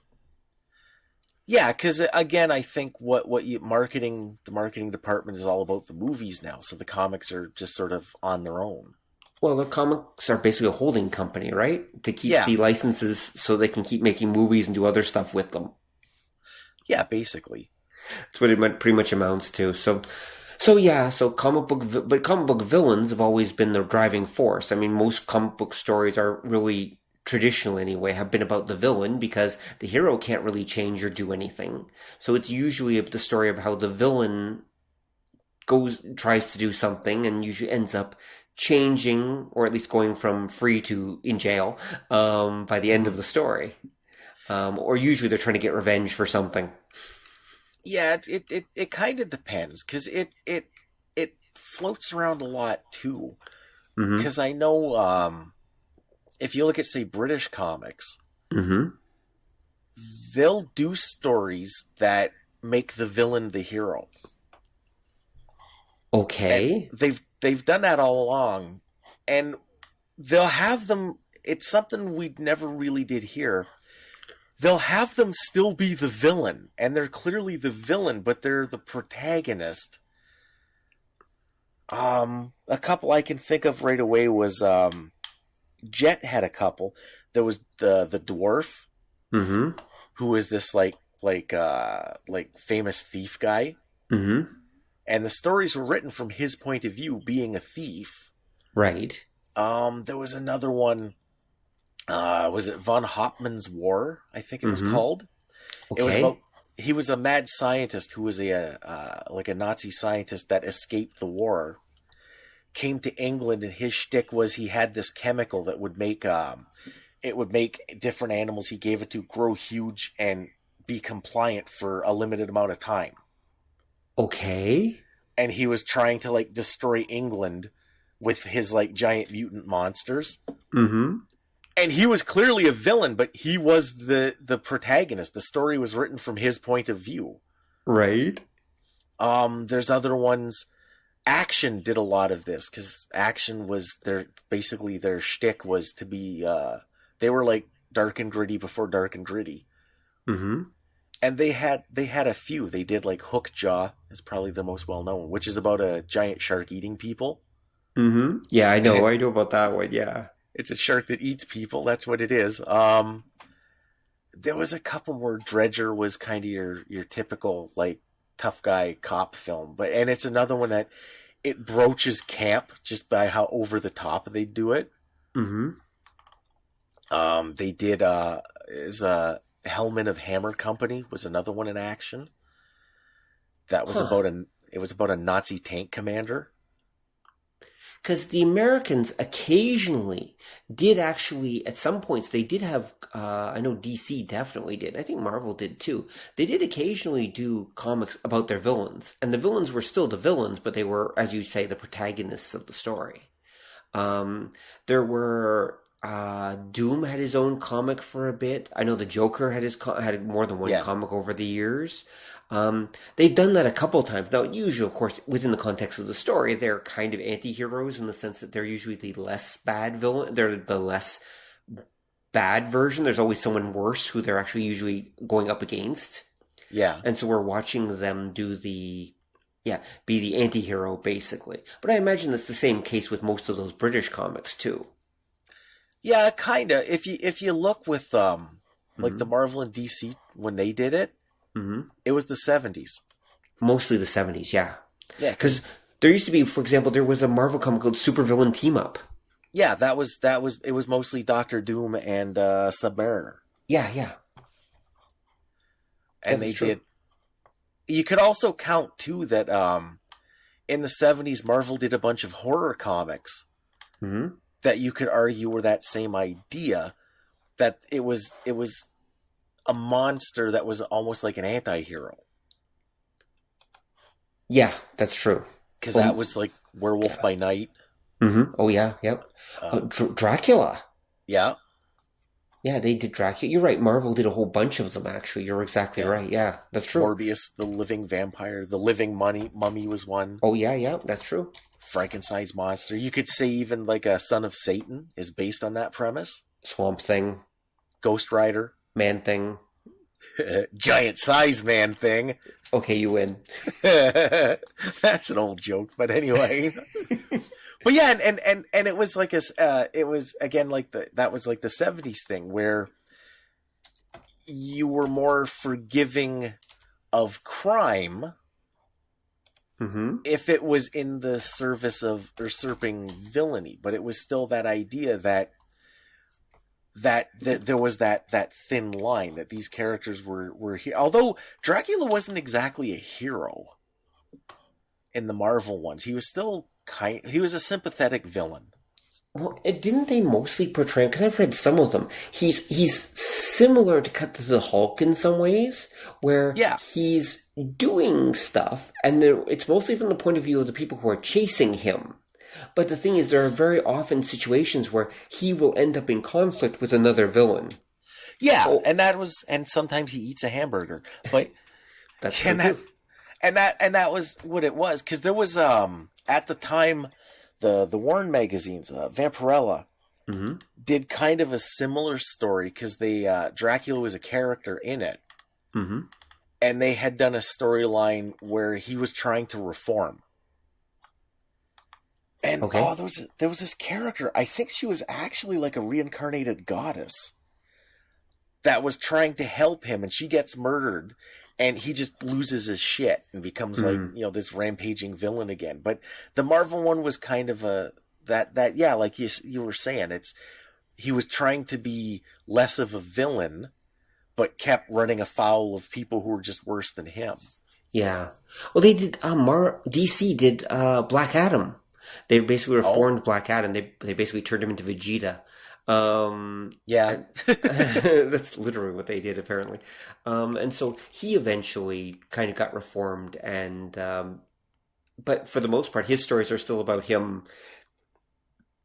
Yeah, because again, I think the marketing department is all about the movies now, so the comics are just sort of on their own. Well, the comics are basically a holding company, right? To keep the licenses so they can keep making movies and do other stuff with them. Yeah, basically. That's what it pretty much amounts to. So comic book villains have always been the driving force. I mean, most comic book stories are really, traditional anyway, have been about the villain, because the hero can't really change or do anything. So it's usually the story of how the villain tries to do something and usually ends up changing, or at least going from free to in jail by the end of the story. Or usually they're trying to get revenge for something. Yeah, it kind of depends, because it floats around a lot too. Because I know if you look at, say, British comics, they'll do stories that make the villain the hero. Okay. And they've done that all along, and they'll have them. It's something we never really did here. They'll have them still be the villain, and they're clearly the villain, but they're the protagonist. A couple I can think of right away was Jet had a couple. There was the dwarf, who was this like famous thief guy, and the stories were written from his point of view, being a thief, right? There was another one. Was it von Hauptmann's War? I think it was called. Okay. It was about, he was a mad scientist who was a Nazi scientist that escaped the war, came to England, and his shtick was he had this chemical that would make different animals he gave it to grow huge and be compliant for a limited amount of time. Okay. And he was trying to like destroy England with his like giant mutant monsters. Mm-hmm. And he was clearly a villain, but he was the protagonist. The story was written from his point of view. Right. There's other ones. Action did a lot of this because Action was their shtick was to be. They were like dark and gritty before dark and gritty. Mm-hmm. And they had a few. They did like Hookjaw is probably the most well known, which is about a giant shark eating people. Mm-hmm. Yeah, I know. I know about that one. Yeah. It's a shark that eats people. That's what it is. There was a couple more. Dredger was kind of your typical like tough guy cop film, and it's another one that it broaches camp just by how over the top they do it. Mm-hmm. They did Hellman of Hammer Company was another one in Action. That was about a Nazi tank commander. Because the Americans occasionally did actually, at some points, they did have, I know DC definitely did. I think Marvel did too. They did occasionally do comics about their villains. And the villains were still the villains, but they were, as you say, the protagonists of the story. There were, Doom had his own comic for a bit. I know the Joker had more than one comic over the years. They've done that a couple times. Now, usually, of course, within the context of the story, they're kind of anti-heroes in the sense that they're usually the less bad villain. They're the less bad version. There's always someone worse who they're actually usually going up against. Yeah. And so we're watching them be the anti-hero, basically. But I imagine that's the same case with most of those British comics, too. Yeah, kind of. If you look with, like the Marvel and DC, when they did it, it was the 70s. Mostly the 70s, yeah. Yeah. Because there used to be, for example, there was a Marvel comic called Supervillain Team Up. Yeah, it was mostly Doctor Doom and Submariner. Yeah. And they did. You could also count, too, that in the 70s, Marvel did a bunch of horror comics that you could argue were that same idea, that it was a monster that was almost like an anti-hero. Yeah, that's true. Because that was like Werewolf by Night. Mm-hmm. Oh, yeah, yep. Dracula. Yeah. Yeah, they did Dracula. You're right, Marvel did a whole bunch of them, actually. You're exactly right. Yeah, that's true. Morbius, the living vampire. The living mummy was one. Oh, yeah, that's true. Frankenstein's monster. You could say even like a Son of Satan is based on that premise. Swamp Thing. Ghost Rider. Man Thing. Giant size Man Thing. Okay, you win. That's an old joke, but anyway. But yeah, and it was like it was again like that was like the 70s thing where you were more forgiving of crime if it was in the service of usurping villainy, but it was still that idea that there was that thin line that these characters were here. Although Dracula wasn't exactly a hero in the Marvel ones, he was still he was a sympathetic villain. Well, didn't they mostly portray him? Because I've read some of them. He's similar to Cut to the Hulk in some ways, where he's doing stuff, and it's mostly from the point of view of the people who are chasing him. But the thing is, there are very often situations where he will end up in conflict with another villain. Yeah, and sometimes he eats a hamburger, but that's true. And that was what it was, because there was at the time the Warren magazines, Vampirella, did kind of a similar story because Dracula was a character in it, and they had done a storyline where he was trying to reform. And there was this character. I think she was actually like a reincarnated goddess that was trying to help him, and she gets murdered. And he just loses his shit and becomes like, this rampaging villain again. But the Marvel one was kind of that yeah, like you were saying, he was trying to be less of a villain, but kept running afoul of people who were just worse than him. Yeah. Well, they did, DC did, Black Adam. They basically reformed Black Adam. They basically turned him into Vegeta. Yeah. That's literally what they did, apparently. And so he eventually kind of got reformed, and, but for the most part, his stories are still about him.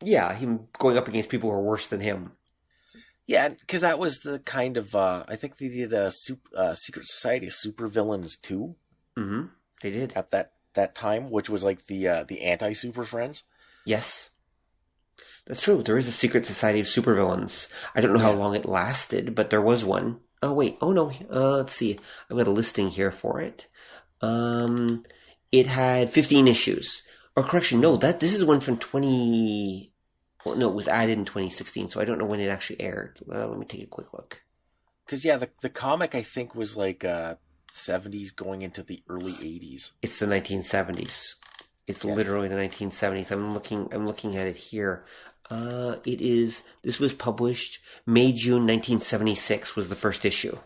Yeah, him going up against people who are worse than him. Yeah, because that was the kind of, I think they did a Secret Society of Supervillains too. Mm-hmm. They did. At that time, which was like the anti-Super Friends. Yes. That's true. There is a Secret Society of Supervillains. I don't know how long it lasted, but there was one. Oh, wait. Oh, no. Let's see. I've got a listing here for it. It had 15 issues. Or correction, no, this is one from 20... Well, no, it was added in 2016, so I don't know when it actually aired. Let me take a quick look. Because, yeah, the comic, I think, was like 70s going into the early 80s. It's the 1970s. It's literally the 1970s. I'm looking at it here. This was published May-June 1976 was the first issue.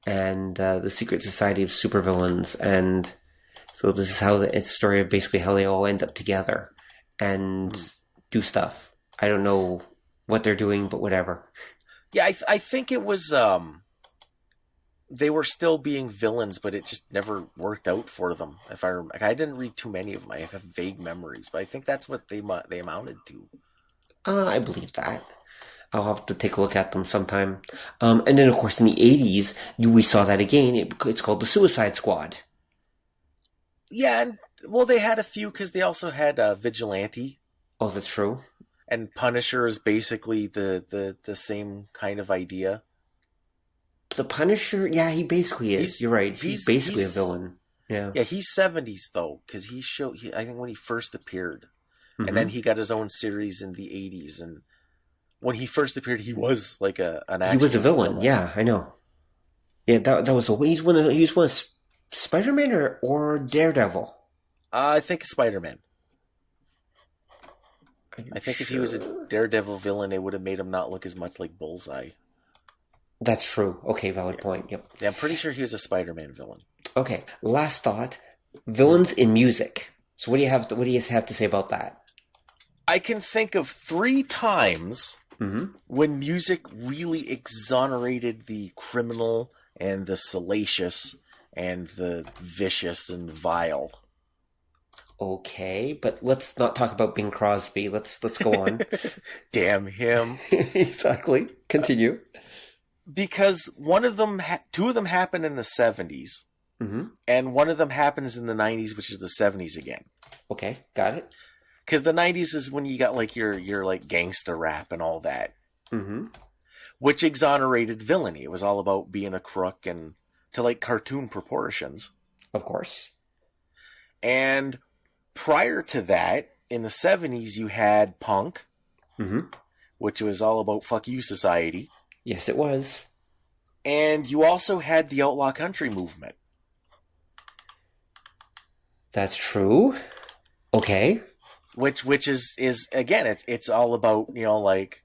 And the Secret Society of Supervillains, and so this is how it's a story of basically how they all end up together and do stuff. I don't know what they're doing, but whatever. Yeah, I think it was, they were still being villains, but it just never worked out for them. If I remember, I didn't read too many of them. I have vague memories, but I think that's what they amounted to. I believe that. I'll have to take a look at them sometime. And then, of course, in the 80s, we saw that again. It's called the Suicide Squad. Yeah, and, well, they had a few because they also had Vigilante. Oh, that's true. And Punisher is basically the same kind of idea. The Punisher, yeah, he basically is. You're right. He's basically a villain. Yeah. Yeah, he's 70s though, because I think when he first appeared, and then he got his own series in the 80s, and when he first appeared, he was like an action. He was a villain. Yeah, I know. Yeah, that was the way. He was one of Spider-Man or Daredevil. I think Spider-Man. I think if he was a Daredevil villain, it would have made him not look as much like Bullseye. That's true. Okay, valid point. Yep. Yeah, I'm pretty sure he was a Spider-Man villain. Okay, last thought. Villains in music. So what do you have to say about that? I can think of 3 times when music really exonerated the criminal and the salacious and the vicious and vile. Okay, but let's not talk about Bing Crosby. Let's go on. Damn him. Exactly. Continue. Because two of them happen in the 70s, and one of them happens in the 90s, which is the 70s again. Okay, got it. Because the 90s is when you got like your like gangster rap and all that, which exonerated villainy. It was all about being a crook and to like cartoon proportions. Of course. And prior to that, in the 70s, you had punk, which was all about fuck you society. Yes, it was. And you also had the outlaw country movement. That's true. Okay. Which is again, it's all about, like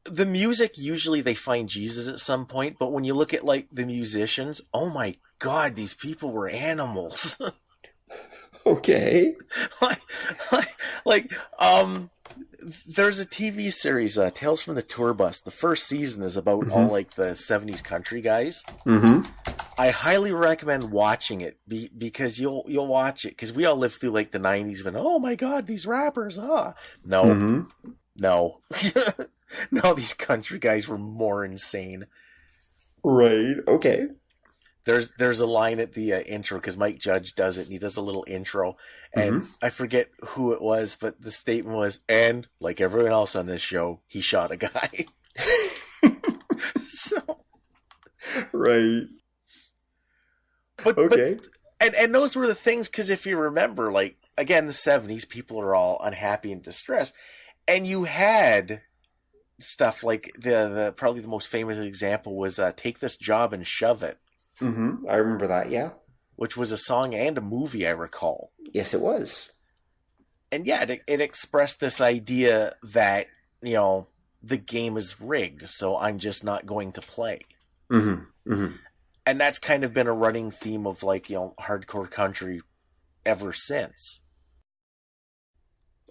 the music. Usually they find Jesus at some point, but when you look at like the musicians, oh my God, these people were animals. Okay. There's a TV series, Tales from the Tour Bus. The first season is about all like the 70s country guys. I highly recommend watching it because you'll watch it because we all lived through like the 90s and oh my God, these rappers, no, no, these country guys were more insane. Right. Okay. There's a line at the intro because Mike Judge does it and he does a little intro and I forget who it was, but the statement was, and like everyone else on this show, he shot a guy. So right. But okay. And those were the things because if you remember, like again, the 70s, people are all unhappy and distressed, and you had stuff like the probably the most famous example was Take This Job and Shove It. I remember that, yeah. which was a song and a movie, I recall. Yes, it was. And yeah, it expressed this idea that, you know, the game is rigged, so I'm just not going to play. Mm-hmm. Mm-hmm. And that's kind of been a running theme of, like, you know, hardcore country ever since.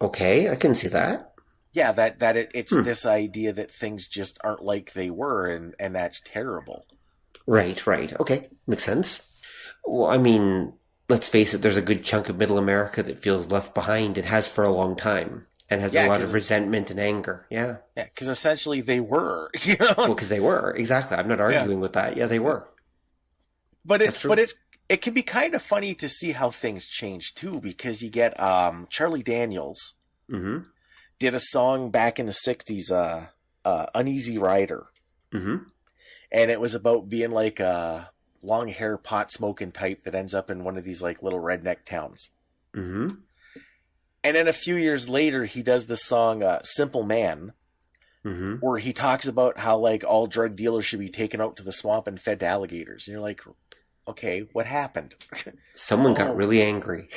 Okay, I can see that. Yeah, it's this idea that things just aren't like they were, and that's terrible. Right. Okay, makes sense. Well, I mean, let's face it, there's a good chunk of middle America that feels left behind. It has for a long time, and has a lot of resentment and anger. Yeah. Yeah, because essentially they were. You know? Well, because they were. Exactly. I'm not arguing with that. Yeah, they were. But it can be kind of funny to see how things change, too, because you get Charlie Daniels did a song back in the 60s, Uneasy Rider. Mm-hmm. And it was about being like a long hair, pot smoking type that ends up in one of these like little redneck towns. Mm-hmm. And then a few years later, he does the song Simple Man, where he talks about how like all drug dealers should be taken out to the swamp and fed to alligators. And you're like, okay, what happened? Someone got really angry.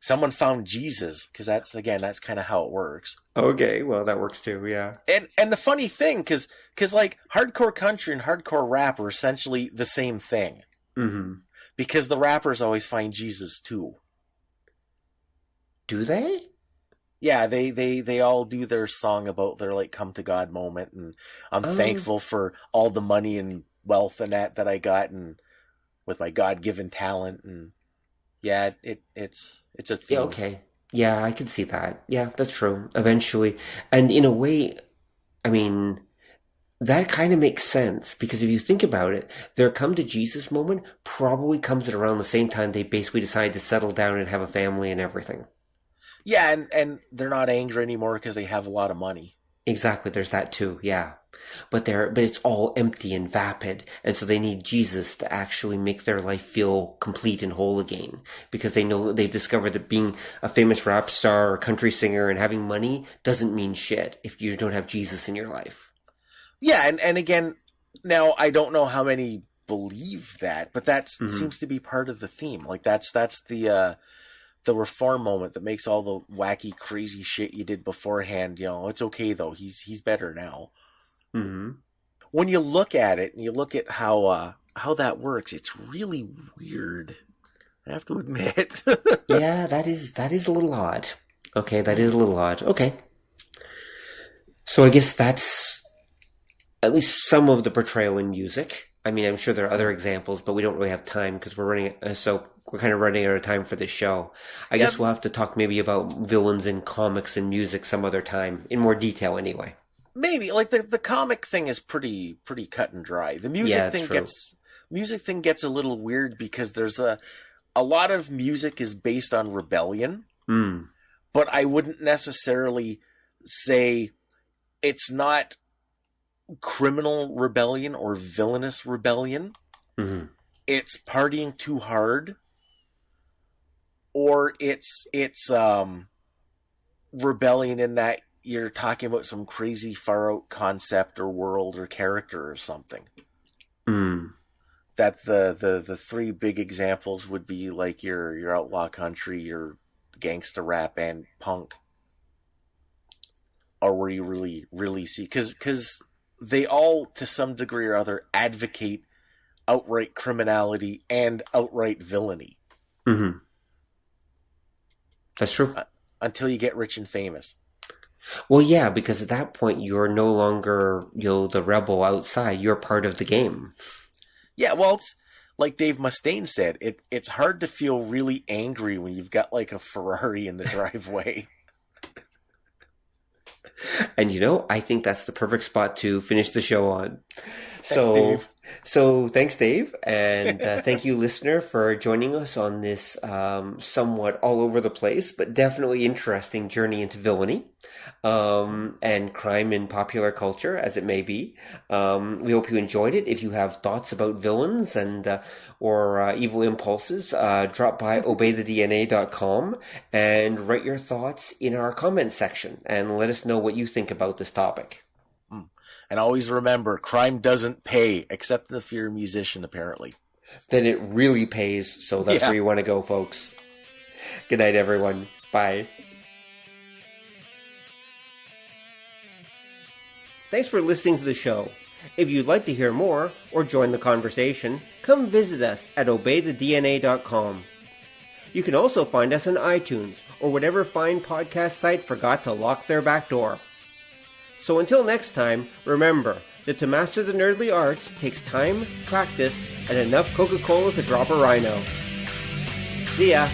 Someone found Jesus, because that's kind of how it works. Okay, well, that works too, yeah. And the funny thing, because like hardcore country and hardcore rap are essentially the same thing. Mm-hmm. Because the rappers always find Jesus too. Do they? Yeah, they all do their song about their like come to God moment, and I'm thankful for all the money and wealth and that I got, and with my God-given talent, and yeah, it's a theme. Yeah, okay. Yeah, I can see that. Yeah, that's true. Eventually. And in a way, I mean, that kind of makes sense, because if you think about it, their come to Jesus moment probably comes at around the same time they basically decide to settle down and have a family and everything. Yeah, and they're not angry anymore because they have a lot of money. Exactly, there's that too, yeah. But it's all empty and vapid, and so they need Jesus to actually make their life feel complete and whole again, because they know they've discovered that being a famous rap star or country singer and having money doesn't mean shit if you don't have Jesus in your life. Yeah, and again, now I don't know how many believe that, but that seems to be part of the theme. Like that's the reform moment that makes all the wacky, crazy shit you did beforehand, you know, it's okay though. He's better now. Mm-hmm. When you look at it and you look at how that works, it's really weird. I have to admit. Yeah, that is a little odd. Okay, that is a little odd. Okay. So I guess that's at least some of the portrayal in music. I mean, I'm sure there are other examples, but we don't really have time because we're kind of running out of time for this show. I guess we'll have to talk maybe about villains in comics and music some other time, in more detail anyway. Maybe. Like the comic thing is pretty cut and dry. The music thing gets a little weird because there's a lot of music is based on rebellion. Mm. But I wouldn't necessarily say it's not criminal rebellion or villainous rebellion. Mm-hmm. It's partying too hard, or it's rebellion in that you're talking about some crazy far out concept or world or character or something. Mm. That the three big examples would be like your outlaw country, your gangsta rap, and punk. Or where you really see, because they all to some degree or other advocate outright criminality and outright villainy. Mm-hmm. That's true. Until you get rich and famous. Well, yeah, because at that point you're no longer, the rebel outside. You're part of the game. Yeah, well, it's like Dave Mustaine said, it's hard to feel really angry when you've got like a Ferrari in the driveway. And I think that's the perfect spot to finish the show on. Thanks, Dave. And thank you, listener, for joining us on this somewhat all over the place, but definitely interesting journey into villainy and crime in popular culture, as it may be. We hope you enjoyed it. If you have thoughts about villains and or evil impulses, drop by obeythedna.com and write your thoughts in our comments section and let us know what you think about this topic. And always remember, crime doesn't pay, except if you're a musician, apparently. then it really pays. So that's where you want to go, folks. Good night, everyone. Bye. Thanks for listening to the show. If you'd like to hear more or join the conversation, come visit us at obeythedna.com. You can also find us on iTunes or whatever fine podcast site forgot to lock their back door. So until next time, remember that to master the nerdly arts takes time, practice, and enough Coca-Cola to drop a rhino. See ya!